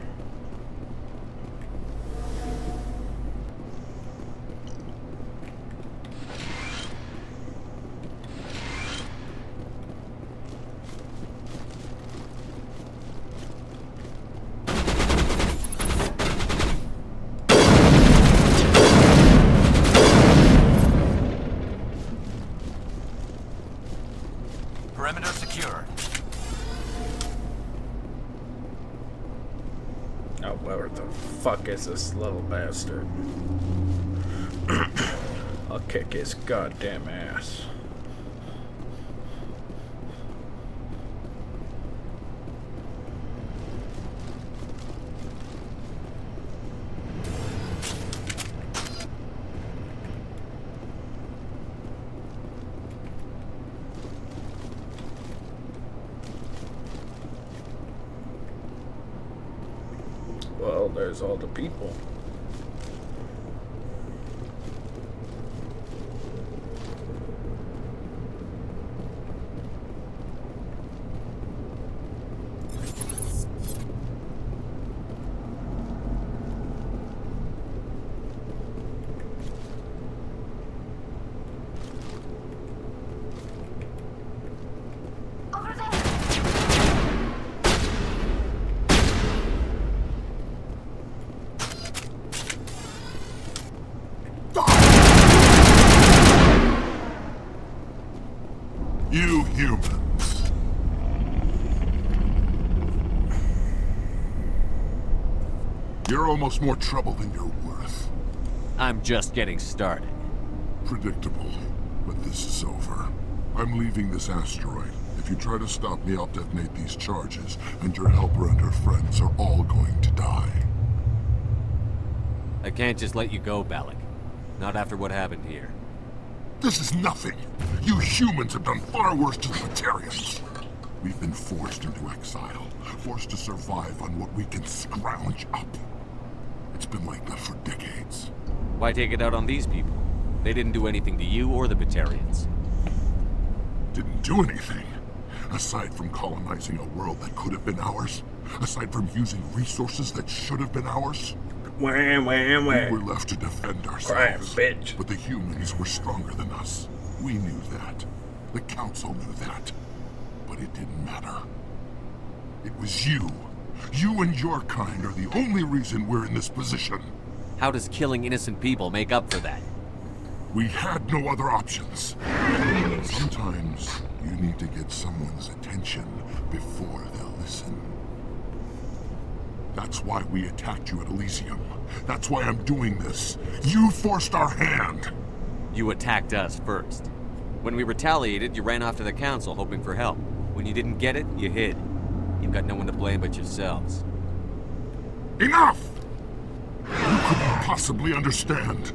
Perimeter secure.
Oh, where the fuck is this little bastard? I'll kick his goddamn ass. Well, there's all the people.
You humans. You're almost more trouble than you're worth.
I'm just getting started.
Predictable, but this is over. I'm leaving this asteroid. If you try to stop me, I'll detonate these charges, and your helper and her friends are all going to die.
I can't just let you go, Balak. Not after what happened here.
This is nothing. You humans have done far worse to the Batarians. We've been forced into exile, forced to survive on what we can scrounge up. It's been like that for decades.
Why take it out on these people? They didn't do anything to you or the Batarians.
Didn't do anything. Aside from colonizing a world that could have been ours. Aside from using resources that should have been ours.
Wham, wham,
We
wham.
were left to defend
Crime,
ourselves.
bitch.
But the humans were stronger than us. We knew that. The Council knew that. But it didn't matter. It was you. You and your kind are the only reason we're in this position.
How does killing innocent people make up for that?
We had no other options. Sometimes you need to get someone's attention before they'll listen. That's why we attacked you at Elysium. That's why I'm doing this. You forced our hand.
You attacked us first. When we retaliated, you ran off to the Council hoping for help. When you didn't get it, you hid. You've got no one to blame but yourselves.
Enough! You couldn't possibly understand.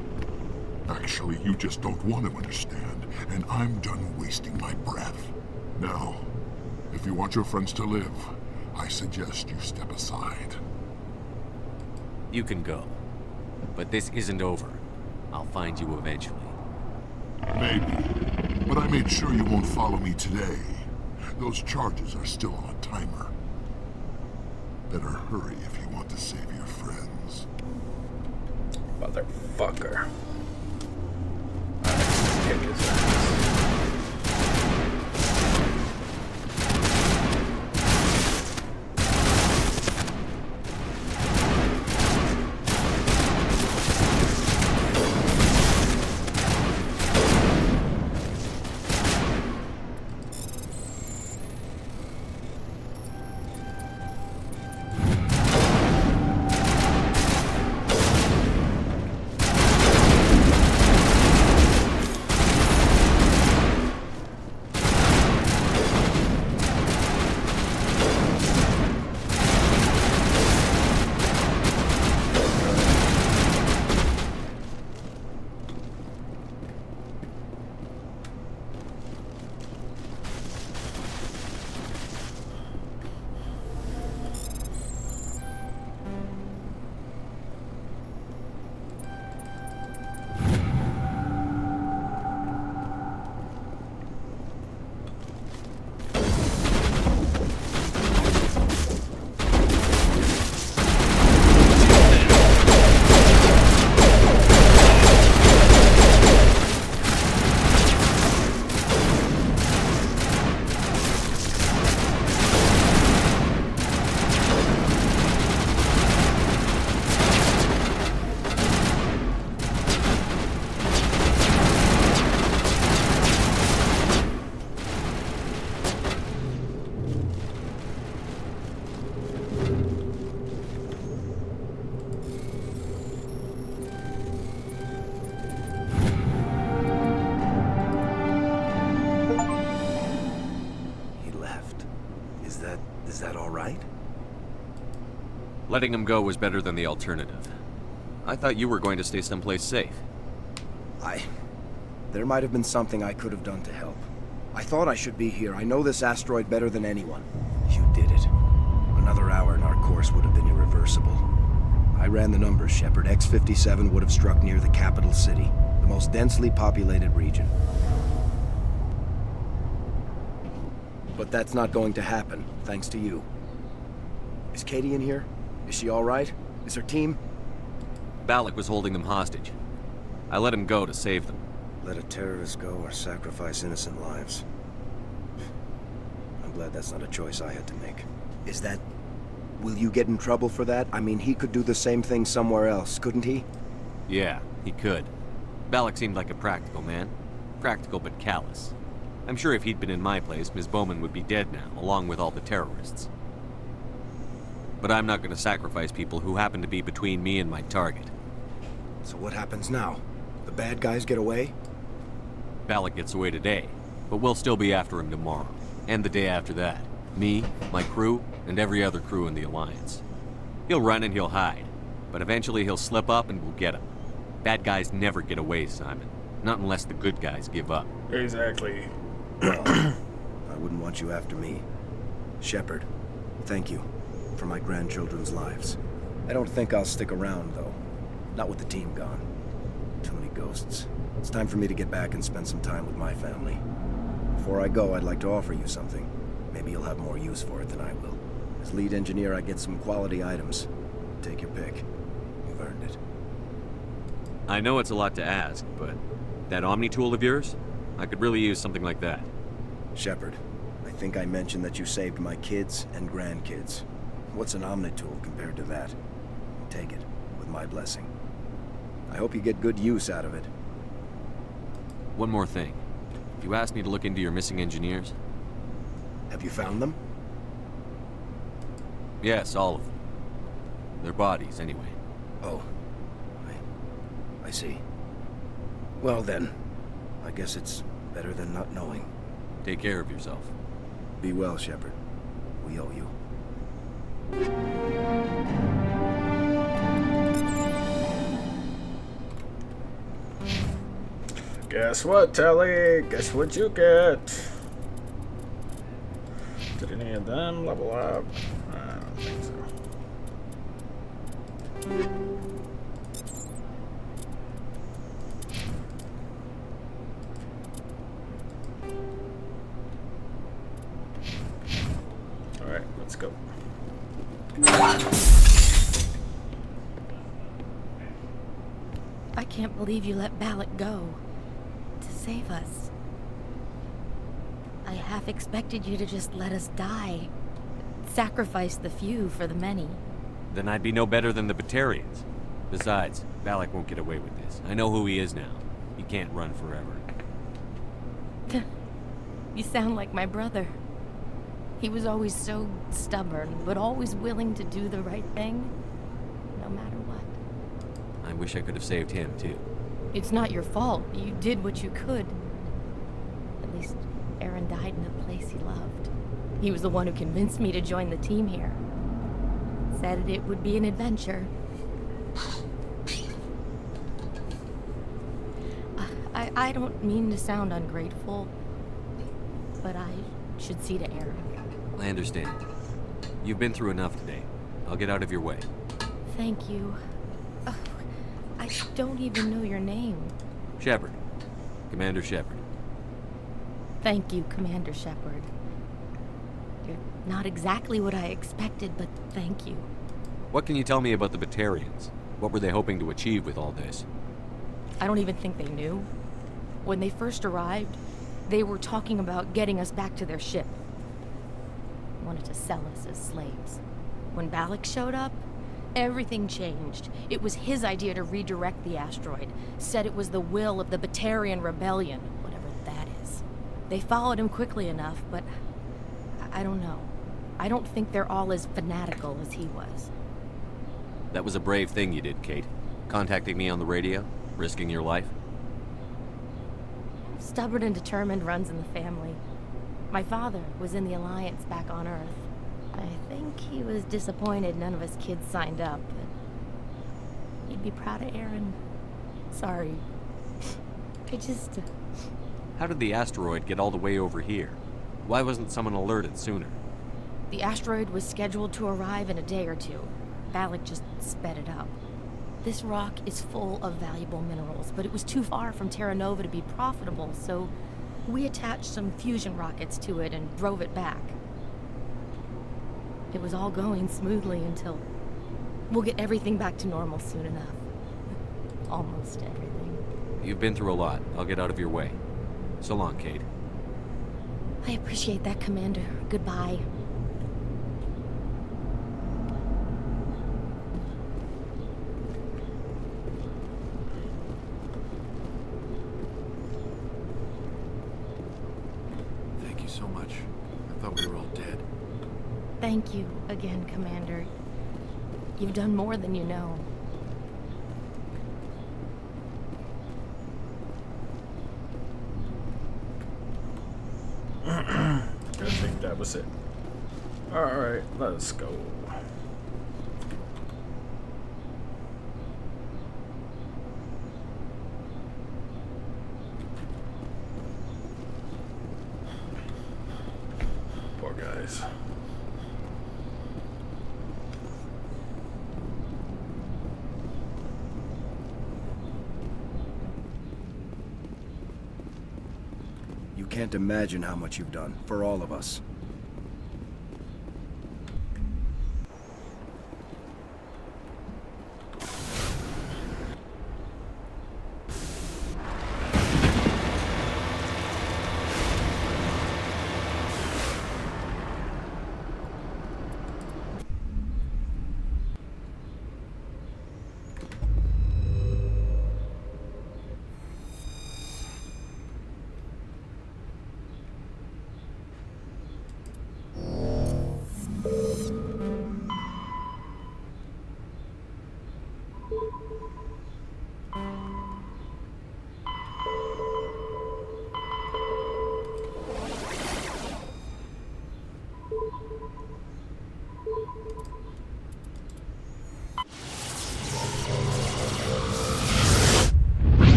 Actually, you just don't want to understand, and I'm done wasting my breath. Now, if you want your friends to live, I suggest you step aside.
You can go. But this isn't over. I'll find you eventually.
Maybe. But I made sure you won't follow me today. Those charges are still on a timer. Better hurry if you want to save your friends.
Motherfucker. Alright, kick his ass.
Is that all right?
Letting him go was better than the alternative. I thought you were going to stay someplace safe.
There might have been something I could have done to help. I thought I should be here. I know this asteroid better than anyone. You did it. Another hour and our course would have been irreversible. I ran the numbers, Shepard. X-57 would have struck near the capital city, the most densely populated region. But that's not going to happen, thanks to you. Is Katie in here? Is she all right? Is her team?
Balak was holding them hostage. I let him go to save them.
Let a terrorist go or sacrifice innocent lives. I'm glad that's not a choice I had to make. Is that... Will you get in trouble for that? I mean, he could do the same thing somewhere else, couldn't he?
Yeah, he could. Balak seemed like a practical man. Practical but callous. I'm sure if he'd been in my place, Ms. Bowman would be dead now, along with all the terrorists. But I'm not going to sacrifice people who happen to be between me and my target.
So what happens now? The bad guys get away?
Balak gets away today, but we'll still be after him tomorrow, and the day after that. Me, my crew, and every other crew in the Alliance. He'll run and he'll hide, but eventually he'll slip up and we'll get him. Bad guys never get away, Simon. Not unless the good guys give up.
Exactly.
Well, I wouldn't want you after me. Shepard, thank you for my grandchildren's lives. I don't think I'll stick around, though. Not with the team gone. Too many ghosts. It's time for me to get back and spend some time with my family. Before I go, I'd like to offer you something. Maybe you'll have more use for it than I will. As lead engineer, I get some quality items. Take your pick. have earned it.
I know it's a lot to ask, but that Omni tool of yours? I could really use something like that.
Shepard, I think I mentioned that you saved my kids and grandkids. What's an Omni tool compared to that? Take it, with my blessing. I hope you get good use out of it.
One more thing. You asked me to look into your missing engineers?
Have you found them?
Yes, all of them. Their bodies, anyway.
Oh. I see. Well then, I guess it's better than not knowing.
Take care of yourself.
Be well, Shepard. We owe you.
Guess what, Telly? Guess what you get? Did any of them level up? I don't think so. Alright, let's go.
I can't believe you let Balak go. To save us. I half expected you to just let us die. Sacrifice the few for the many.
Then I'd be no better than the Batarians. Besides, Balak won't get away with this. I know who he is now. He can't run forever.
You sound like my brother. He was always so stubborn, but always willing to do the right thing, no matter what.
I wish I could have saved him, too.
It's not your fault. You did what you could. At least Aaron died in a place he loved. He was the one who convinced me to join the team here. Said it would be an adventure. I don't mean to sound ungrateful, but I should see to Aaron.
I understand. You've been through enough today. I'll get out of your way.
Thank you. Oh, I don't even know your name.
Shepard. Commander Shepard.
Thank you, Commander Shepard. You're not exactly what I expected, but thank you.
What can you tell me about the Batarians? What were they hoping to achieve with all this?
I don't even think they knew. When they first arrived, they were talking about getting us back to their ship. Wanted to sell us as slaves. When Balak showed up, everything changed. It was his idea to redirect the asteroid. Said it was the will of the Batarian Rebellion, whatever that is. They followed him quickly enough, but I don't know. I don't think they're all as fanatical as he was.
That was a brave thing you did, Kate. Contacting me on the radio, risking your life.
Stubborn and determined runs in the family. My father was in the Alliance back on Earth. I think he was disappointed none of his kids signed up, but he'd be proud of Aaron. Sorry.
How did the asteroid get all the way over here? Why wasn't someone alerted sooner?
The asteroid was scheduled to arrive in a day or two. Balak just sped it up. This rock is full of valuable minerals, but it was too far from Terra Nova to be profitable, so we attached some fusion rockets to it and drove it back. It was all going smoothly until... We'll get everything back to normal soon enough. Almost everything.
You've been through a lot. I'll get out of your way. So long, Kate.
I appreciate that, Commander. Goodbye.
Thank you so much. I thought we were all dead.
Thank you again, Commander. You've done more than you know.
I think that was it. Alright, let's go. Poor guys.
You can't imagine how much you've done, for all of us.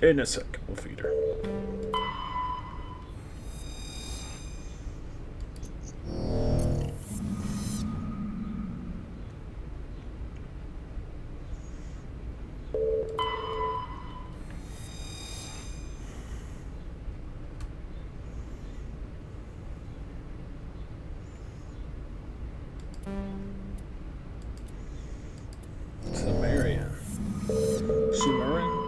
In a sec, we'll feed her. Sumerian. Sumerian?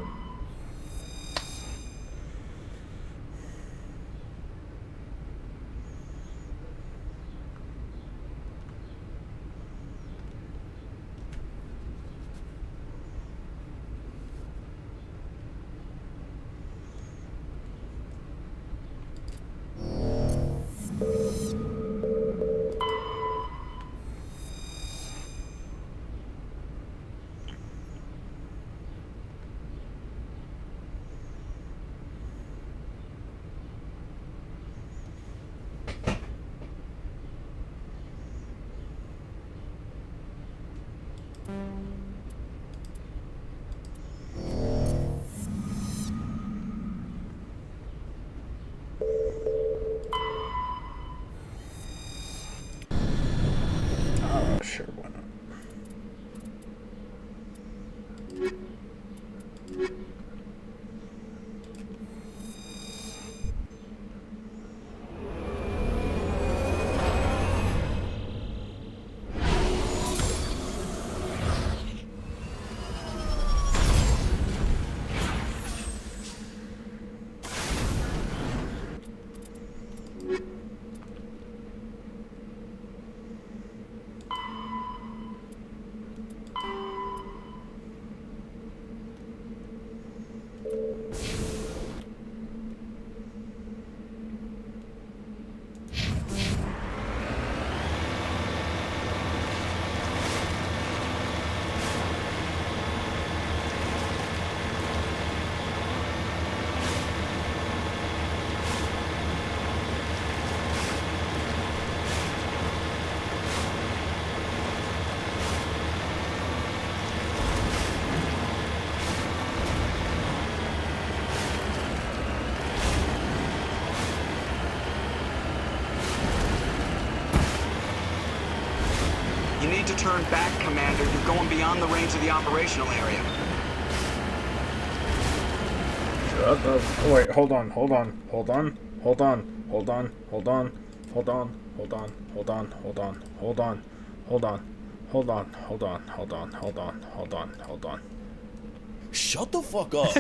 Sure, why not?
You need to turn back, Commander. You're going beyond the range of the operational area.
Shut up. Oh, wait, hold on. Hold on. Hold on. Hold on. Hold on. Hold on. Hold on. Hold on. Hold on. Hold on. Hold on. Hold on. Hold on. Hold on. Hold on. Hold on. Hold on. Hold on.
Shut the fuck up.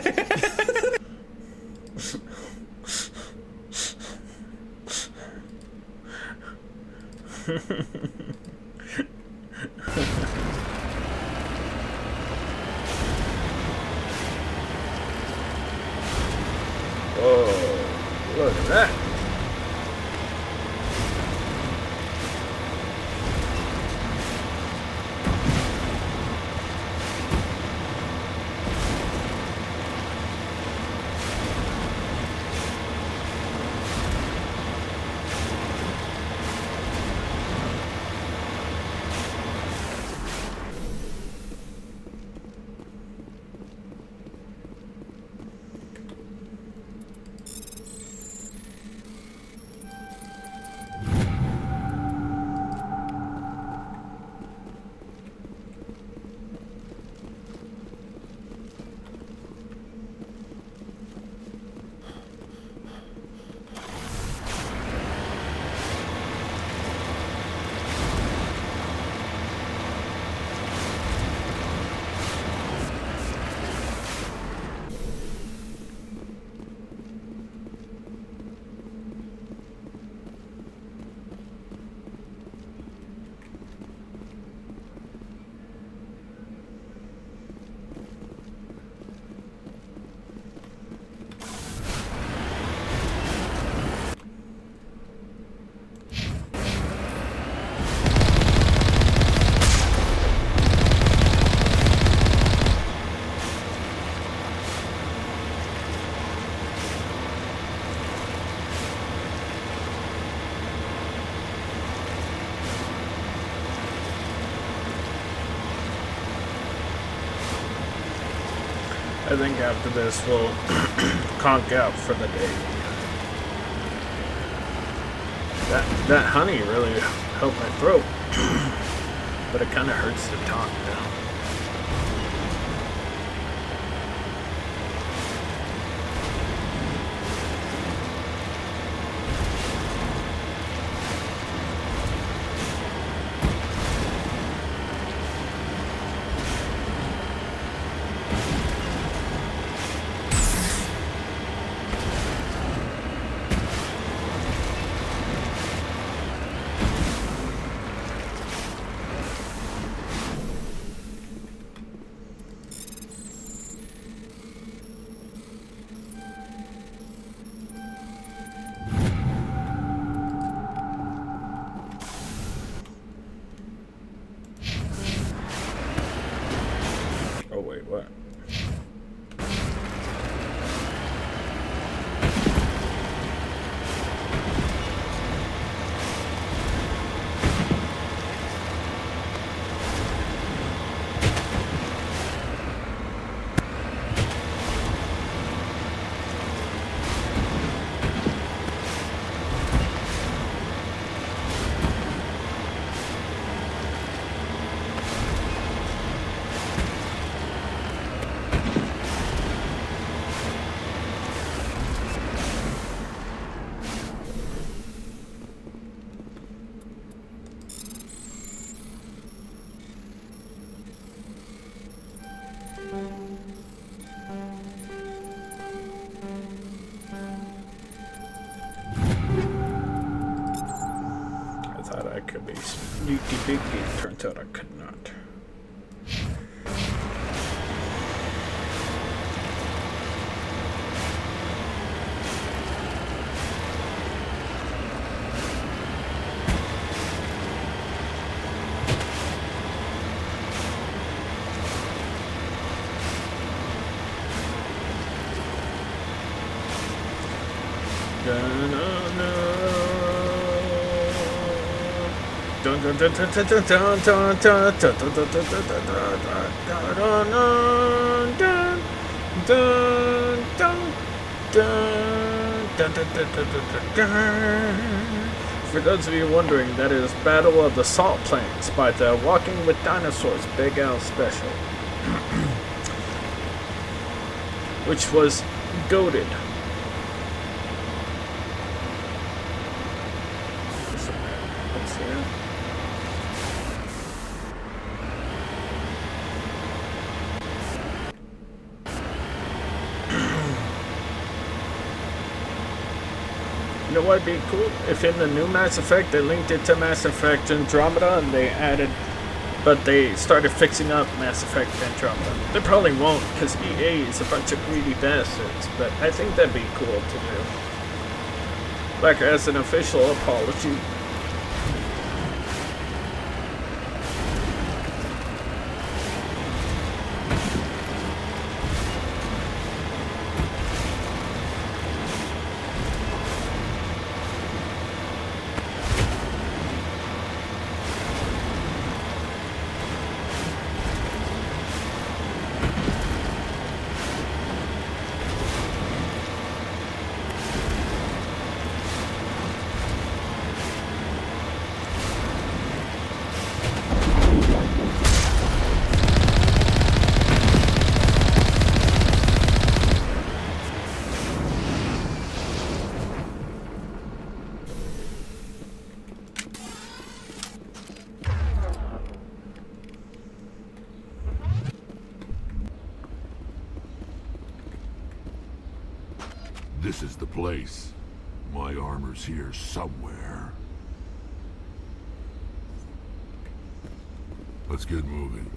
Whoa, look at that. I think after this we'll conk out for the day. That honey really helped my throat, but it kind of hurts to talk now. Oh wait, what? I could be sneaky beaky. Turns out I could not. For those of you wondering, that is Battle of the Salt Plains by the Walking with Dinosaurs Big Al special, which was goated. What's here? You know what'd be cool? If in the new Mass Effect they linked it to Mass Effect Andromeda and they added, but they started fixing up Mass Effect Andromeda. They probably won't because EA is a bunch of greedy bastards, but I think that'd be cool to do. Like as an official apology.
This is the place. My armor's here somewhere. Let's get moving.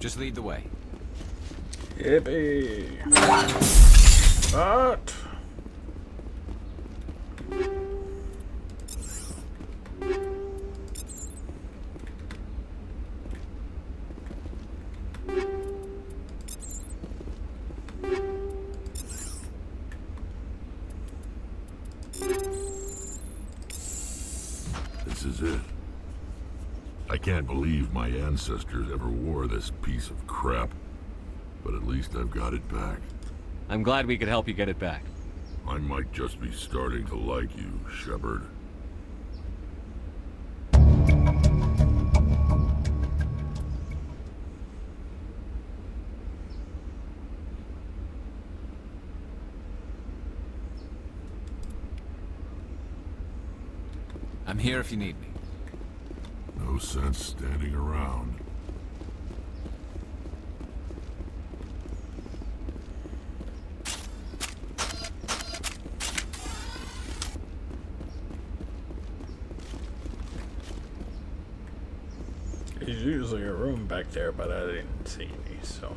Just lead the way.
Yippee. What?
This is it. I can't believe my ancestors ever wore this piece of crap. But at least I've got it back.
I'm glad we could help you get it back.
I might just be starting to like you, Shepard.
I'm here if you need me.
No sense standing around.
There's usually a room back there, but I didn't see any, so.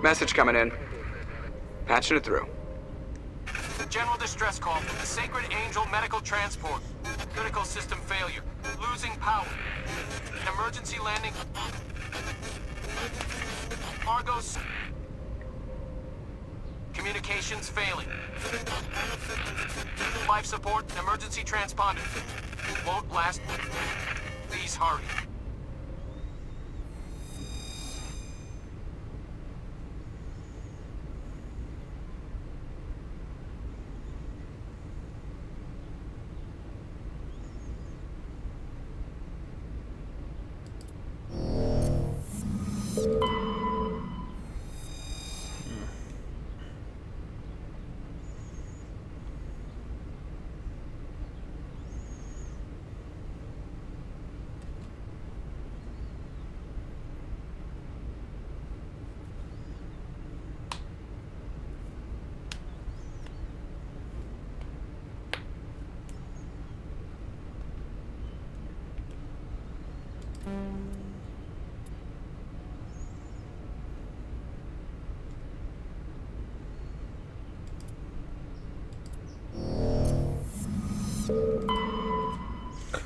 Message coming in. Patching it through.
General distress call from the Sacred Angel Medical Transport. Critical system failure. Losing power. Emergency landing. Argos. Communications failing. Life support, emergency transponder. Won't last. Please hurry.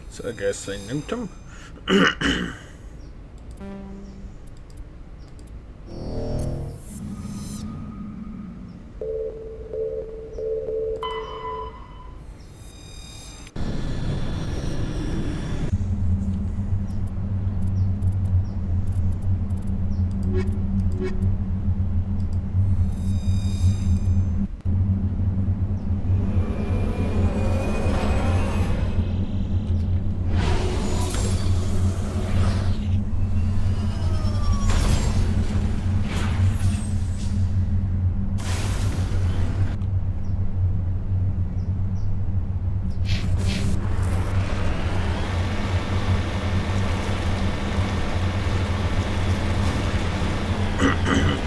So I guess they nuked him.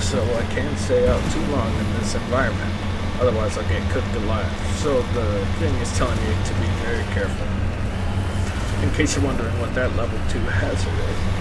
So I can't stay out too long in this environment, otherwise I'll get cooked alive. So the thing is telling me to be very careful. In case you're wondering what that level 2 hazard is.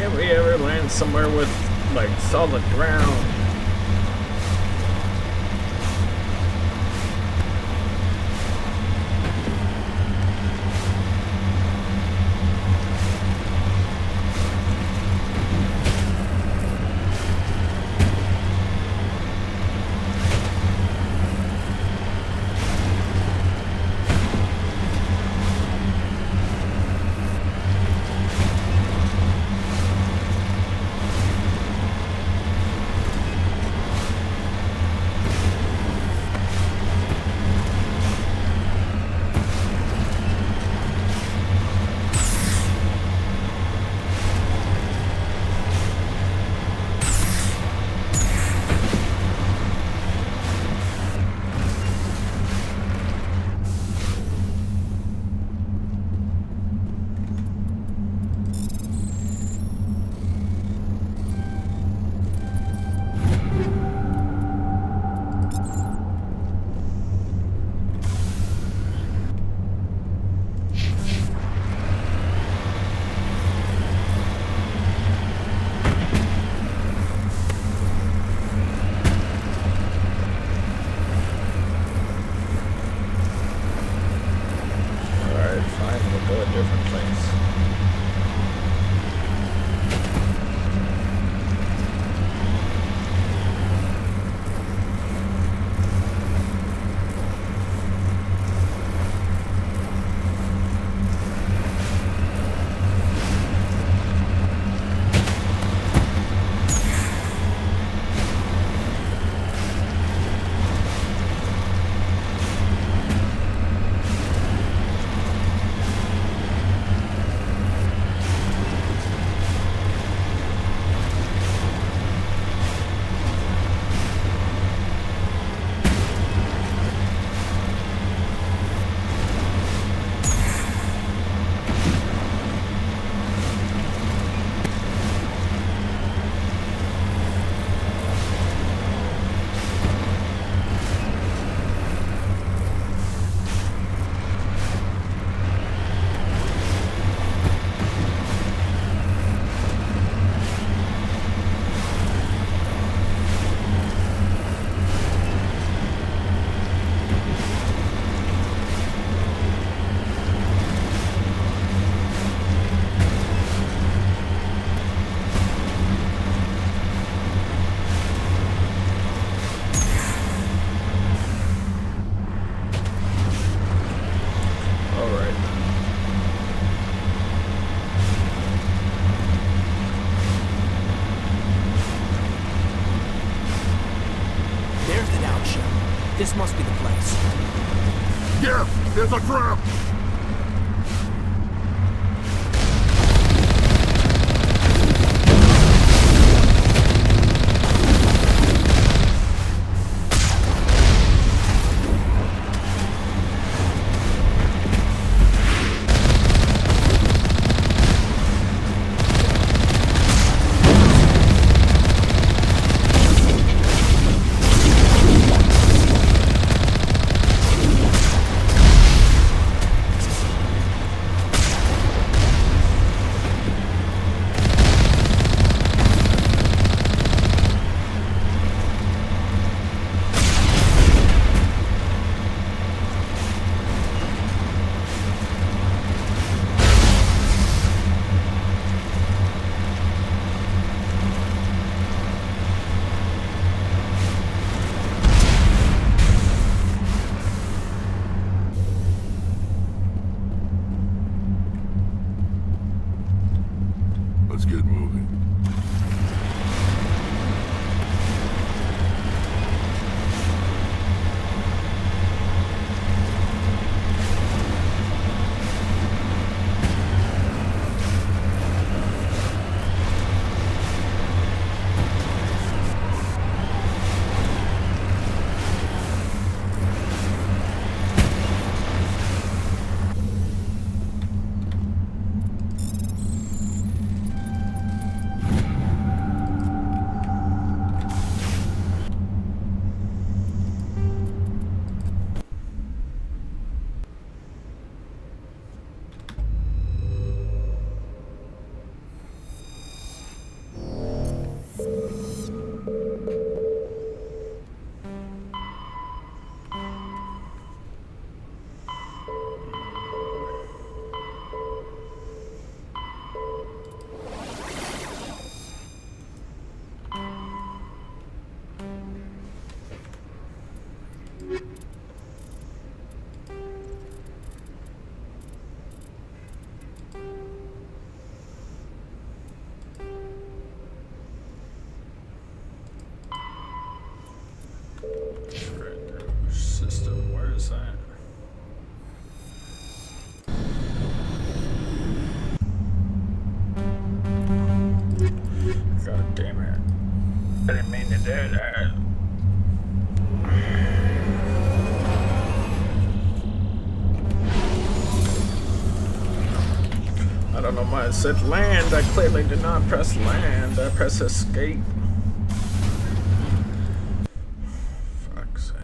can't we ever land somewhere with, like, solid ground?
This must be the place.
Geth, there's a trap! Let's get moving.
God damn it. I didn't mean to do that. I don't know why it said land. I clearly did not press land. I pressed escape. Fuck's sake.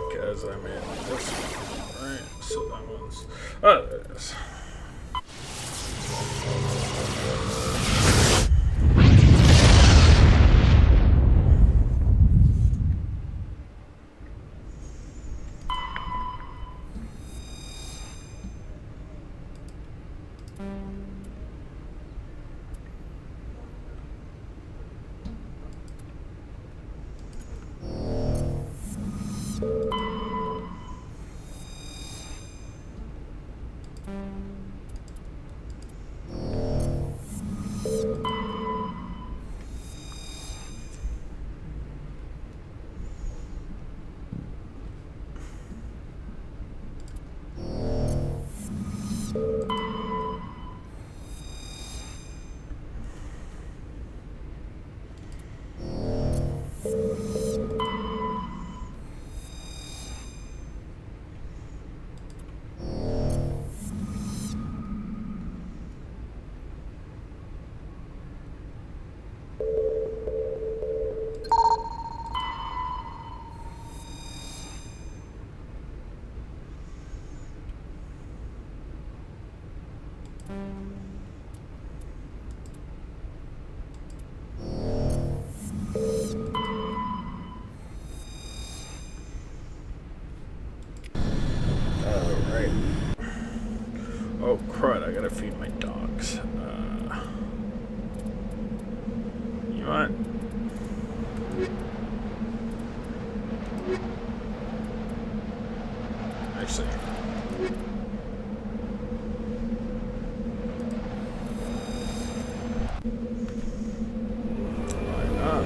Because I'm in this one, right? So that one's... Oh, there it is. Oh crud, I gotta feed my dogs. You know what? Actually, why not?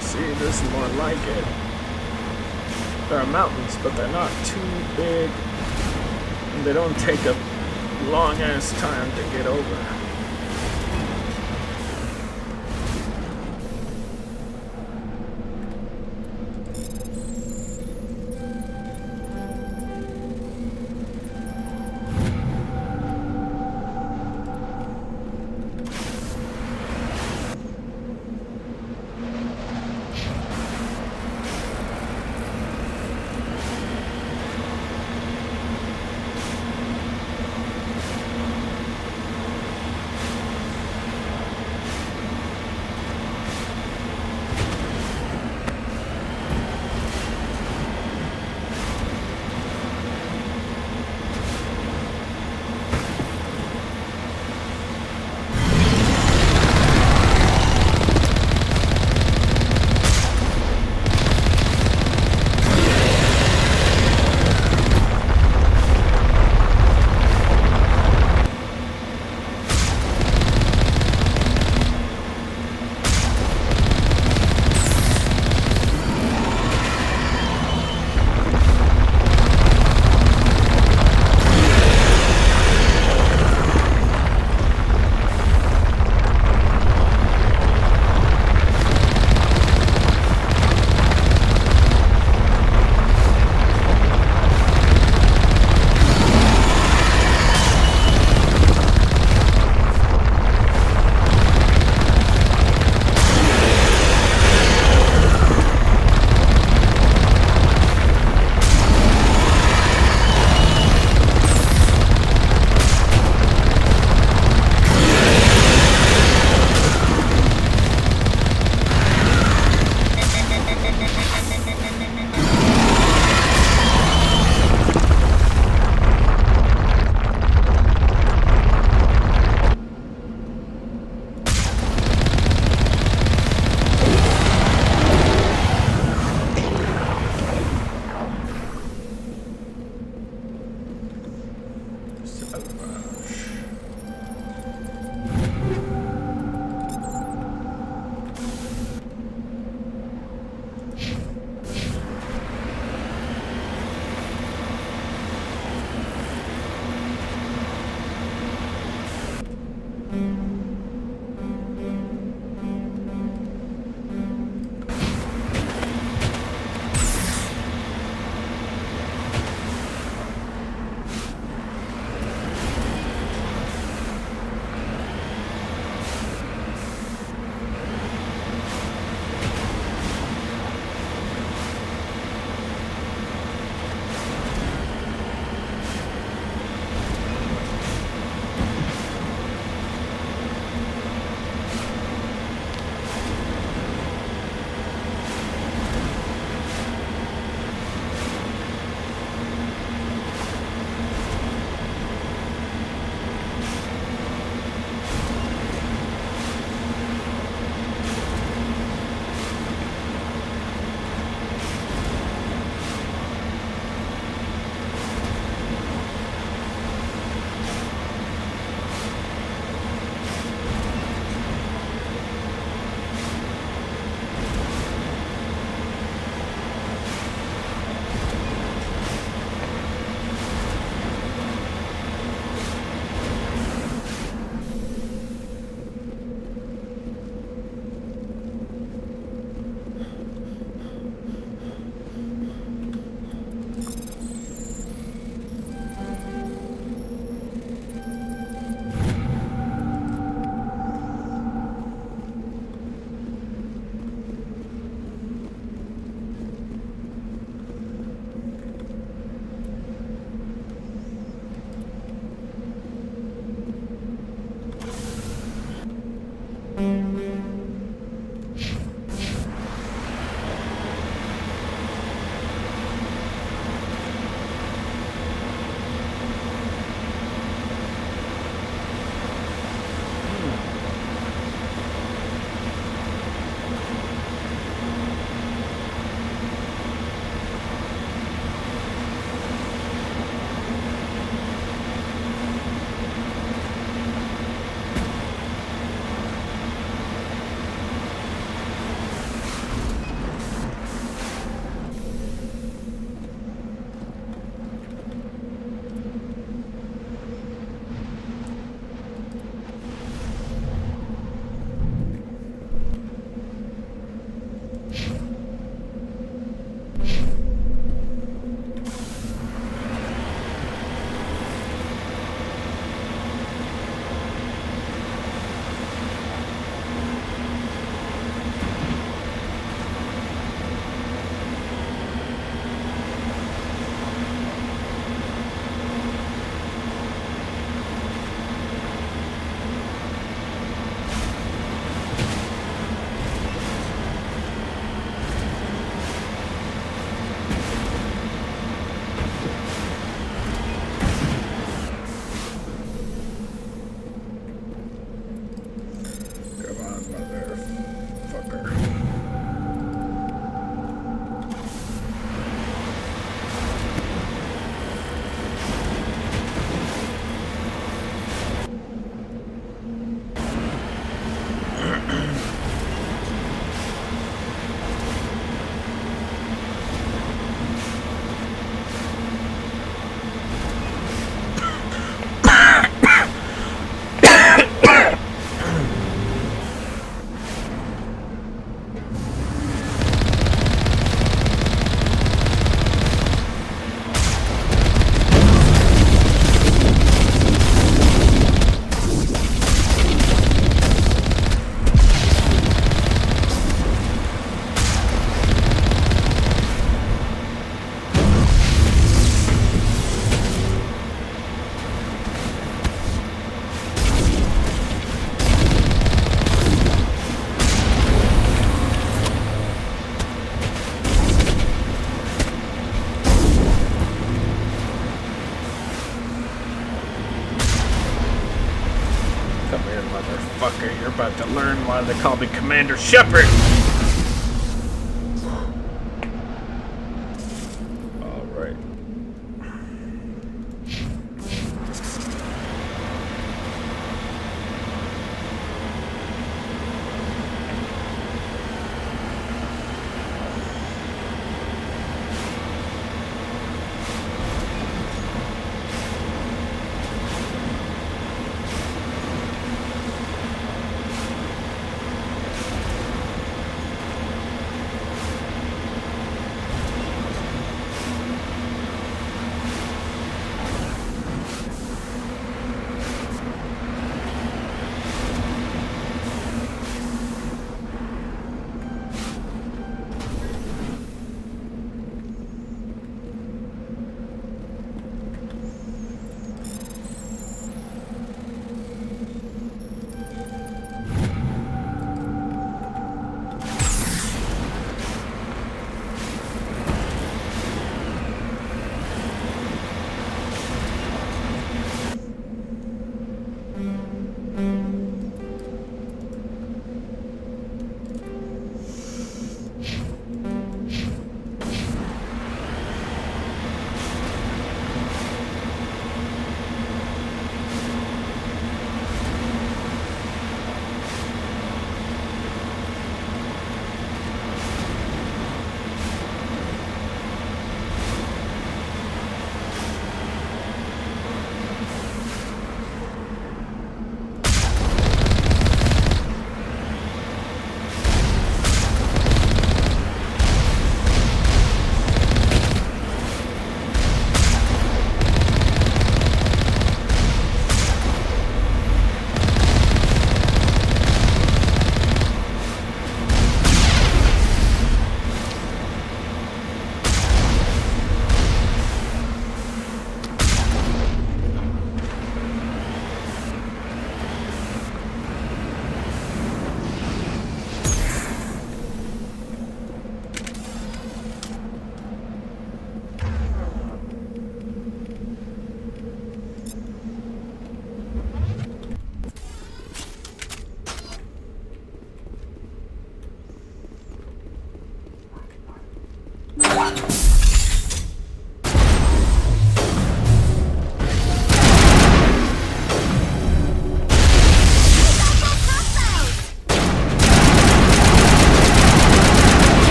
See, this is more like it. There are mountains, but they're not too big, and they don't take a long-ass time to get over. about to learn why they call me Commander Shepard. Alright.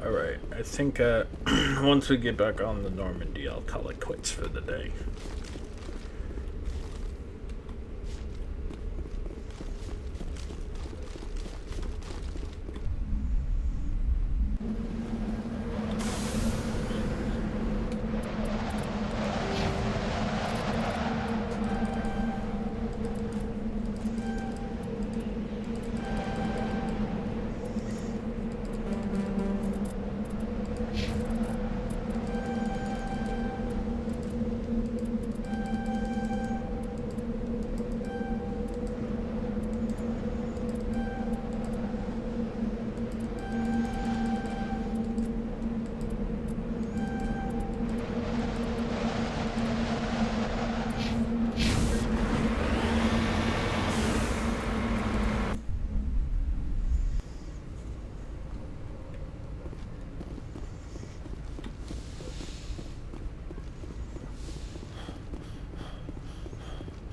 Alright, I think once we get back on the Normandy, I'll call it quits for the day.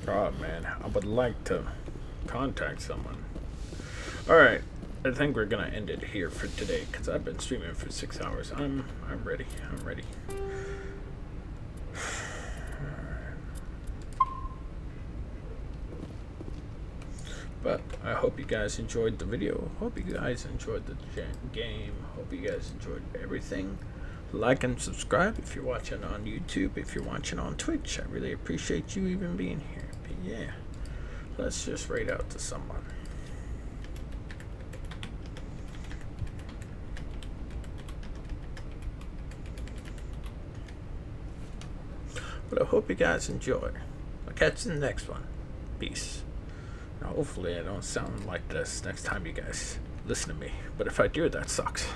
Oh man, I would like to contact someone. Alright, I think we're gonna end it here for today because I've been streaming for 6 hours. I'm ready. I'm ready. But I hope you guys enjoyed the video. Hope you guys enjoyed the game. Hope you guys enjoyed everything. Like and subscribe if you're watching on YouTube. If you're watching on Twitch, I really appreciate you even being here. But yeah, let's just raid out to someone. But I hope you guys enjoy. I'll catch you in the next one. Peace. Now, hopefully I don't sound like this next time you guys listen to me. But if I do, that sucks.